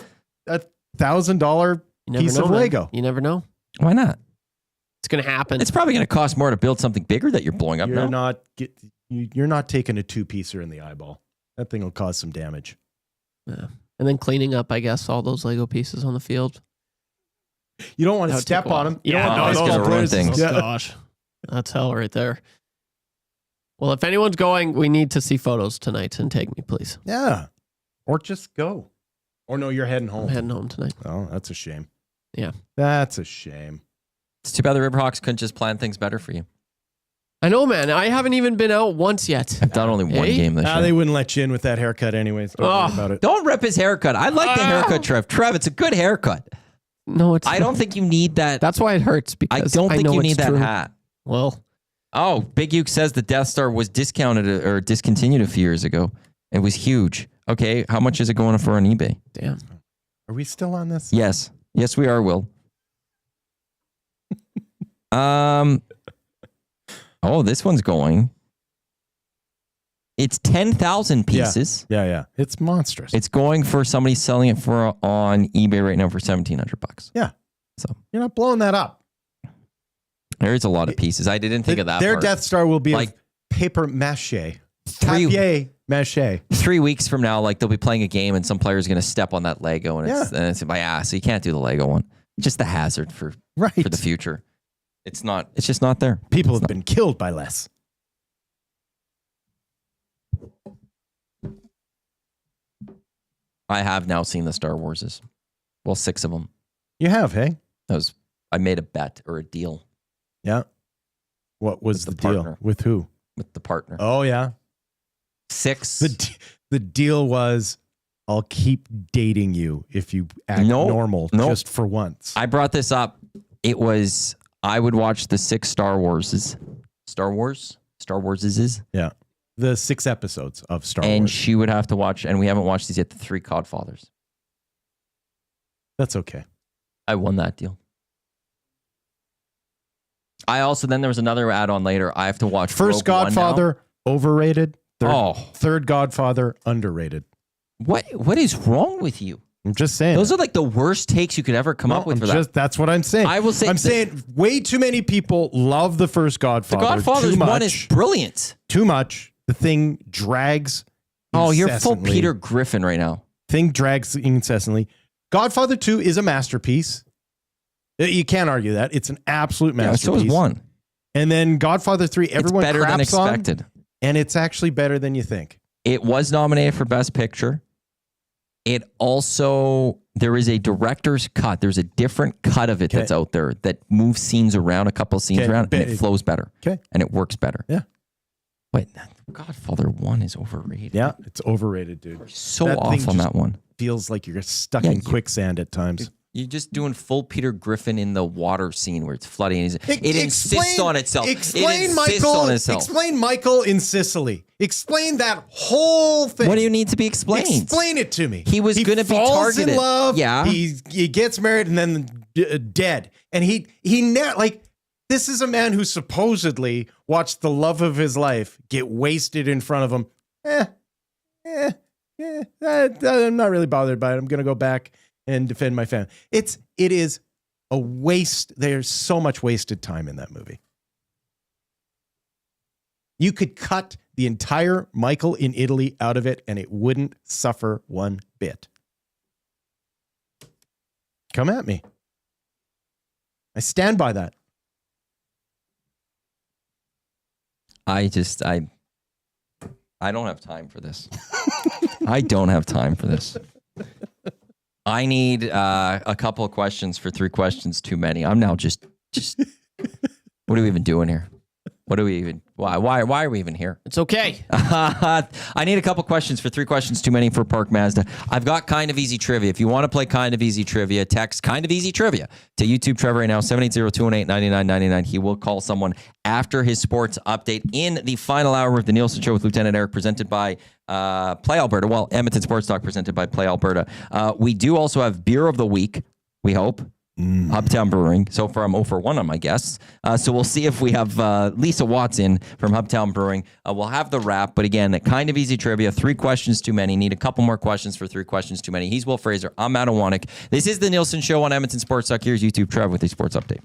a $1,000 piece of man. Lego. You never know. Why not? It's going to happen. It's probably going to cost more to build something bigger that you're blowing up. You're not taking a 2-piecer in the eyeball. That thing will cause some damage. Yeah. And then cleaning up, I guess, all those Lego pieces on the field. You don't want to step on them. You don't want it's gonna ruin things. Oh, gosh. That's hell right there. Well, if anyone's going, we need to see photos tonight and take me, please. Yeah. Or just go. Or no, you're heading home. I'm heading home tonight. Oh, that's a shame. Yeah. That's a shame. It's too bad the Riverhawks couldn't just plan things better for you. I know, man. I haven't even been out once yet. I've done only one game this year. They wouldn't let you in with that haircut anyways. Don't worry about it. Don't rip his haircut. I like the haircut, Trev. Trev, it's a good haircut. No, it's I don't think you need that. That's why it hurts, I because don't think know you it's need that true. hat. Well, Oh, Big Uke says the Death Star was discounted or discontinued a few years ago. It was huge. Okay, how much is it going for on eBay? damn. Are we still on this? Yes. Yes, we are, Will. Oh, this one's going. It's 10,000 pieces. Yeah. It's monstrous. It's going for somebody selling it for on eBay right now for $1,700. Yeah. So you're not blowing that up. there's a lot of pieces. I didn't think of that. Their part. Death Star will be Like, like paper mache. 3 Mache. 3 weeks from now, like they'll be playing a game and some player's going to step on that Lego and it's my ass. So you can't do the Lego one. Just the hazard for the future. It's just not there. People have been killed by less. I have now seen the Star Warses. Well, 6 of them. You have, hey? I made a bet or a deal. Yeah. What was the partner. deal? With who? With the partner. Oh, yeah. 6. The deal was, I'll keep dating you if you act normal just for once. I brought this up. It was, I would watch the 6 Star Warses. Star Warses? Yeah. The 6 episodes of Star Wars. And she would have to watch, and we haven't watched these yet, the 3 Godfathers. That's okay. I won that deal. Then there was another add-on later. I have to watch First Rogue One Godfather, overrated. now. Third Godfather, underrated. What is wrong with you? I'm just saying. Those are like the worst takes you could ever come up with for that. That's what I'm saying. I will say I'm saying way too many people love the first Godfather. The Godfather's too much, one is brilliant. Too much. The thing drags. Oh, you're full incessantly. Peter Griffin right now. Thing drags incessantly. Godfather 2 is a masterpiece. You can't argue that. It's an absolute masterpiece. So is 1. And then Godfather 3, everyone it's better than craps on. expected. And it's actually better than you think. It was nominated for Best Picture. It also, there is a director's cut. There's a different cut of it that's out there that moves scenes around, a couple of scenes around, and it flows better. Okay. And it works better. Yeah. But Godfather 1 is overrated. Yeah, it's overrated, dude. You're so off on that one. Feels like you're stuck in quicksand at times. You're just doing full Peter Griffin in the water scene where it's flooding. It insists on itself. Explain Michael in Sicily. Explain that whole thing. What do you need to be explained? Explain it to me. He was going to be targeted. In love. Yeah. He gets married and then dead. And he like, this is a man who supposedly watched the love of his life get wasted in front of him. I'm not really bothered by it. I'm going to go back and defend my family. It is a waste. There's so much wasted time in that movie. You could cut the entire Michael in Italy out of it and it wouldn't suffer one bit. Come at me. I stand by that. I don't have time for this. I don't have time for this. I need a couple of questions for 3 questions too many. I'm now just what are we even doing here? Why are we even here? It's okay. I need a couple questions for 3 questions too many for Park Mazda. I've got Kind of Easy Trivia. If you want to play Kind of Easy Trivia, text Kind of Easy Trivia to YouTube Trevor right now, 780-218-9999. He will call someone after his sports update in the final hour of the Nielsen Show with Lieutenant Eric, presented by Play Alberta. Well, Edmonton Sports Talk, presented by Play Alberta. We do also have Beer of the Week, we hope. Hubtown Brewing. So far, I'm 0 for 1 on my guests. So we'll see if we have Lisa Watts in from Hubtown Brewing. We'll have the wrap. But again, Kind of Easy Trivia. 3 questions too many. Need a couple more questions for 3 questions too many. He's Will Fraser. I'm Adam Wanek. This is the Nielsen Show on Edmonton Sports Talk. Here's YouTube Trev with a sports update.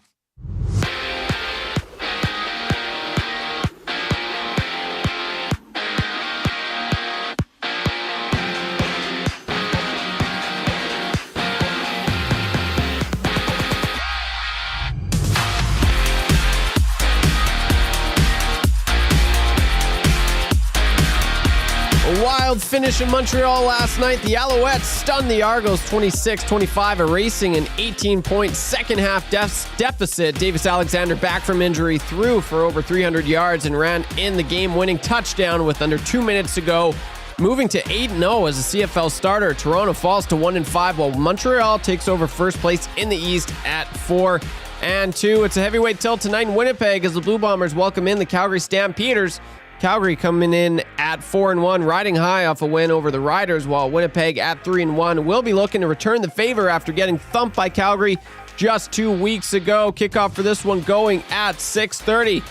Wild finish in Montreal last night. The Alouettes stunned the Argos 26-25, erasing an 18-point second-half deficit. Davis Alexander, back from injury, threw for over 300 yards and ran in the game-winning touchdown with under 2 minutes to go, moving to 8-0 as a CFL starter. Toronto falls to 1-5, while Montreal takes over first place in the East at 4-2. It's a heavyweight tilt tonight in Winnipeg as the Blue Bombers welcome in the Calgary Stampeders. Calgary coming in at 4-1, riding high off a win over the Riders, while Winnipeg at 3-1 will be looking to return the favor after getting thumped by Calgary just 2 weeks ago. Kickoff for this one going at 6:30.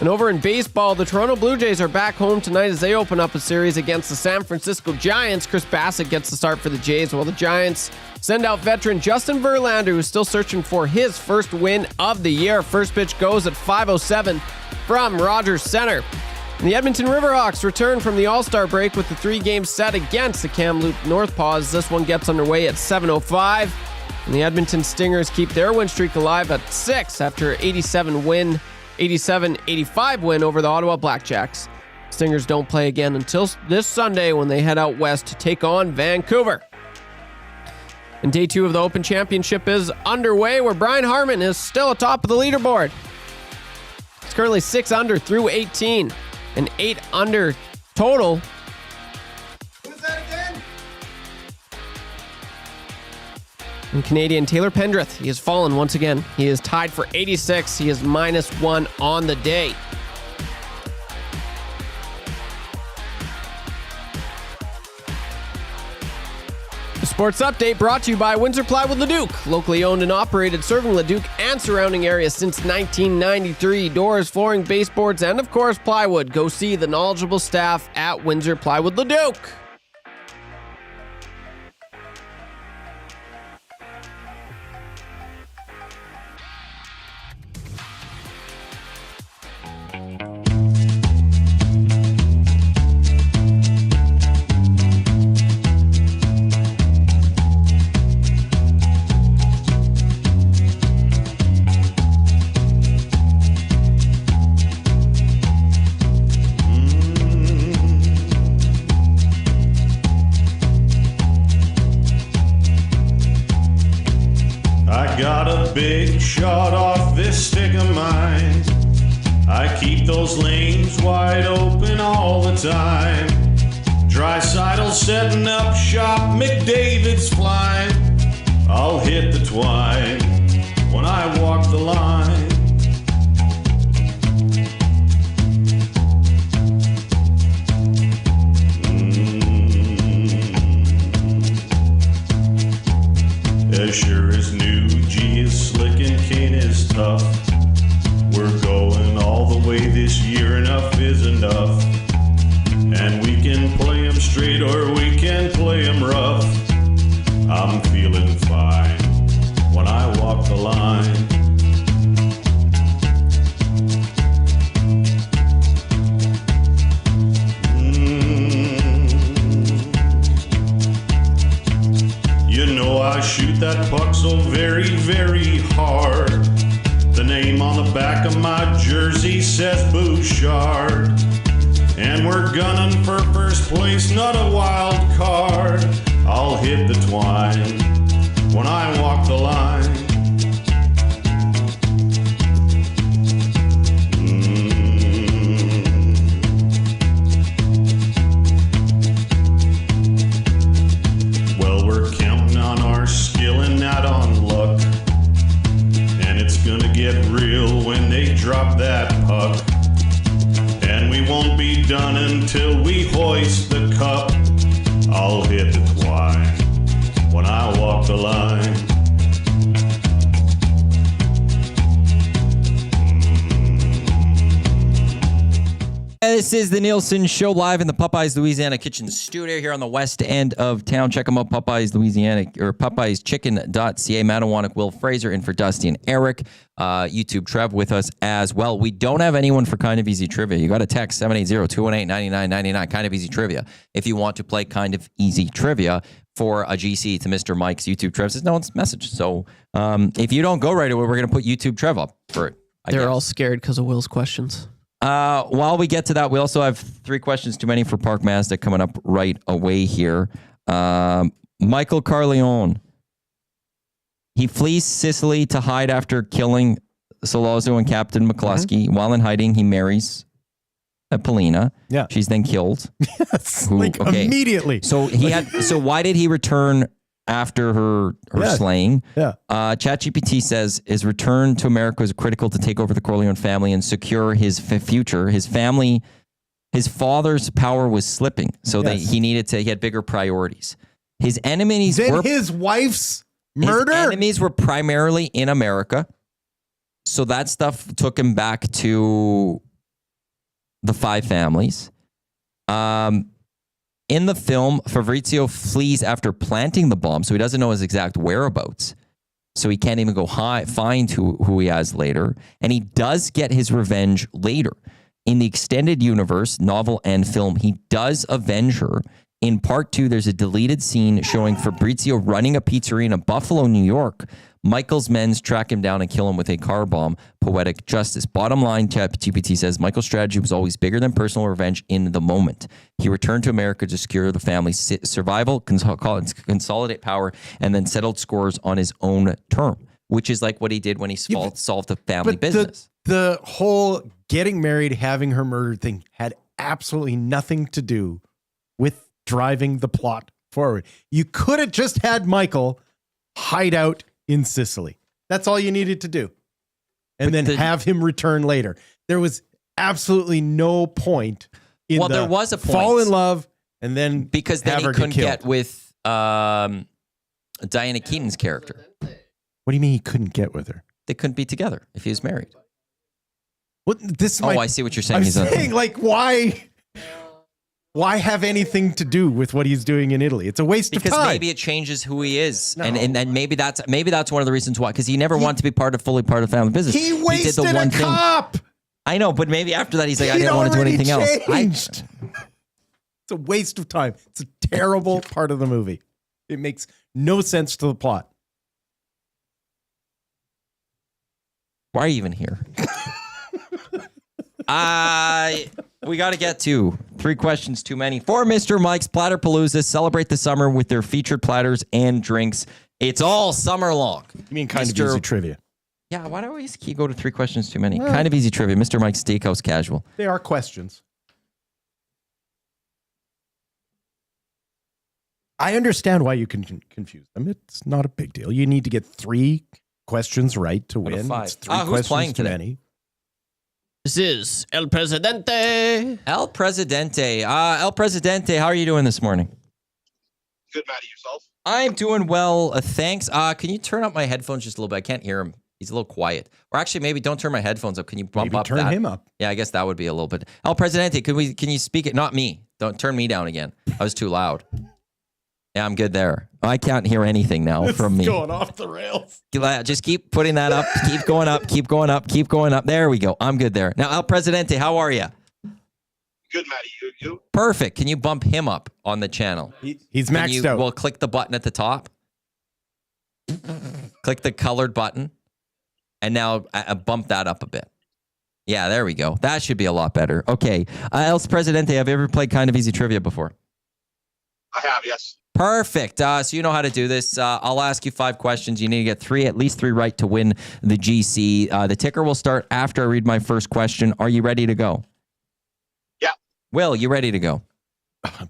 And over in baseball, the Toronto Blue Jays are back home tonight as they open up a series against the San Francisco Giants. Chris Bassett gets the start for the Jays, while the Giants send out veteran Justin Verlander, who's still searching for his first win of the year. First pitch goes at 5:07 from Rogers Center. And the Edmonton Riverhawks return from the All-Star break with the 3-game set against the Kamloops North Paws. This one gets underway at 7:05. And the Edmonton Stingers keep their win streak alive at 6 after an 87-85 win over the Ottawa Blackjacks. Stingers don't play again until this Sunday when they head out west to take on Vancouver. And day 2 of the Open Championship is underway, where Brian Harman is still atop of the leaderboard. It's currently 6 under through 18. An 8 under total. Who's that again? And Canadian Taylor Pendrith, he has fallen once again. He is tied for 86. He is -1 on the day. Sports Update brought to you by Windsor Plywood Leduc. Locally owned and operated, serving Leduc and surrounding areas since 1993. Doors, flooring, baseboards, and of course plywood. Go see the knowledgeable staff at Windsor Plywood Leduc. I got a big shot off this stick of mine. I keep those lanes wide open all the time. Drysidle setting up shop, McDavid's flying. I'll hit the twine when I walk the line. As sure as new G is slick and Kane is tough. We're going all the way this year, enough is enough. And we can play 'em straight or we can play 'em rough. I'm feeling fine when I walk the line. You know I shoot that puck so very, very hard. The name on the back of my jersey says Bouchard. And we're gunning for first place, not a wild card. I'll hit the twine when I walk the line. Well, we're counting on our skill and not on luck. And it's gonna get real when they drop that puck. And we won't be done until we hoist the cup. I'll hit the twine when I walk the line. This is the Nielson Show live in the Popeyes Louisiana Kitchen studio here on the west end of town. Check them out, Popeyes Louisiana or PopeyesChicken.ca. Manawannock, Will Fraser in for Dusty and Eric. YouTube Trev with us as well. We don't have anyone for Kind of Easy Trivia. You got to text 780-218-9999, Kind of Easy Trivia, if you want to play Kind of Easy Trivia for a GC to Mr. Mike's YouTube Trev. Says no one's message. So if you don't go right away, we're going to put YouTube Trev up for it. They're all scared because of Will's questions. While we get to that, we also have 3 questions too many for Park Mazda coming up right away here. Michael Carleone. He flees Sicily to hide after killing Salazzo and Captain McCluskey. Mm-hmm. While in hiding, he marries Polina. Yeah. She's then killed. Yes. Immediately. So so why did he return after her slaying? Yeah. ChatGPT says his return to America was critical to take over the Corleone family and secure his future. His family, his father's power was slipping, so he had bigger priorities. His enemies were his wife's murder. His enemies were primarily in America, so that stuff took him back to the 5 families. In the film, Fabrizio flees after planting the bomb, so he doesn't know his exact whereabouts. So he can't even go find who he has later. And he does get his revenge later. In the extended universe, novel and film, he does avenge her. In part 2, there's a deleted scene showing Fabrizio running a pizzeria in Buffalo, New York. Michael's men track him down and kill him with a car bomb. Poetic justice. Bottom line, ChatGPT says Michael's strategy was always bigger than personal revenge in the moment. He returned to America to secure the family's survival, consolidate power, and then settled scores on his own term, which is like what he did when he solved the family business. The whole getting married, having her murdered thing had absolutely nothing to do with driving the plot forward. You could have just had Michael hide out in Sicily. That's all you needed to do. And then have him return later. There was absolutely no point in there was a point. Fall in love and then because then he couldn't get with Diana Keaton's character. What do you mean he couldn't get with her? They couldn't be together if he was married. What this? I see what you're saying. I'm saying, like, why have anything to do with what he's doing in Italy? It's a waste of time. Because maybe it changes who he is, and maybe that's one of the reasons why. Because he never wanted to be fully part of family business. He wasted did the one a cop. Thing. I know, but maybe after that he's like, I didn't want to do anything else. It's a waste of time. It's a terrible part of the movie. It makes no sense to the plot. Why are you even here? We got to get to 3 questions too many. For Mr. Mike's Platterpalooza, celebrate the summer with their featured platters and drinks. It's all summer long. You mean kind of easy trivia? Yeah, why do I always go to 3 questions too many? Kind of easy trivia. Mr. Mike Steakhouse Casual. They are questions. I understand why you can confuse them. It's not a big deal. You need to get 3 questions right to win. 5. It's 3 who's questions playing too today? many. This is El Presidente. El Presidente. El Presidente, how are you doing this morning? Good, Matty. Yourself? I'm doing well, thanks. Can you turn up my headphones just a little bit? I can't hear him. He's a little quiet. Or actually, maybe don't turn my headphones up. Can you bump Maybe up turn that? him up. Yeah, I guess that would be a little bit. El Presidente, can you speak it? Not me. Don't turn me down again. I was too loud. Yeah, I'm good there. I can't hear anything now from me. Going off the rails. Just keep putting that up. Keep going up. Keep going up. Keep going up. There we go. I'm good there. Now, El Presidente, how are you? Good, Matty. You? Perfect. Can you bump him up on the channel? He's maxed out. Well, click the button at the top. Click the colored button. And now bump that up a bit. Yeah, there we go. That should be a lot better. Okay. El Presidente, have you ever played Kind of Easy Trivia before? I have, yes. Perfect. So you know how to do this. I'll ask you 5 questions. You need to get at least three right to win the GC. The ticker will start after I read my first question. Are you ready to go? Yeah. Will, you ready to go?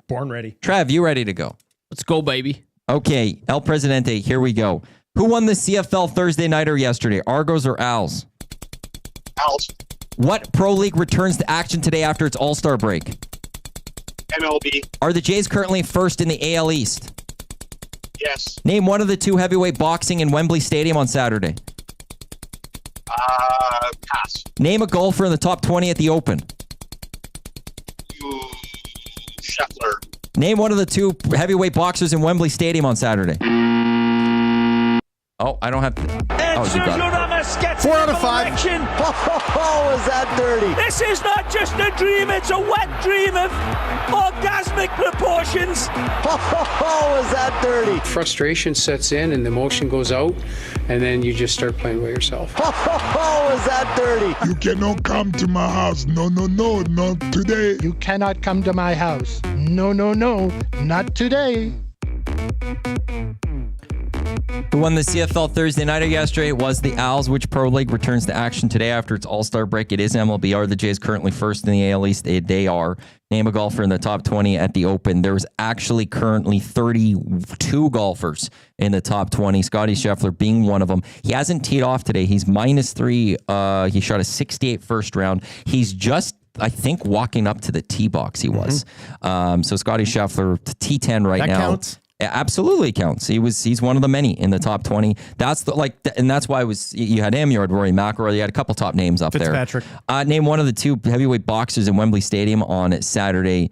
Born ready. Trev, you ready to go? Let's go, baby. Okay, El Presidente, here we go. Who won the CFL Thursday nighter yesterday, Argos or Als? Als. What pro league returns to action today after its All-Star break? MLB. Are the Jays currently first in the AL East? Yes. Name one of the 2 heavyweight boxing in Wembley Stadium on Saturday. Pass. Name a golfer in the top 20 at the Open. Scheffler. Name one of the 2 heavyweight boxers in Wembley Stadium on Saturday. Oh, I don't have to. Oh, you got it. 4 out of 5. Oh, is that dirty? This is not just a dream, it's a wet dream of orgasmic proportions. Oh, is that dirty? Frustration sets in and the emotion goes out, and then you just start playing by yourself. Oh, is that dirty? You cannot come to my house. No, not today. You cannot come to my house. No, not today. Who won the CFL Thursday nighter yesterday? It was the Als. Which pro league returns to action today after its All-Star break? It is MLB. Are the Jays currently first in the AL East? They are. Name a golfer in the top 20 at the Open. There's actually currently 32 golfers in the top 20. Scotty Scheffler being one of them. He hasn't teed off today. He's -3. He shot a 68 first round. He's just, I think, walking up to the tee box. He was. So Scotty Scheffler, T10 right now. That counts. It absolutely counts. He's one of the many in the top 20. That's and that's why you had him. You had Rory McIlroy. You had a couple top names up Fitzpatrick. there. Name one of the 2 heavyweight boxers in Wembley Stadium on Saturday.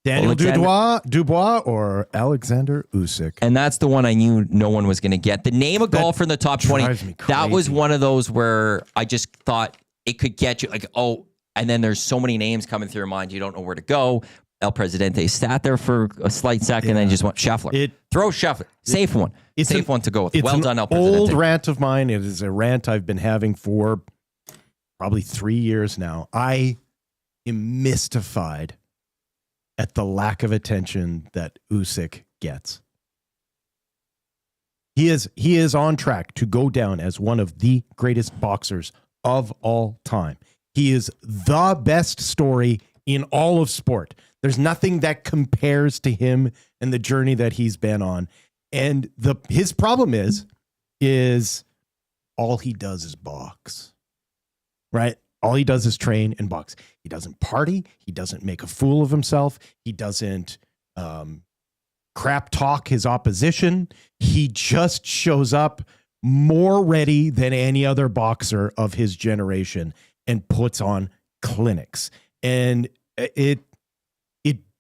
Daniel Dubois or Alexander Usyk. And that's the one I knew no one was going to get. The name of golfer in the top 20. That was one of those where I just thought it could get you and then there's so many names coming through your mind. You don't know where to go. El Presidente sat there for a slight second and then just went Scheffler. Throw Scheffler. Safe one. Safe one to go with. Well done, El Presidente. Old rant of mine. It is a rant I've been having for probably 3 years now. I am mystified at the lack of attention that Usyk gets. He is on track to go down as one of the greatest boxers of all time. He is the best story in all of sport. There's nothing that compares to him and the journey that he's been on. And his problem is all he does is box, right? All he does is train and box. He doesn't party. He doesn't make a fool of himself. He doesn't crap talk his opposition. He just shows up more ready than any other boxer of his generation and puts on clinics. And it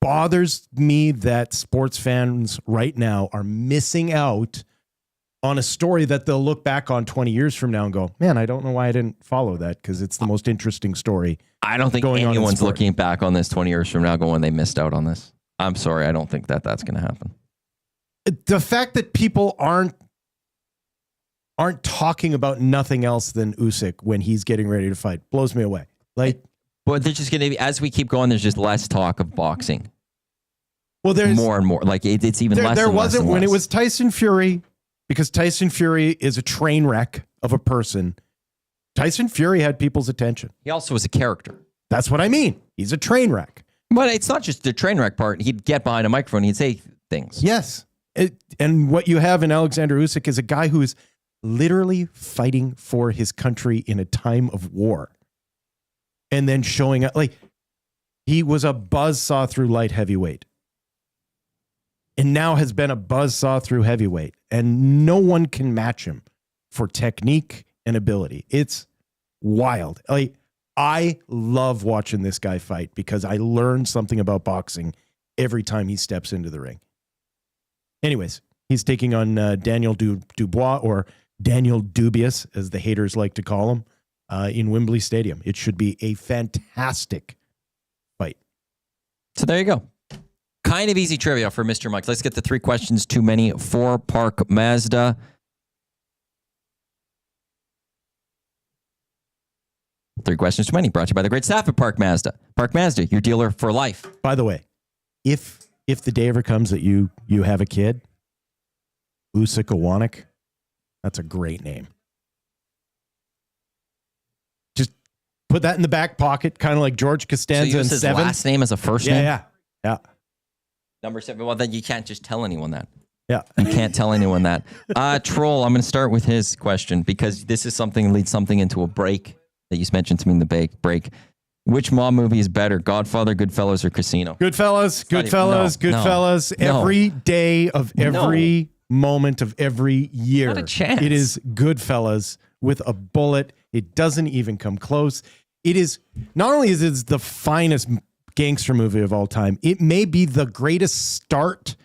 bothers me that sports fans right now are missing out on a story that they'll look back on 20 years from now and go, man, I don't know why I didn't follow that, because it's the most interesting story. I don't think anyone's looking back on this 20 years from now going, they missed out on this. I'm sorry. I don't think that's going to happen. The fact that people aren't talking about nothing else than Usyk when he's getting ready to fight blows me away. But there's just going to be, as we keep going, there's just less talk of boxing. Well, there's more and more. Like it's even less. There and wasn't less and when less. It was Tyson Fury because Tyson Fury is a train wreck of a person. Tyson Fury had people's attention. He also was a character. That's what I mean. He's a train wreck. But it's not just the train wreck part. He'd get behind a microphone. He'd say things. Yes. And what you have in Alexander Usyk is a guy who is literally fighting for his country in a time of war. And then showing up. Like, he was a buzzsaw through light heavyweight. And now has been a buzzsaw through heavyweight. And no one can match him for technique and ability. It's wild. Like, I love watching this guy fight because I learn something about boxing every time he steps into the ring. Anyways, he's taking on Daniel Dubois, or Daniel Dubious, as the haters like to call him, in Wembley Stadium. It should be a fantastic fight. So there you go. Kind of easy trivia for Mr. Mike. Let's get the 3 questions too many for Park Mazda. Three questions too many, brought to you by the great staff at Park Mazda. Park Mazda, your dealer for life. By the way, if the day ever comes that you have a kid, Usyk Owanik, that's a great name. Just put that in the back pocket, kind of like George Costanza in 7. Last name as a first name? Yeah. Number 7. Well, then you can't just tell anyone that. Yeah. You can't tell anyone that. Troll, I'm going to start with his question because this is something that leads something into a break that you mentioned to me in the break. Which mob movie is better, Godfather, Goodfellas, or Casino? Goodfellas. Every day of every moment of every year. Not a chance. It is Goodfellas with a bullet. It doesn't even come close. It is, not only is it the finest gangster movie of all time, it may be the greatest start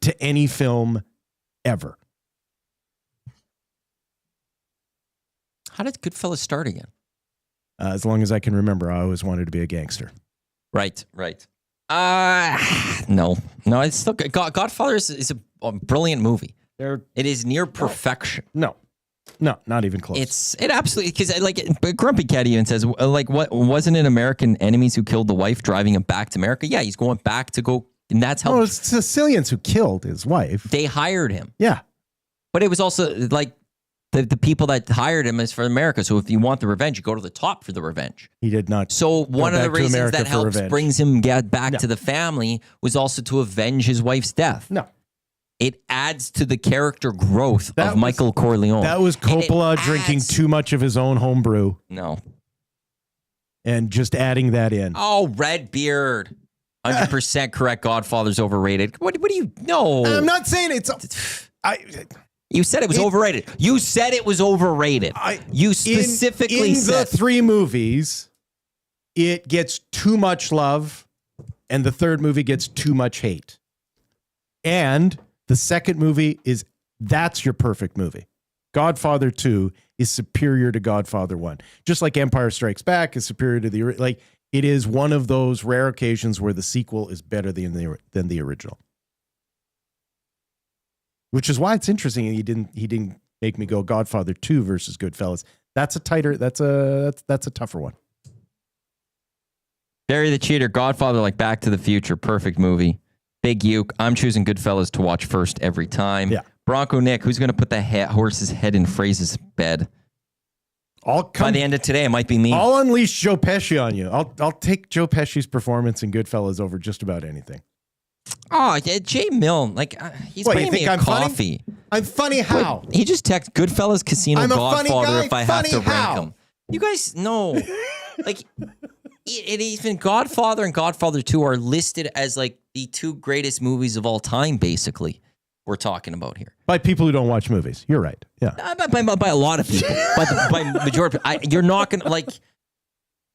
to any film ever. How did Goodfellas start again? As long as I can remember, I always wanted to be a gangster. Right. No, it's still Godfather is a brilliant movie. It is near perfection. No, not even close. It absolutely, because like Grumpy Cat even says, like, what wasn't it American enemies who killed the wife, driving him back to America? Yeah, he's going back to go, and that's how. No, it's Sicilians who killed his wife. They hired him. Yeah, but it was also like. The people that hired him is for America. So if you want the revenge, you go to the top for the revenge. He did not. So one of the reasons that helps revenge. Brings him back to the family was also to avenge his wife's death. No. It adds to the character growth of Michael Corleone. That was Coppola drinking too much of his own homebrew. No. And just adding that in. Oh, Redbeard. 100% correct. Godfather's overrated. What do you know? I'm not saying it's... You said it was overrated. You said it was overrated. You specifically said... In the 3 movies, it gets too much love, and the third movie gets too much hate. And the second movie that's your perfect movie. Godfather 2 is superior to Godfather 1. Just like Empire Strikes Back is superior to the... Like, it is one of those rare occasions where the sequel is better than the original. Which is why it's interesting he didn't make me go Godfather 2 versus Goodfellas. That's a tougher one. Barry the Cheater, Godfather, like Back to the Future, perfect movie. Big Uke, I'm choosing Goodfellas to watch first every time. Yeah. Bronco Nick, who's going to put the horse's head in Phrase's bed? By the end of today, it might be me. I'll unleash Joe Pesci on you. I'll take Joe Pesci's performance in Goodfellas over just about anything. Oh, yeah, Jay Milne, like he's bringing me a coffee. Funny? I'm funny how? He just texted Goodfellas, Casino, I'm a Godfather. Funny guy. If I Funny have to how? rank them, you guys know, like it even Godfather and Godfather 2 are listed as like the 2 greatest movies of all time. Basically, we're talking about here by people who don't watch movies. You're right. Yeah, by a lot of people, by majority.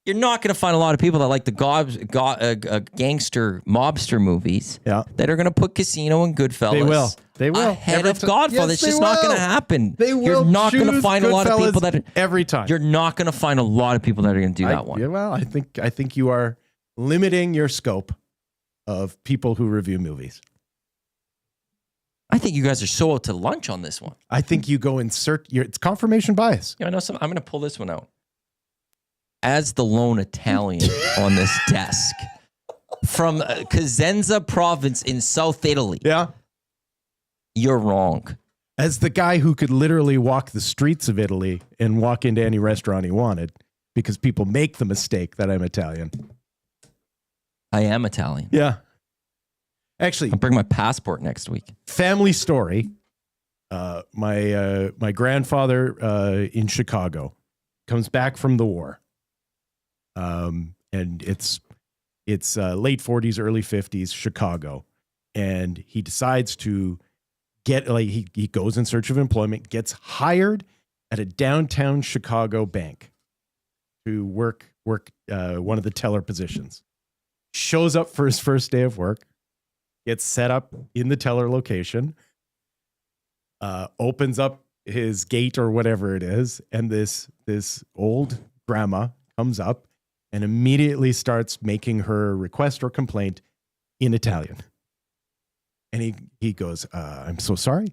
You're not gonna find a lot of people that like the gangster mobster movies. Yeah. That are gonna put Casino and Goodfellas. They will ahead of Godfather. It's just not gonna happen. They will. You're not gonna find a lot of people that every time. You're not gonna find a lot of people that are gonna do that one. Yeah, well, I think you are limiting your scope of people who review movies. I think you guys are so out to lunch on this one. I think you go it's confirmation bias. Yeah, I know some. I'm gonna pull this one out. As the lone Italian on this desk from Cosenza province in South Italy. Yeah. You're wrong. As the guy who could literally walk the streets of Italy and walk into any restaurant he wanted because people make the mistake that I'm Italian. I am Italian. Yeah. Actually, I'll bring my passport next week. Family story. My grandfather in Chicago comes back from the war. And it's late 40s, early 50s, Chicago. And he decides to he goes in search of employment, gets hired at a downtown Chicago bank to work one of the teller positions. Shows up for his first day of work, gets set up in the teller location, opens up his gate or whatever it is, and this old grandma comes up and immediately starts making her request or complaint in Italian. And he goes, I'm so sorry.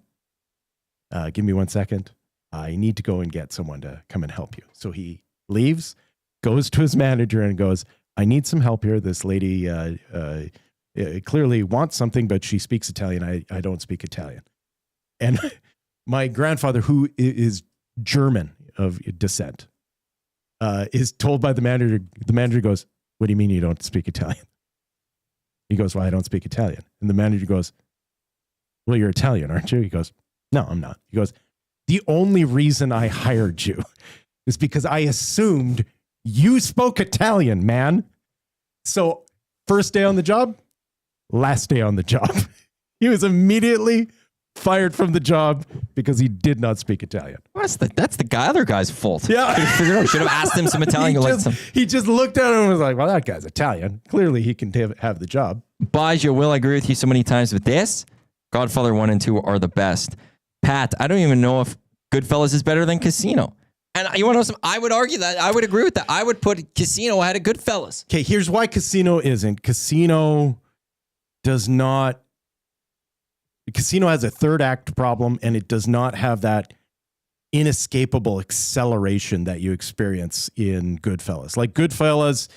Give me 1 second. I need to go and get someone to come and help you. So he leaves, goes to his manager and goes, I need some help here. This lady clearly wants something, but she speaks Italian. I don't speak Italian. And my grandfather, who is German of descent, is told by the manager. The manager goes, what do you mean you don't speak Italian? He goes, well, I don't speak Italian. And the manager goes, well, you're Italian, aren't you? He goes, no, I'm not. He goes, the only reason I hired you is because I assumed you spoke Italian, man. So first day on the job, last day on the job. He was immediately fired from the job because he did not speak Italian. That's the other guy's fault. Yeah. Should have asked him some Italian. He just looked at him and was like, well, that guy's Italian. Clearly he can have the job. Baja, will I agree with you so many times with this? Godfather 1 and 2 are the best. Pat, I don't even know if Goodfellas is better than Casino. And you want to know something? I would argue that. I would agree with that. I would put Casino ahead of Goodfellas. Okay, here's why Casino isn't. Casino has a third act problem, and it does not have that inescapable acceleration that you experience in Goodfellas. Like Goodfellas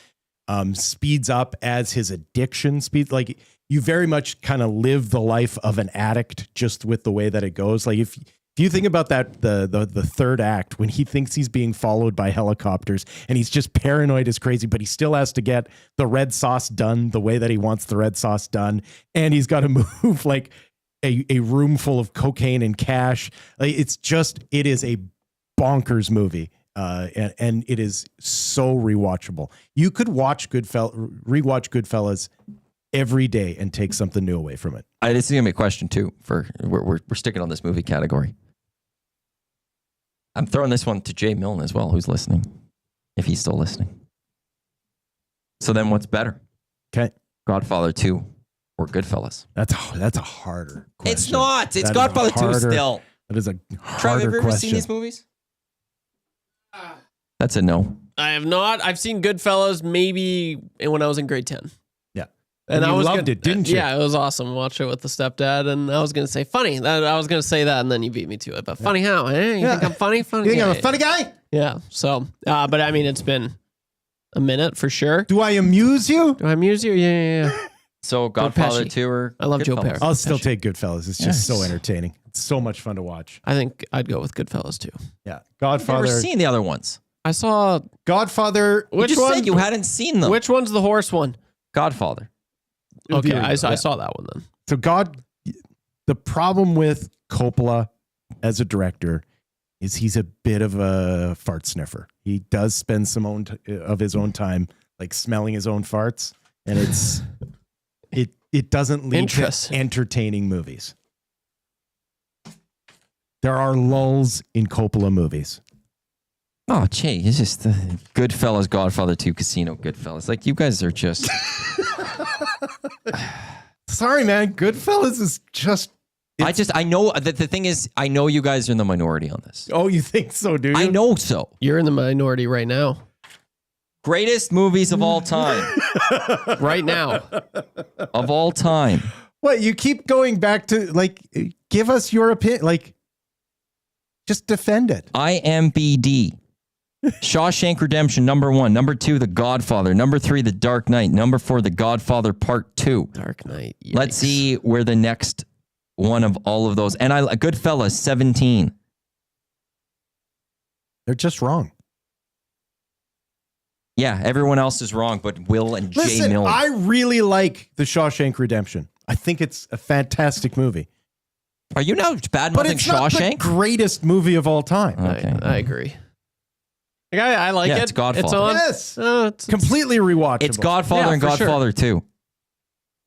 speeds up as his addiction speeds. Like you very much kind of live the life of an addict just with the way that it goes. Like if you think about that, the third act, when he thinks he's being followed by helicopters and he's just paranoid as crazy, but he still has to get the red sauce done the way that he wants the red sauce done. And he's got to move like a room full of cocaine and cash. Like, it is a bonkers movie. And it is so rewatchable. You could rewatch Goodfellas every day and take something new away from it. This is gonna be a question too. We're sticking on this movie category. I'm throwing this one to Jay Milne as well, who's listening, if he's still listening. So then, what's better? Okay, Godfather 2 or Goodfellas? That's a harder question. It's not. It's Godfather 2 still. That is a harder Trev, have you ever question. seen these movies? That's a no. I have not. I've seen Goodfellas maybe when I was in grade 10. Yeah. And you loved it, didn't you? Yeah, it was awesome. Watch it with the stepdad. And I was going to say funny. I was going to say that, and then you beat me to it. But funny how? Eh? You think I'm funny? Funny. You think I'm a funny guy? Yeah. So, but I mean, it's been a minute for sure. Do I amuse you? Do I amuse you? Yeah. So Godfather 2 or I love Joe Goodfellas? Perry. I'll still take Goodfellas. It's just so entertaining. It's so much fun to watch. I think I'd go with Goodfellas too. Yeah. I've Godfather. never seen the other ones. I saw Godfather. which You one? said you hadn't seen them. Which one's the horse one? Godfather. Okay, I saw that one then. So the problem with Coppola as a director is he's a bit of a fart sniffer. He does spend some of his own time like smelling his own farts, and it doesn't lead to entertaining movies. There are lulls in Coppola movies. Oh, gee, it's just Goodfellas, Godfather 2, Casino, Goodfellas. Like, you guys are just... Sorry, man. Goodfellas is just... I know, the thing is, I know you guys are in the minority on this. Oh, you think so, do you? I know so. You're in the minority right now. Greatest movies of all time. Right now. Of all time. What, you keep going back to, like, give us your opinion. Like, just defend it. IMBD. Shawshank Redemption, number 1. Number 2, The Godfather. Number 3, The Dark Knight. Number 4, The Godfather Part 2. Dark Knight. Yikes. Let's see where the next one of all of those. And Goodfellas, 17. They're just wrong. Yeah, everyone else is wrong, but Will and Jay Milne. I really like The Shawshank Redemption. I think it's a fantastic movie. Are you now bad-mouthing Shawshank? Not the greatest movie of all time. Okay. I agree. Like, I like it. It's Godfather. It's on. Yes. It's completely rewatchable. It's Godfather and Godfather 2.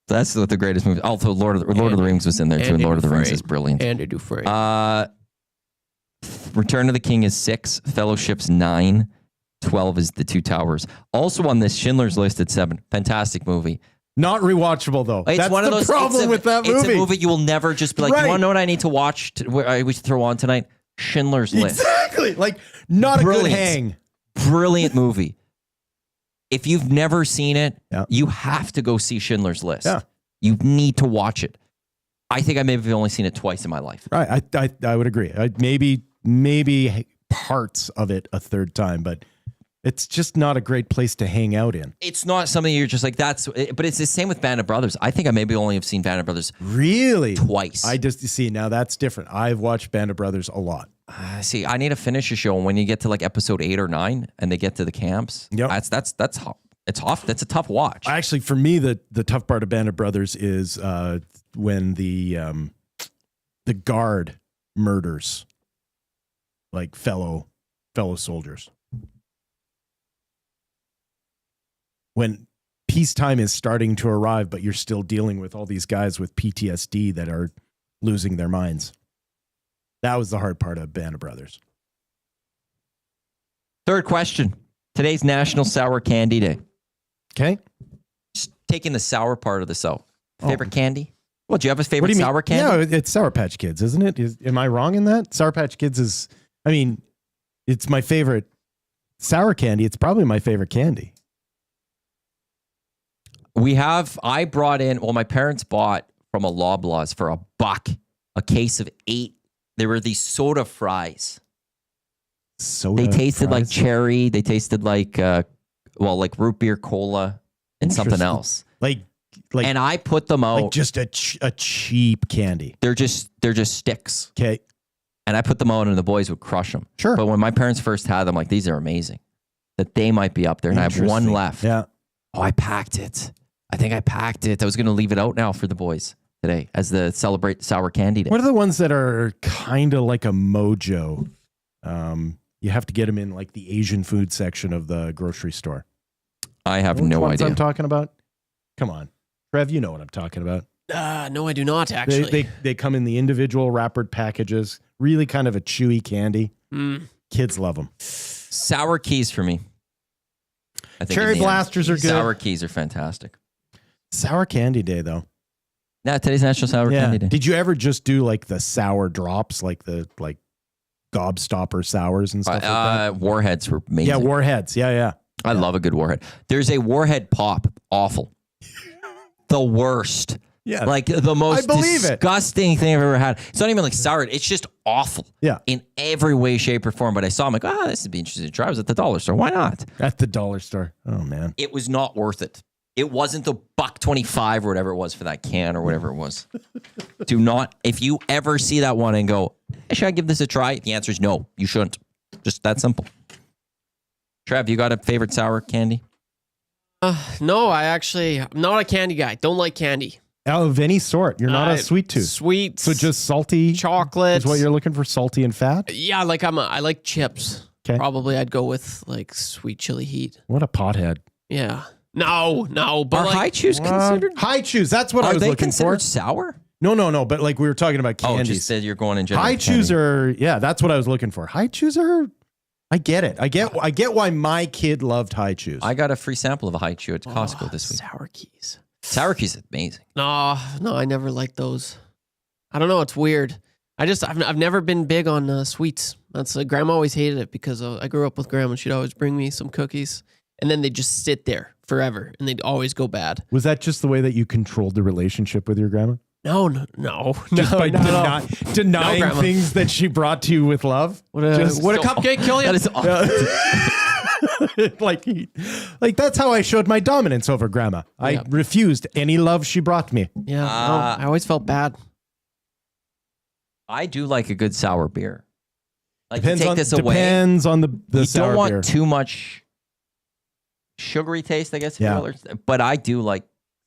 That's what the greatest movie. Although Lord of the Rings was in there too. And Lord of the Rings is brilliant. Andy Dufresne. Return of the King is 6. Fellowship's 9. 12 is The Two Towers. Also on this, Schindler's List at 7. Fantastic movie. Not rewatchable though. It's That's one of the those problem with that movie. It's a movie you will never just be like, you want to know what I need to watch? We should throw on tonight. Schindler's List. Exactly. Like not Brilliant. a good hang. Brilliant movie. If you've never seen it, you have to go see Schindler's List. Yeah. You need to watch it. I think I maybe have only seen it twice in my life. Right. I would agree. Maybe parts of it a third time, but it's just not a great place to hang out in. It's not something you're just like, but it's the same with Band of Brothers. I think I maybe only have seen Band of Brothers really twice. Now that's different. I've watched Band of Brothers a lot. See, I need to finish a show. And when you get to like episode 8 or 9 and they get to the camps, that's it's off. That's a tough watch. Actually, for me, the tough part of Band of Brothers is when the guard murders like fellow soldiers. When peacetime is starting to arrive, but you're still dealing with all these guys with PTSD that are losing their minds. That was the hard part of Band of Brothers. Third question. Today's National Sour Candy Day. Okay. Just taking the sour part of this out. Favorite candy? Well, do you have a favorite sour candy? Yeah, it's Sour Patch Kids, isn't it? Am I wrong in that? Sour Patch Kids is, it's my favorite sour candy. It's probably my favorite candy. I brought in, my parents bought from a Loblaws for $1 a case of 8. There were these soda fries. They tasted like cherry. They tasted like, root beer cola and something else. And I put them out. Like just a cheap candy. They're just sticks. Okay. And I put them out and the boys would crush them. Sure. But when my parents first had them, like, these are amazing. That they might be up there. And I have one left. Yeah. Oh, I packed it. I think I packed it. I was going to leave it out now for the boys today as the celebrate Sour Candy Day. What are the ones that are kind of like a Mojo? You have to get them in like the Asian food section of the grocery store. I have no idea. I'm talking about? Come on. Trev, you know what I'm talking about. No, I do not, actually. They come in the individual wrappered packages. Really kind of a chewy candy. Kids love them. Sour Keys for me. I think Cherry Blasters are good. Sour Keys are fantastic. Sour Candy Day, though. Yeah, today's National Sour Candy Day. Did you ever just do like the sour drops, like the Gobstopper sours and stuff like that? Warheads were amazing. Yeah, Warheads. Yeah. I love a good Warhead. There's a Warhead Pop. Awful. The worst. Yeah. Like the most disgusting thing I've ever had. It's not even like sour. It's just awful. Yeah. In every way, shape, or form. But I saw them like, this would be interesting to try. I was at the dollar store. Why not? At the dollar store. Oh, man. It was not worth it. It wasn't the $1.25 or whatever it was for that can or whatever it was. Do not, if you ever see that one and go, should I give this a try? The answer is no, you shouldn't. Just that simple. Trev, you got a favorite sour candy? No, I'm not a candy guy. Don't like candy. Of any sort. You're not a sweet tooth. Sweets. So just salty chocolate is what you're looking for, salty and fat? Yeah, I like chips. Okay. Probably I'd go with like sweet chili heat. What a pothead. Yeah. No. But are high chews considered? High chews. That's what I was looking for. Are they considered sour? No. But like we were talking about candies. Oh, just said you're going in general. High chews are, that's what I was looking for. High chews are, I get it. I get why my kid loved high chews. I got a free sample of a high chew at Costco this week. Sour Keys. Sour Keys is amazing. No, I never liked those. I don't know. It's weird. I've never been big on sweets. That's Grandma always hated it because I grew up with Grandma. She'd always bring me some cookies, and then they'd just sit there forever, and they'd always go bad. Was that just the way that you controlled the relationship with your grandma? No. Just by denying things that she brought to you with love? Would a cupcake kill you? That is like that's how I showed my dominance over Grandma. I refused any love she brought me. Yeah, I always felt bad. I do like a good sour beer. Like Depends you take on, this away. Depends on the You sour don't want beer. too much sugary taste, I guess. Yeah. But I do like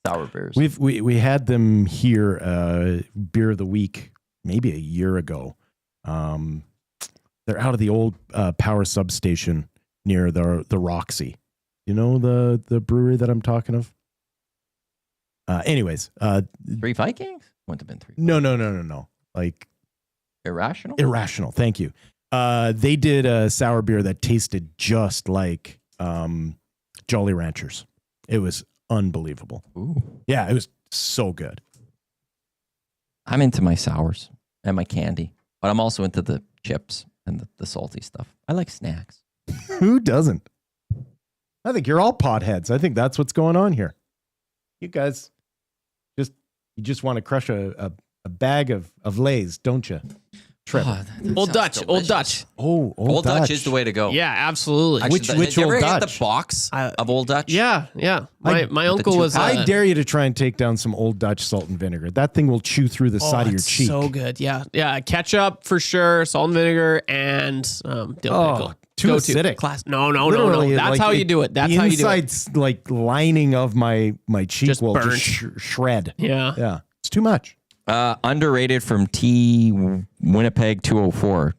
sour beers. We had them here, beer of the week, maybe a year ago. They're out of the old power substation near the Roxy. You know the brewery that I'm talking of? Anyways. Three Vikings? Wouldn't have been three. No. Like Irrational? Irrational. Thank you. They did a sour beer that tasted just like Jolly Ranchers. It was unbelievable. Ooh. Yeah, it was so good. I'm into my sours and my candy, but I'm also into the chips and the salty stuff. I like snacks. Who doesn't? I think you're all potheads. I think that's what's going on here. You guys just want to crush a bag of Lay's, don't you? Trevor. Old Dutch. Old Dutch. Oh, Old Dutch is the way to go. Yeah, absolutely. Actually, Which did you Old ever get Dutch? the box of Old Dutch? Yeah. My uncle was. I dare you to try and take down some Old Dutch salt and vinegar. That thing will chew through the side of your it's cheek. so good. Yeah. Ketchup for sure, salt and vinegar, and dill pickle. Too Go-to. acidic. Class. No. Literally, That's like, how you do it. That's how you do it. Inside's like lining of my cheek Just will burnt. just shred. Yeah. It's too much. Underrated from T Winnipeg 204.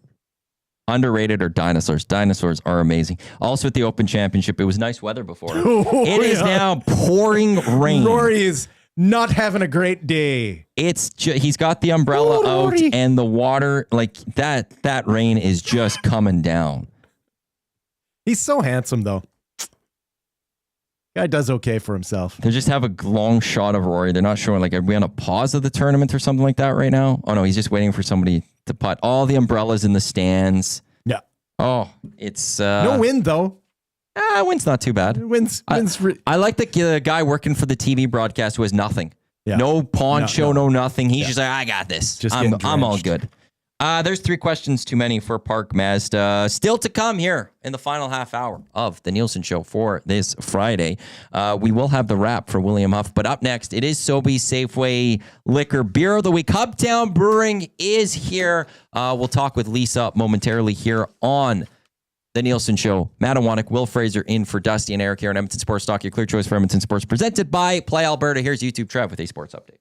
Underrated are dinosaurs. Dinosaurs are amazing. Also at the Open Championship, it was nice weather before. It is now pouring rain. Rory is not having a great day. He's got the umbrella out and the water, like that rain is just coming down. He's so handsome though. Guy does okay for himself. They just have a long shot of Rory. They're not showing, like, are we on a pause of the tournament or something like that right now? Oh no, he's just waiting for somebody to putt. All the umbrellas in the stands. Yeah. Oh, it's no wind though. Wind's not too bad. I like the guy working for the TV broadcast who has nothing. Yeah. No poncho, no nothing. He's just like, I got this. I'm all good. There's 3 questions too many for Park Mazda. Still to come here in the final half hour of the Nielsen Show for this Friday. We will have the wrap for William Huff, but up next, it is Sobeys Safeway Liquor Beer of the Week. Hubtown Brewing is here. We'll talk with Lisa momentarily here on the Nielsen Show. Matt Awanek, Will Fraser in for Dusty and Eric here on Edmonton Sports Talk, your clear choice for Edmonton Sports, presented by Play Alberta. Here's YouTube Trev with a sports update.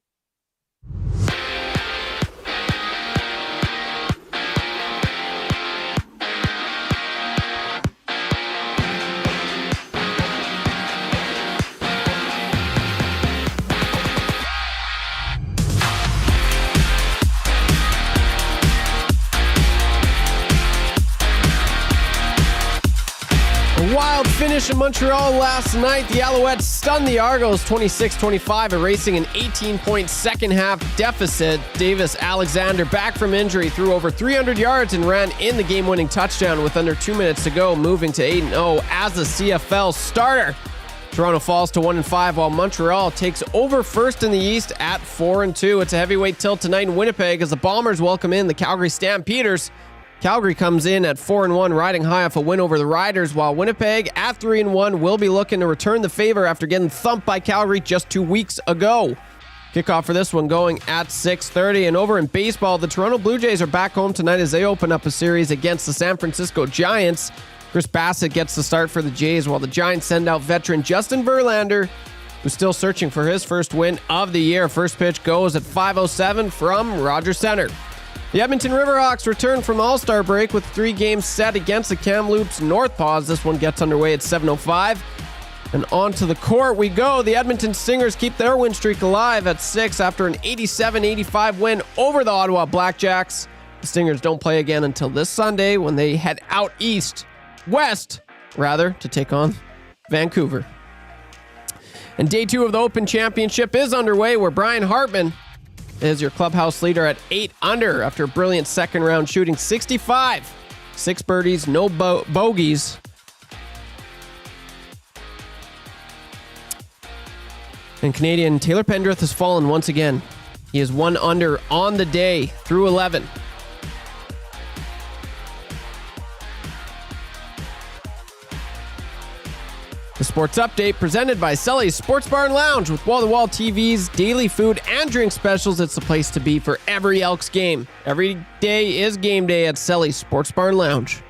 Wild finish in Montreal last night. The Alouettes stunned the Argos 26-25, erasing an 18-point second half deficit. Davis Alexander, back from injury, threw over 300 yards and ran in the game-winning touchdown with under 2 minutes to go, moving to 8-0 as a CFL starter. Toronto falls to 1-5, while Montreal takes over first in the East at 4-2. It's a heavyweight tilt tonight in Winnipeg as the Bombers welcome in the Calgary Stampeders. Calgary comes in at 4-1, riding high off a win over the Riders, while Winnipeg at 3-1 will be looking to return the favor after getting thumped by Calgary just 2 weeks ago. Kickoff for this one going at 6:30. And over in baseball, the Toronto Blue Jays are back home tonight as they open up a series against the San Francisco Giants. Chris Bassett gets the start for the Jays, while the Giants send out veteran Justin Verlander, who's still searching for his first win of the year. First pitch goes at 5:07 from Rogers Center. The Edmonton Riverhawks return from All-Star break with 3 games set against the Kamloops North Paws. This one gets underway at 7:05. And on to the court we go. The Edmonton Stingers keep their win streak alive at 6 after an 87-85 win over the Ottawa Blackjacks. The Stingers don't play again until this Sunday when they head out west, to take on Vancouver. And day 2 of the Open Championship is underway, where Brian Hartman is your clubhouse leader at 8 under after a brilliant second round, shooting 65. 6 birdies, no bogeys. And Canadian Taylor Pendrith has fallen once again. He is 1 under on the day through 11. The Sports Update presented by Sully's Sports Bar and Lounge with wall-to-wall TVs, daily food, and drink specials. It's the place to be for every Elks game. Every day is game day at Sully's Sports Bar and Lounge.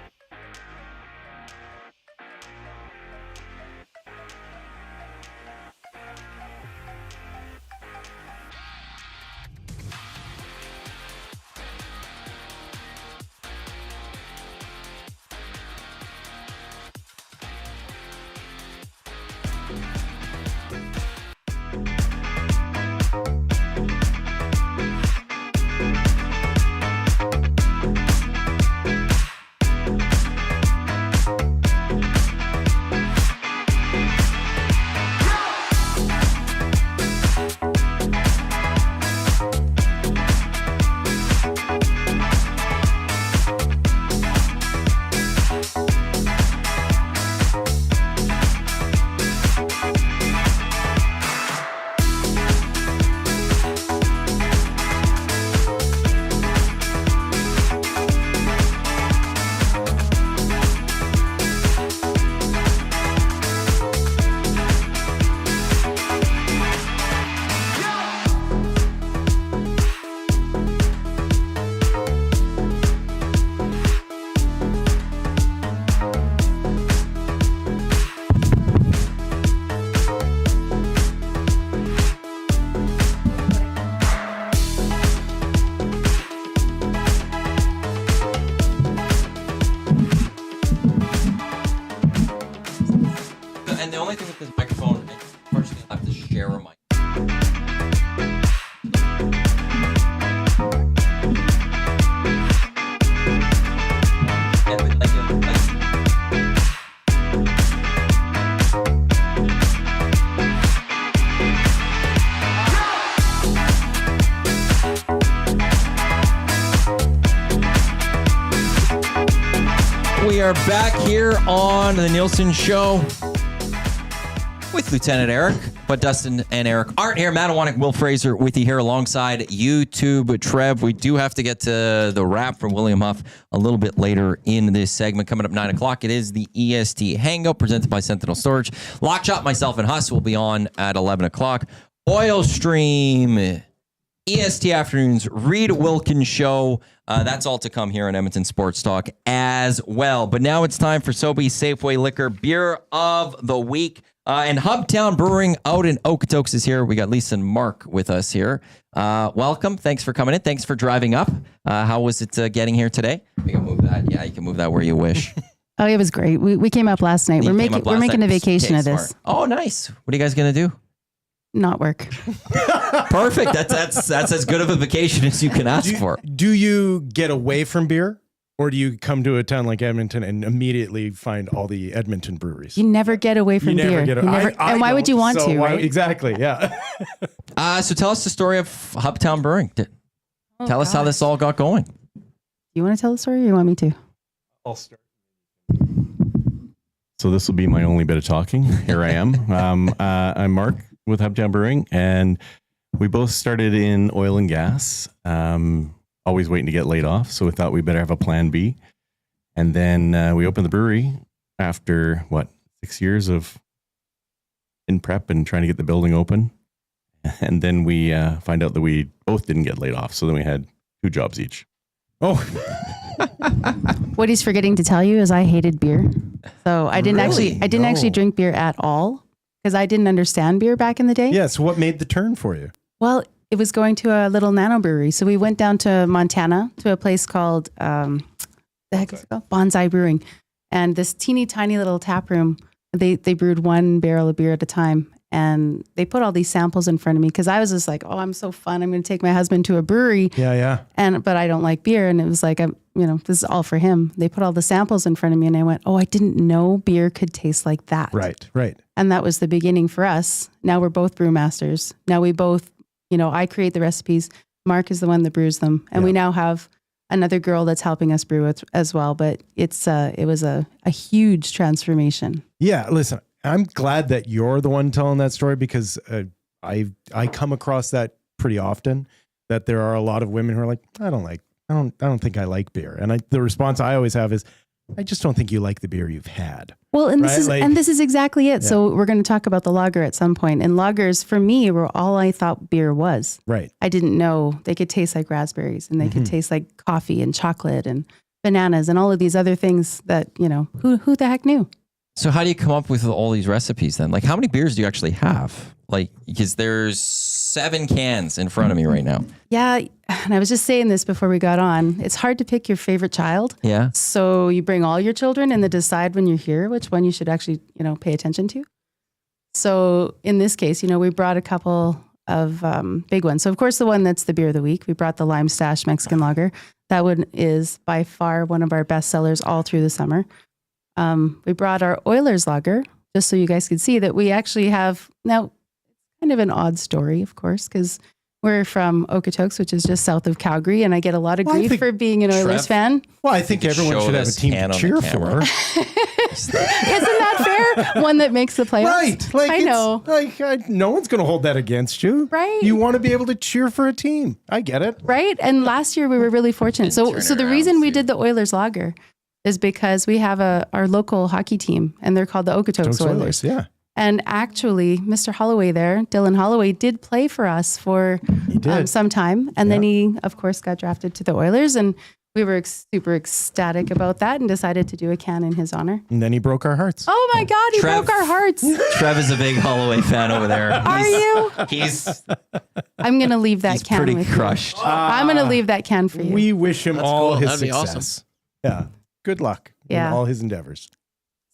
And the only thing with this microphone, unfortunately, I have to share a mic. We are back here on the Nielson Show with Lieutenant Eric, but Dustin and Eric aren't here. Matt Awanek, Will Fraser with you here alongside YouTube Trev. We do have to get to the wrap from William Huff a little bit later in this segment. Coming up 9 o'clock, it is the EST Hangout presented by Sentinel Storage. Lockshot, myself, and Huss will be on at 11 o'clock. Oil Stream, EST Afternoons, Rita Wilkins Show. That's all to come here on Edmonton Sports Talk as well. But now it's time for Sobeys Safeway Liquor Beer of the Week. And Hubtown Brewing out in Okotoks is here. We got Lisa and Mark with us here. Welcome. Thanks for coming in. Thanks for driving up. How was it getting here today? We can move that. Yeah, you can move that where you wish. Oh, it was great. We came up last night. We're making a vacation of this. Oh, nice. What are you guys going to do? Not work. Perfect. That's as good of a vacation as you can ask for. Do you get away from beer? Or do you come to a town like Edmonton and immediately find all the Edmonton breweries? You never get away from beer. And why would you want to, right? Exactly, yeah. So tell us the story of Hubtown Brewing. Tell us how this all got going. You want to tell the story or you want me to? I'll start. So this will be my only bit of talking. Here I am. I'm Mark with Hubtown Brewing, and we both started in oil and gas. Always waiting to get laid off, so we thought we better have a plan B. And then we opened the brewery after, 6 years of in prep and trying to get the building open. And then we find out that we both didn't get laid off, so then we had 2 jobs each. Oh. What he's forgetting to tell you is I hated beer. So I didn't actually drink beer at all because I didn't understand beer back in the day. Yeah, so what made the turn for you? Well, it was going to a little nano brewery. So we went down to Montana to a place called, the heck is it called? Bonsai Brewing. And this teeny tiny little tap room, they brewed 1 barrel of beer at a time. And they put all these samples in front of me because I was just like, oh, I'm so fun. I'm going to take my husband to a brewery. Yeah. But I don't like beer. And it was like, this is all for him. They put all the samples in front of me and I went, oh, I didn't know beer could taste like that. Right. And that was the beginning for us. Now we're both brewmasters. Now we both, I create the recipes. Mark is the one that brews them. And we now have another girl that's helping us brew it as well. But it was a huge transformation. Yeah, listen, I'm glad that you're the one telling that story because I come across that pretty often, that there are a lot of women who are like, I don't think I like beer. And the response I always have is, I just don't think you like the beer you've had. Well, and this right? is this is exactly it. Yeah. So we're going to talk about the lager at some point. And lagers for me were all I thought beer was. Right. I didn't know they could taste like raspberries and they could taste like coffee and chocolate and bananas and all of these other things that, who the heck knew? So how do you come up with all these recipes then? Like how many beers do you actually have? Like, because there's 7 cans in front of me right now. Yeah. And I was just saying this before we got on. It's hard to pick your favorite child. Yeah. So you bring all your children and then decide when you're here which one you should actually, pay attention to. So in this case, we brought a couple of big ones. So of course, the one that's the beer of the week, we brought the Lime Stash Mexican Lager. That one is by far one of our best sellers all through the summer. We brought our Oilers Lager, just so you guys could see that we actually have now. Kind of an odd story, of course, because we're from Okotoks, which is just south of Calgary, and I get a lot of grief for being an Oilers fan. Well, I think everyone should have a team to cheer for. Isn't that fair? One that makes the playoffs? Right. I know. No one's going to hold that against you. Right. You want to be able to cheer for a team. I get it. Right. And last year we were really fortunate. So the reason we did the Oilers Lager is because we have our local hockey team, and they're called the Okotoks Oilers. Yeah. And actually, Mr. Holloway there, Dylan Holloway, did play for us for some time. And then he, of course, got drafted to the Oilers. And we were super ecstatic about that and decided to do a can in his honor. And then he broke our hearts. Oh, my God. He broke our hearts. Trev is a big Holloway fan over there. Are you? I'm going to leave that can with you. Pretty crushed. I'm going to leave that can for you. We wish him all his That'd be success. awesome. Yeah. Good luck in all his endeavors.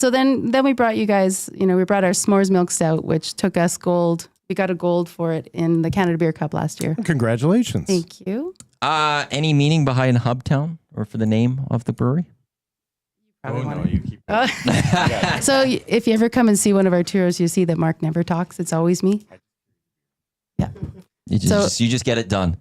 So then we brought you guys, we brought our S'mores Milk Stout, which took us gold. We got a gold for it in the Canada Beer Cup last year. Congratulations. Thank you. Any meaning behind Hubtown or for the name of the brewery? You keep So if you ever come and see one of our tours, you see that Mark never talks. It's always me. Yeah. You just get it done.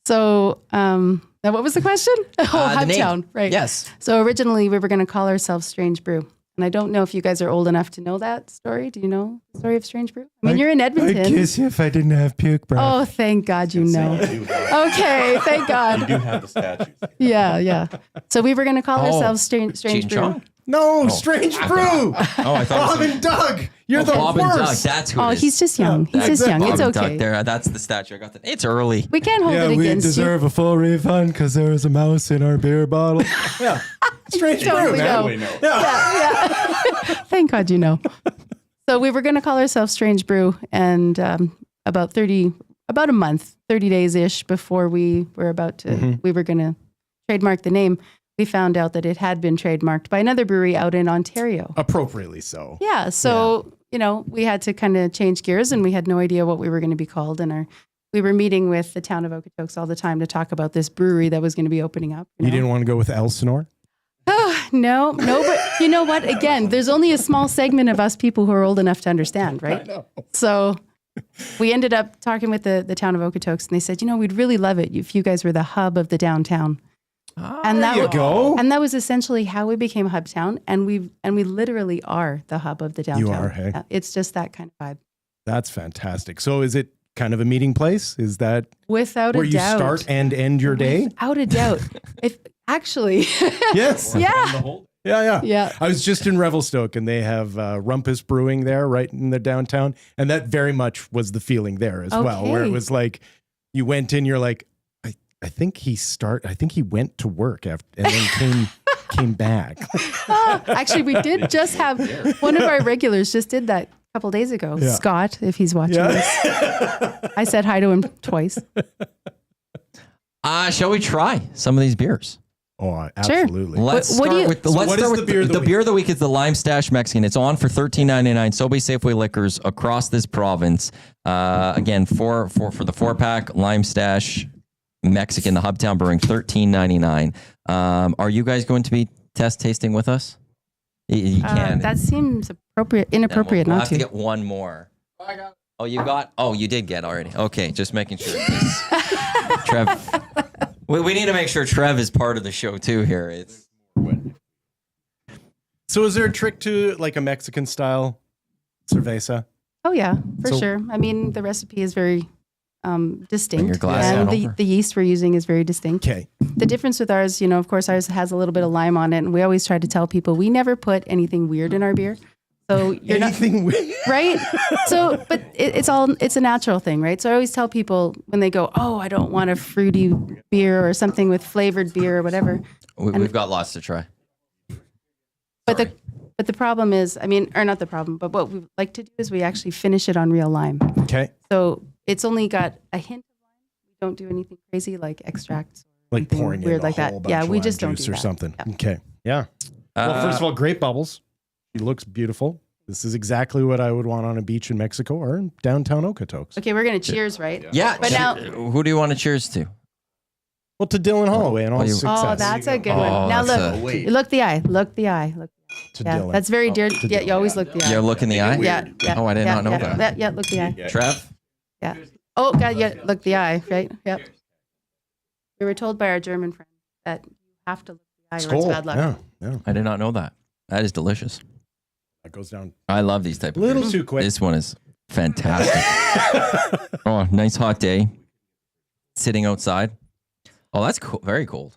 So, now what was the question? Hubtown, right? Yes. So originally we were going to call ourselves Strange Brew. And I don't know if you guys are old enough to know that story. Do you know the story of Strange Brew? I mean, you're in Edmonton. I'd kiss you if I didn't have puke breath. Oh, thank God you know. Okay, thank God. You do have the statues. Yeah. So we were going to call ourselves Strange Brew. No, Strange Brew. I thought Bob and Doug. You're the Bob worst. and Doug. That's who it is. He's just young. He's just young. Bob It's and okay. Doug there. That's the statue. I got that. It's early. We can't hold it against you. we deserve a full refund because there was a mouse in our beer bottle. Yeah. Strange Brew, man. Yeah. Thank God you know. So we were going to call ourselves Strange Brew, and about a month, 30 days-ish before we were about to, we were going to trademark the name, we found out that it had been trademarked by another brewery out in Ontario. Appropriately so. Yeah. So, we had to kind of change gears, and we had no idea what we were going to be called. And we were meeting with the town of Okotoks all the time to talk about this brewery that was going to be opening up. You didn't want to go with Elsinore? Oh, no, but you know what? Again, there's only a small segment of us people who are old enough to understand, right? I know. So we ended up talking with the town of Okotoks, and they said, we'd really love it if you guys were the hub of the downtown. And there you go. And that was essentially how we became Hubtown, and we literally are the hub of the downtown. You are, hey? It's just that kind of vibe. That's fantastic. So is it kind of a meeting place? Is that without where a you doubt start and end your day? Without a doubt. If actually, yes, yeah. Yeah. I was just in Revelstoke, and they have Rumpus Brewing there, right in the downtown, and that very much was the feeling there as well, where it was like you went in, you're like, I think he went to work after, and then came back. Actually, we did just have one of our regulars just did that a couple days ago. Yeah. Scott, if he's watching this, I said hi to him twice. Shall we try some of these beers? Oh, absolutely. Sure. Let's start with the beer of the week is the Lime Stash Mexican. It's on for $13.99. Sobeys Safeway Liquors across this province. Again, for the 4-pack Lime Stash Mexican, the Hubtown Brewing, $13.99. Are you guys going to be test tasting with us? You can. That seems inappropriate we'll not have to get one more. You did get already. Okay, just making sure. Trev, we need to make sure Trev is part of the show too here. So is there a trick to like a Mexican style cerveza? Oh yeah, for sure. I mean, the recipe is very distinct. your glass on And over. the yeast we're using is very distinct. Okay. The difference with ours, of course, ours has a little bit of lime on it. And we always try to tell people we never put anything weird in our beer. So you're Anything weird? right. So, but it's a natural thing, right? So I always tell people when they go, oh, I don't want a fruity beer or something with flavored beer or whatever. We've got lots to try. But the problem is, or not the problem, but what we like to do is we actually finish it on real lime. Okay. So it's only got a hint of lime. We don't do anything crazy like extracts. Like anything pouring in weird a like whole that. bunch Yeah, of we lime just don't juice do or that. something. Yeah. Okay. Yeah. Well, first of all, great bubbles. She looks beautiful. This is exactly what I would want on a beach in Mexico or in downtown Okotoks. Okay, we're gonna cheers, right? Yeah. But now, Who do you want to cheers to? Well, to Dylan Holloway and all his success. oh, that's a good Oh, one. Now that's look the eye. Look the eye. Look. To Yeah, Dylan. that's very dear. to Yeah, Dylan. you always look the eye. You look in the eye? Yeah, yeah. Oh, I did yeah, not know yeah, that. Yeah, look the eye. Trev? Yeah. Oh God, yeah, look the eye. Right. Yep. We were told by our German friend that you have to look the eye or it's bad luck. Yeah, yeah. I did not know that. That is delicious. That goes down I love these type of a little beers. too quick. This one is fantastic. Oh, nice hot day. Sitting outside. Oh, that's cool. Very cold.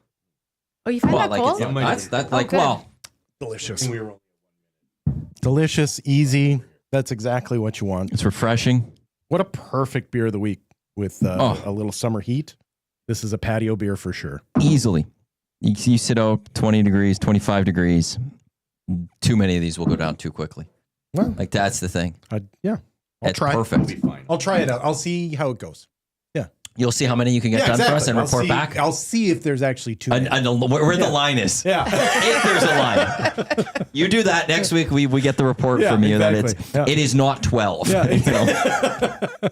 Oh, you find that cold? That's Oh, like, good. well, Delicious. Delicious, easy. That's exactly what you want. it's refreshing. What a perfect beer of the week with a little summer heat. This is a patio beer for sure. Easily. You sit out 20 degrees, 25 degrees. Too many of these will go down too quickly. Well, Like, that's the thing. yeah. I'll It's try. perfect. I'll try it out. I'll see how it goes. Yeah. You'll see how many you can get done for us and I'll report see- back. I'll see if there's actually too many. Where the line is. Yeah. If there's a line. You do that next week, we get the report Yeah, from you that exactly. it is not 12. Yeah. You know?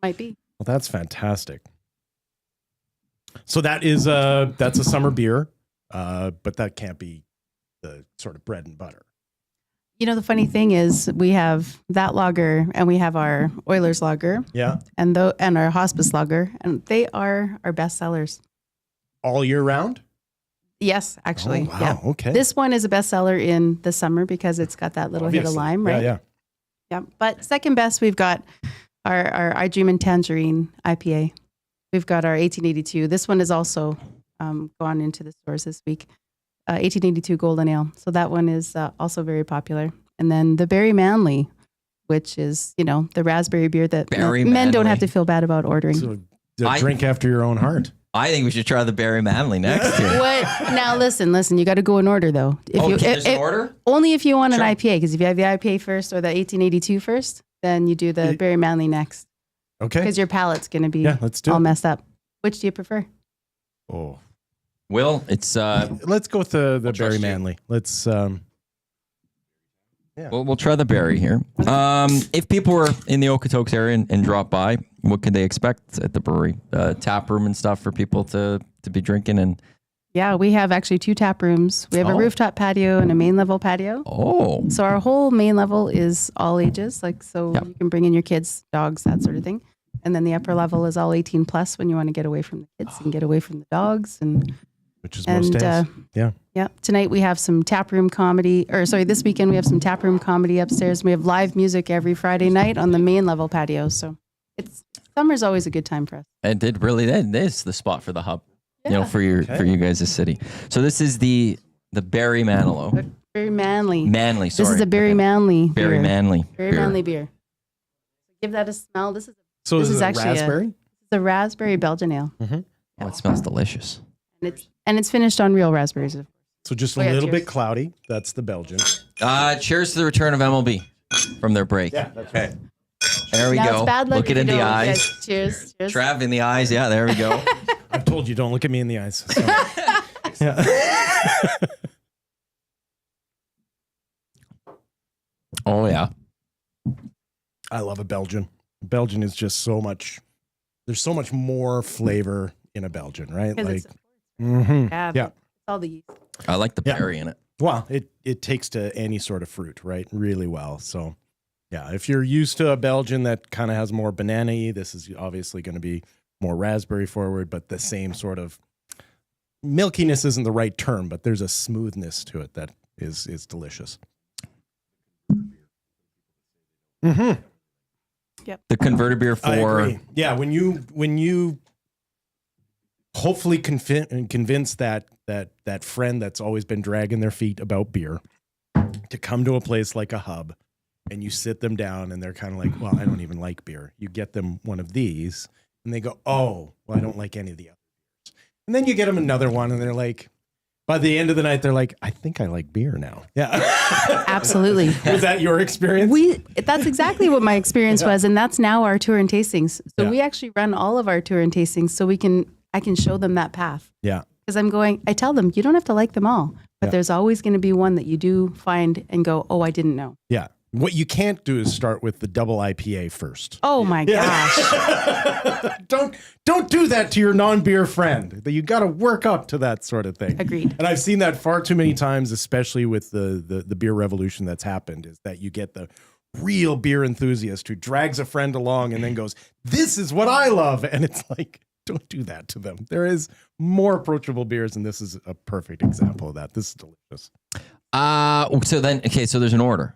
Might be. Well, that's fantastic. So that's a summer beer, but that can't be the sort of bread and butter. The funny thing is we have that lager and we have our Oilers lager. Yeah. And our hospice lager, and they are our best sellers. All year round? Yes, actually. Oh, wow. Yeah. Okay. This one is a bestseller in the summer because it's got that little hit of Obviously. lime, right? Yeah. Yeah. But second best, we've got our I Dream and Tangerine IPA. We've got our 1882. This one is also gone into the stores this week. 1882 Golden Ale. So that one is also very popular. And then the Berry Manly, which is, the raspberry beer that Berry men don't Manly. have to feel bad about ordering. So drink after your own heart. I think we should try the Berry Manly next year. What? Now listen. You got to go in order though. If There's an order? Only if you want Sure. an IPA, because if you have the IPA first or the 1882 first, then you do the Berry Manly next. Okay. Because your palate's going to be let's do all it. messed up. Which do you prefer? Oh. Will, it's Let's go with the Berry Manly. Let's we'll try the berry here. If people were in the Okotoks area and drop by, what could they expect at the brewery? Tap room and stuff for people to be drinking and Yeah, we have actually 2 tap rooms. We have a rooftop patio and a main level patio. Oh. So our whole main level is all ages, you can bring in your kids, dogs, that sort of thing. And then the upper level is all 18 plus when you want to get away from the kids and get away from the dogs and which is most days. Yeah. Yeah. Tonight we have some tap room comedy, this weekend we have some tap room comedy upstairs. We have live music every Friday night on the main level patio. So summer's always a good time for us. it did really that is the spot for the hub. Yeah. For you guys' city. So this is the Berry Manilow. Very manly. Manly, sorry. This is a Berry Manly Berry beer. Manly. Very beer. manly beer. Give that a smell. This So is is it actually raspberry? the raspberry Belgian ale. Mm-hmm. Oh, it smells delicious. And it's finished on real raspberries. So just a Oh, yeah, little cheers. bit cloudy. That's the Belgian. Cheers to the return of MLB from their break. Yeah, that's right. There we Now go. it's bad luck Look if it in you the don't. eyes. Yes, cheers. Cheers. Trav in the eyes. Yeah, there we go. I've told you, don't look at me in the eyes. So. Yeah. Oh, yeah. I love a Belgian. Belgian is just so much. There's so much more flavor in a Belgian, right? 'Cause Like, it's- yeah. It's all the yeast. I like the berry in it. Well, it takes to any sort of fruit, right? Really well. So, yeah, if you're used to a Belgian that kind of has more banana-y, this is obviously going to be more raspberry forward, but the same sort of milkiness isn't the right term, but there's a smoothness to it that is delicious. Mm-hmm. Yep. The converted beer I for agree. Yeah, when you hopefully convince that friend that's always been dragging their feet about beer to come to a place like a Hub, and you sit them down and they're kind of like, well, I don't even like beer. You get them one of these and they go, oh, well, I don't like any of the others. And then you get them another one and they're like, by the end of the night, they're like, I think I like beer now. Yeah. Absolutely. Was that your experience? That's exactly what my experience was. And that's now our tour and tastings. So we actually run all of our tour and tastings so I can show them that path. Yeah. Because I tell them, you don't have to like them all, but there's always going to be one that you do find and go, oh, I didn't know. Yeah. What you can't do is start with the double IPA first. Oh my gosh. Don't do that to your non-beer friend. You got to work up to that sort of thing. Agreed. And I've seen that far too many times, especially with the beer revolution that's happened, is that you get the real beer enthusiast who drags a friend along and then goes, this is what I love. And it's like, don't do that to them. There is more approachable beers, and this is a perfect example of that. This is delicious. So there's an order.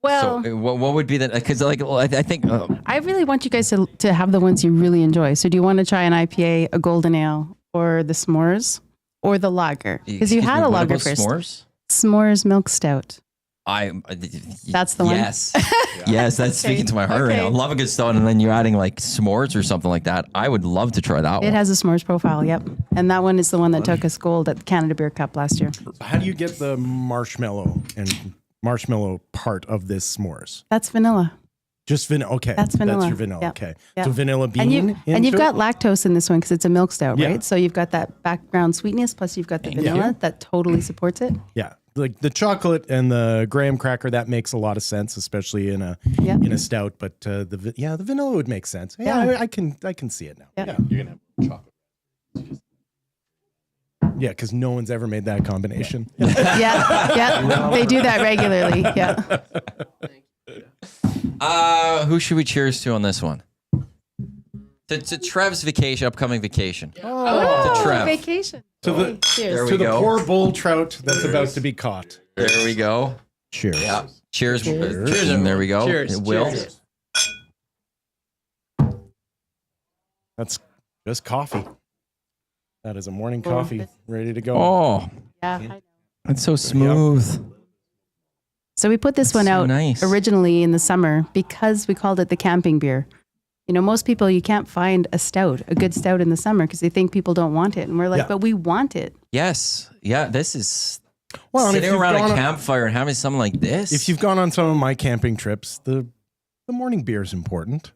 Well, so what would be that? Because I think I really want you guys to have the ones you really enjoy. So do you want to try an IPA, a golden ale, or the s'mores, or the lager? Because you had a lager first. S'mores milk stout. That's the one. Yes, yes, that's speaking to my heart right now. I love a good stout, and then you're adding like s'mores or something like that. I would love to try that one. It has a s'mores profile. Yep, and that one is the one that took us gold at the Canada Beer Cup last year. How do you get the marshmallow part of this s'mores? That's vanilla. Just vanilla. Okay, that's vanilla. That's your vanilla. Yep. Okay, yep. So vanilla bean. And you've got lactose in this one because it's a milk stout, right? So you've got that background sweetness, plus you've got the vanilla that totally supports it. Yeah. Like the chocolate and the graham cracker, that makes a lot of sense, especially in a stout. But the vanilla would make sense. Yeah, I can see it now. Yeah, you're gonna have chocolate. Yeah, because no one's ever made that combination. Yeah, they do that regularly. Yeah. Who should we cheers to on this one? To Trev's upcoming vacation. Oh, to Trev. Vacation. To the poor bull trout that's about to be caught. There we go. Cheers. Yeah. Cheers. Cheers. And there we go. Cheers. Will. Cheers. That's just coffee. That is a morning coffee ready to go. Oh. Yeah. I know. It's so smooth. So we put this one out originally in the summer because we called it the camping beer. You know, most people, you can't find a good stout in the summer because they think people don't want it. And we're like, but we want it. Yes. Yeah, this is sitting around a campfire and having something like this. If you've gone on some of my camping trips, the morning beer is important.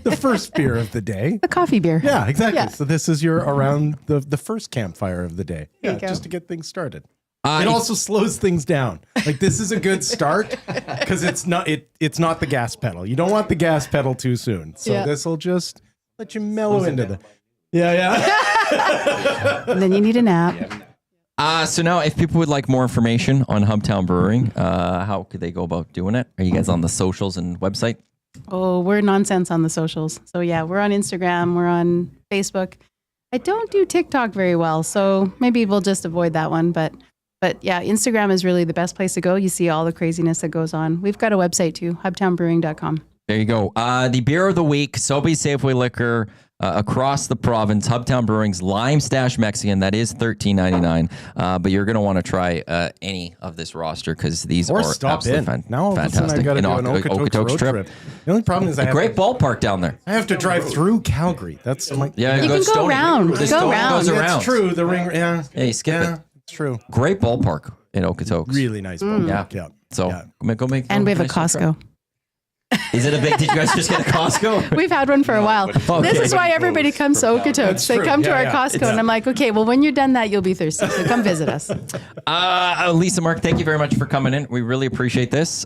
The first beer of the day. The coffee beer. Yeah, exactly. Yeah. So this is your around the first campfire of the day. There you go. Just to get things started. It also slows things down. Like this is a good start because it's not the gas pedal. You don't want the gas pedal too soon. So this will just let you mellow into the. Yeah. And then you need a nap. So now, if people would like more information on Hubtown Brewing, how could they go about doing it? Are you guys on the socials and website? Oh, we're nonsense on the socials. So yeah, we're on Instagram, we're on Facebook. I don't do TikTok very well, so maybe we'll just avoid that one. But yeah, Instagram is really the best place to go. You see all the craziness that goes on. We've got a website too, hubtownbrewing.com. There you go. The beer of the week, Sobeys Safeway Liquor across the province, Hubtown Brewing's Lime Stash Mexican. That is $13.99. But you're going to want to try any of this roster because these are absolutely fantastic. Now all of a sudden I got to do an Okotoks trip. The only problem is a great ballpark down there. I have to drive through Calgary. That's my you can go around. Go around. That's true. The ring. Yeah. Hey, skip it. It's true. Great ballpark in Okotoks. Really nice ballpark. Yeah. So go make. And we have a Costco. Is it a big? Did you guys just get a Costco? We've had one for a while. Okay. This is why everybody comes to Okotoks. They come to our Costco, and I'm like, okay, well, when you're done that, you'll be thirsty. So come visit us. Lisa, Mark, thank you very much for coming in. We really appreciate this.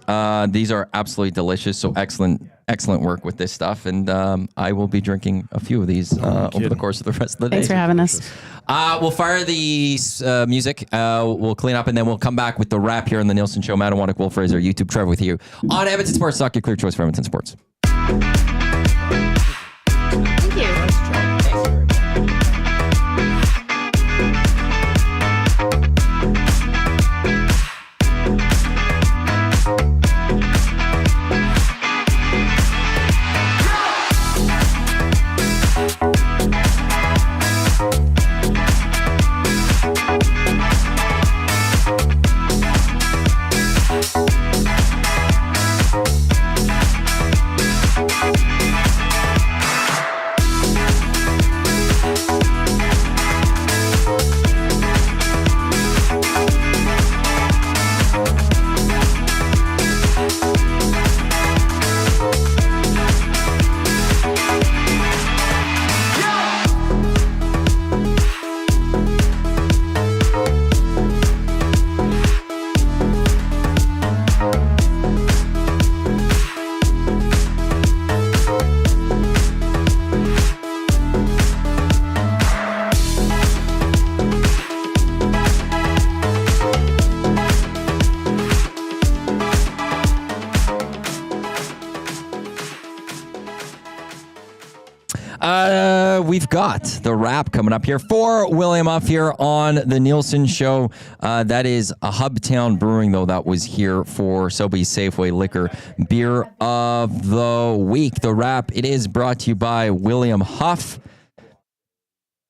These are absolutely delicious. So excellent work with this stuff, and I will be drinking a few of these over the course of the rest of the day. Thanks for having us. We'll fire the music. We'll clean up, and then we'll come back with the wrap here on the Nielsen Show. Matt Wannick, Will Fraser, YouTube, Trev with you on Edmonton Sports Talk, your clear choice for Edmonton Sports. Thank you. we've got the wrap coming up here for William Huff here on the Nielsen Show. That is a Hubtown Brewing, though, that was here for Sobeys Safeway Liquor Beer of the Week. The wrap, it is brought to you by William Huff.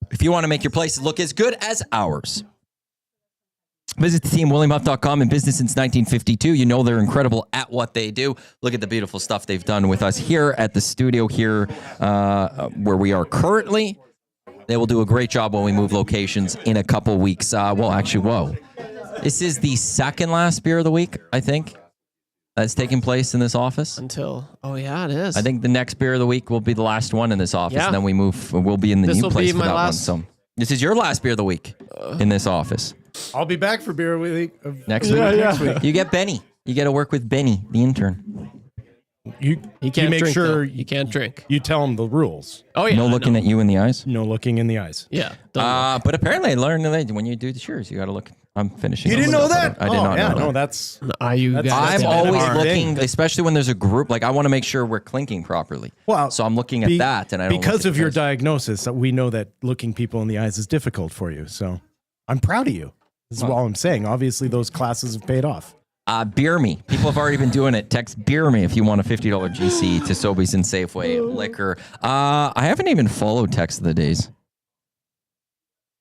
If you want to make your place look as good as ours, visit the team, WilliamHuff.com, in business since 1952. You know they're incredible at what they do. Look at the beautiful stuff they've done with us here at the studio here where we are currently. They will do a great job when we move locations in a couple weeks. This is the second last beer of the week, I think, that's taking place in this office. It is. I think the next beer of the week will be the last one in this office, and then we'll be in the new place for that one. So this is your last beer of the week in this office. I'll be back for beer week next week. Next week. You get Benny. You get to work with Benny, the intern. He can't drink, sure though. You can't drink. You tell him the rules. Oh yeah. No looking at you in the eyes. No looking in the eyes. Yeah. But apparently, I learned that when you do the cheers, you got to look. I'm finishing. You didn't know that? I did not know that. No, that's. I'm always looking, especially when there's a group. Like I want to make sure we're clinking properly. Well, so I'm looking at that, and I don't because of your diagnosis, we know that looking people in the eyes is difficult for you. So I'm proud of you. This is all I'm saying. Obviously, those classes have paid off. Beer me. People have already been doing it. Text beer me if you want a $50 GC to Sobeys and Safeway Liquor. I haven't even followed text of the days.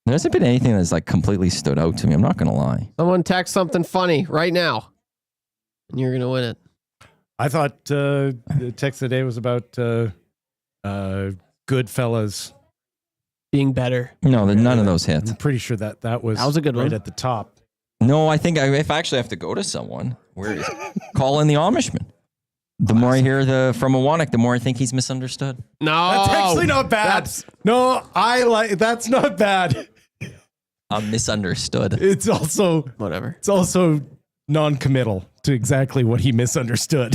There hasn't been anything that's like completely stood out to me. I'm not going to lie. Someone text something funny right now, and you're going to win it. I thought the text of the day was about Goodfellas being better. No, none of those hit. I'm pretty sure that was a good right one. at the top. No, I think if I actually have to go to someone, where is it? Call in the Amishman. The more I hear from Awanek, the more I think he's misunderstood. No, that's actually not bad. That's not bad. I'm misunderstood. It's also whatever. It's also non-committal to exactly what he misunderstood.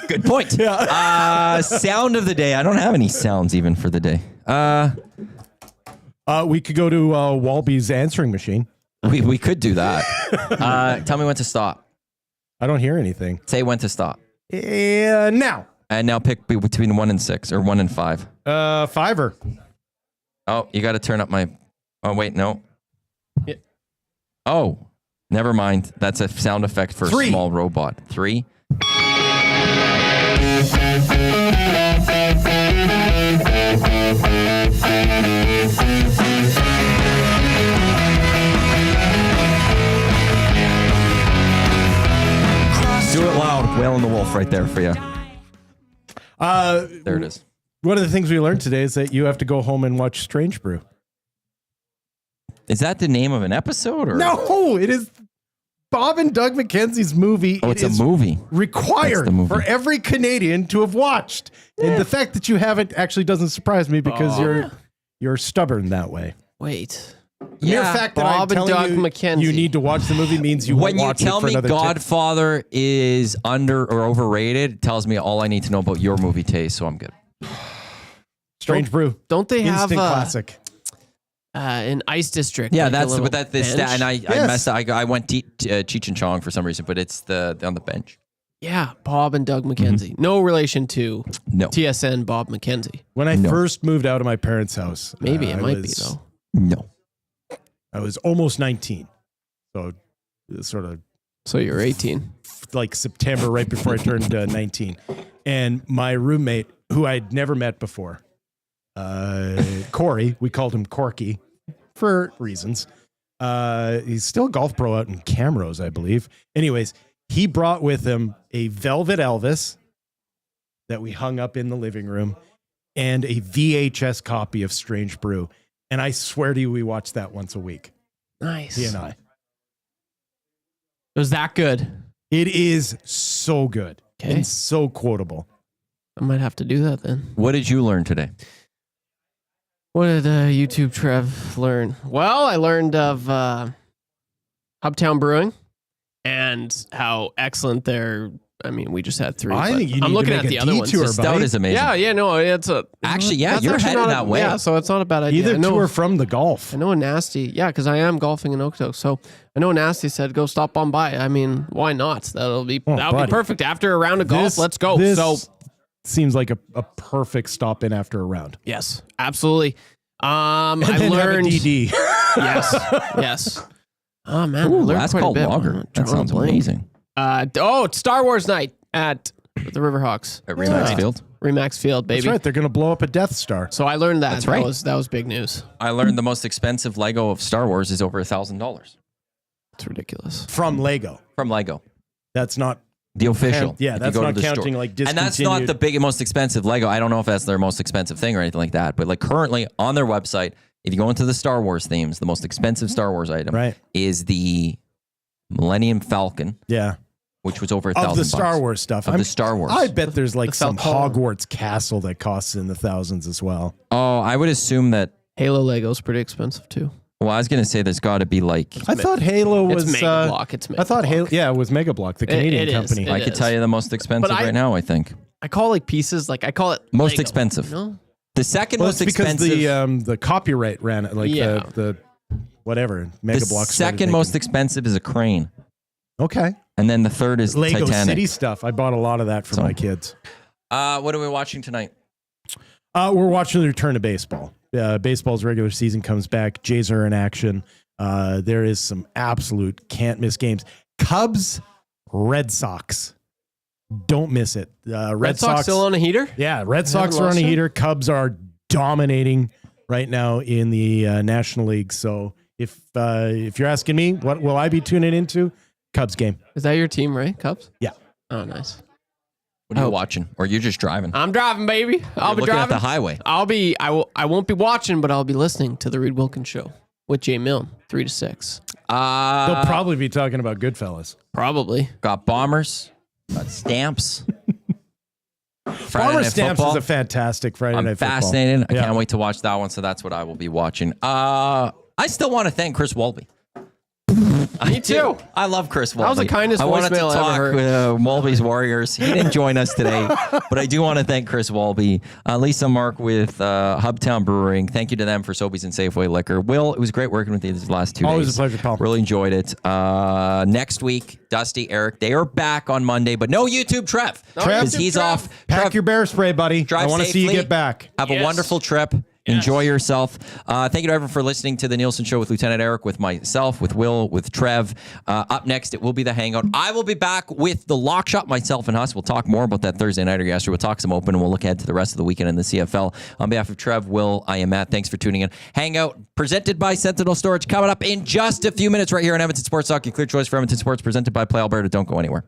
Good point. Yeah. Sound of the day. I don't have any sounds even for the day. We could go to Walby's answering machine. We could do that. Tell me when to stop. I don't hear anything. Say when to stop. Now. And now pick between 1 and 6 or 1 and 5. Fiver. Oh, you got to turn up my. Oh wait, no. Yeah. Oh, never mind. That's a sound effect for 3. A small robot. 3. Do it loud. Whale and the Wolf right there for you. There it is. One of the things we learned today is that you have to go home and watch Strange Brew. Is that the name of an episode? Or? No, it is Bob and Doug McKenzie's movie. Oh, it's a movie. Required for every Canadian to have watched. And the fact that you haven't actually doesn't surprise me because you're stubborn that way. Wait. The mere fact that Bob I'm and telling Doug McKenzie. you need to watch the movie means you won't watch it for when you another tell me Godfather is under or overrated, it tells me all I need to know about your movie taste, so I'm good. Strange Brew. Don't they have Instant classic. an ice district? Yeah, like that's what that is. And I messed up. I went Cheech and Chong for some reason, but it's on the bench. Yeah, Bob and Doug McKenzie. Mm-hmm. No relation to TSN Bob McKenzie. When I first moved out of my parents' house, maybe it might be though. No, I was almost 19, so sort of. So you're 18, like September, right before I turned 19, and my roommate, who I'd never met before, Corey, we called him Corky for reasons. He's still a golf pro out in Camrose, I believe. Anyways, he brought with him a Velvet Elvis that we hung up in the living room and a VHS copy of Strange Brew. And I swear to you, we watched that once a week. Nice. He and I. Was that good? It is so good. Okay. And so quotable. I might have to do that then. What did you learn today? What did YouTube Trev learn? Well, I learned of Hubtown Brewing and how excellent their. I mean, we just had 3. I think you need I'm looking to at make the a other ones. detour, The stout is amazing. Yeah, no, it's a Actually, yeah, that's you're actually headed not that way. Yeah, so it's not a bad idea. Either I know, tour from the golf. I know a Nasty, yeah, because I am golfing in Okotoks. So I know a Nasty said go stop on by. I mean, why not? That'll be perfect after a round of golf. Let's go. This seems like a perfect stop in after a round. Yes, absolutely. I And then have a learned DD. yes. Oh man, Ooh, I learned that's quite a called bit. lager. That sounds amazing. It's Star Wars night at the Riverhawks At Remax Field. Remax Field, baby. That's right. They're going to blow up a Death Star. So I learned that. That's right. That was big news. I learned the most expensive Lego of Star Wars is over $1,000 It's ridiculous. From Lego. from Lego. That's not The official. Yeah, if that's you go not to the counting store. like And discontinued. that's not the big, most expensive Lego. I don't know if that's their most expensive thing or anything like that. But like currently on their website, if you go into the Star Wars themes, the most expensive Star Wars item is the Millennium Falcon. Yeah. Which was over $1,000. Of the Star Wars stuff. Of the Star Wars. I bet there's like some Falcon. Hogwarts castle that costs in the thousands as well. Oh, I would assume that Halo Lego's pretty expensive too. Well, I was going to say there's got to be like. I thought Halo was. It's Mega Block. It's Mega I thought Block. Halo. Yeah, it was Mega Block, the Canadian it is. company. I could tell you the most expensive But right now, I think. I call like pieces, like I call it Most Lego, expensive. you know? The second Well, most it's because expensive. the copyright ran it, like Yeah. the whatever Mega The Block. second most expensive is a crane. Okay. And then the third is Lego Titanic. City stuff. I bought a lot of that for my kids. What are we watching tonight? We're watching the return of baseball. Baseball's regular season comes back. Jays are in action. There is some absolute can't miss games. Cubs, Red Sox. Don't miss it. Red Sox still on a heater? Yeah, Red Sox are on a heater. Cubs are dominating right now in the National League. So if you're asking me, what will I be tuning into? Cubs game. Is that your team, right? Cubs? Yeah. Oh, nice. What are you watching? Or you're just driving? I'm driving, baby. I'll be looking driving at the highway. I won't be watching, but I'll be listening to the Reed Wilkins show with Jay Milne, 3 to 6. They'll probably be talking about Goodfellas. Probably. Got Bombers. Got Stamps. Friday Farmer Night Stamps Football. is a fantastic Friday I'm Night Football. fascinated. I Yeah. can't wait to watch that one. So that's what I will be watching. I still want to thank Chris Walby. Me too. I love Chris Walby. That was the kindest I wanted to voicemail I talk ever heard. with Walby's Warriors. He didn't join us today, but I do want to thank Chris Walby, Lisa Mark with Hubtown Brewing. Thank you to them for Sobeys and Safeway Liquor. Will, it was great working with you these last 2 days. Always a pleasure, pal. Really enjoyed it. Next week, Dusty, Eric, they are back on Monday, but no YouTube Trev. Because he's off. Pack Trev, your bear spray, buddy. drive I want to see you safely. get back. Have a wonderful trip. Enjoy yourself. Thank you to everyone for listening to the Nielson Show with Lieutenant Eric, with myself, with Will, with Trev. Up next, it will be the Hangout. I will be back with the Lock Shop, myself and Huss. We'll talk more about that Thursday night or yesterday. We'll talk some open, and we'll look ahead to the rest of the weekend in the CFL. On behalf of Trev, Will, I am Matt. Thanks for tuning in. Hangout presented by Sentinel Storage coming up in just a few minutes right here on Edmonton Sports Talk. Your clear choice for Edmonton Sports, presented by Play Alberta. Don't go anywhere.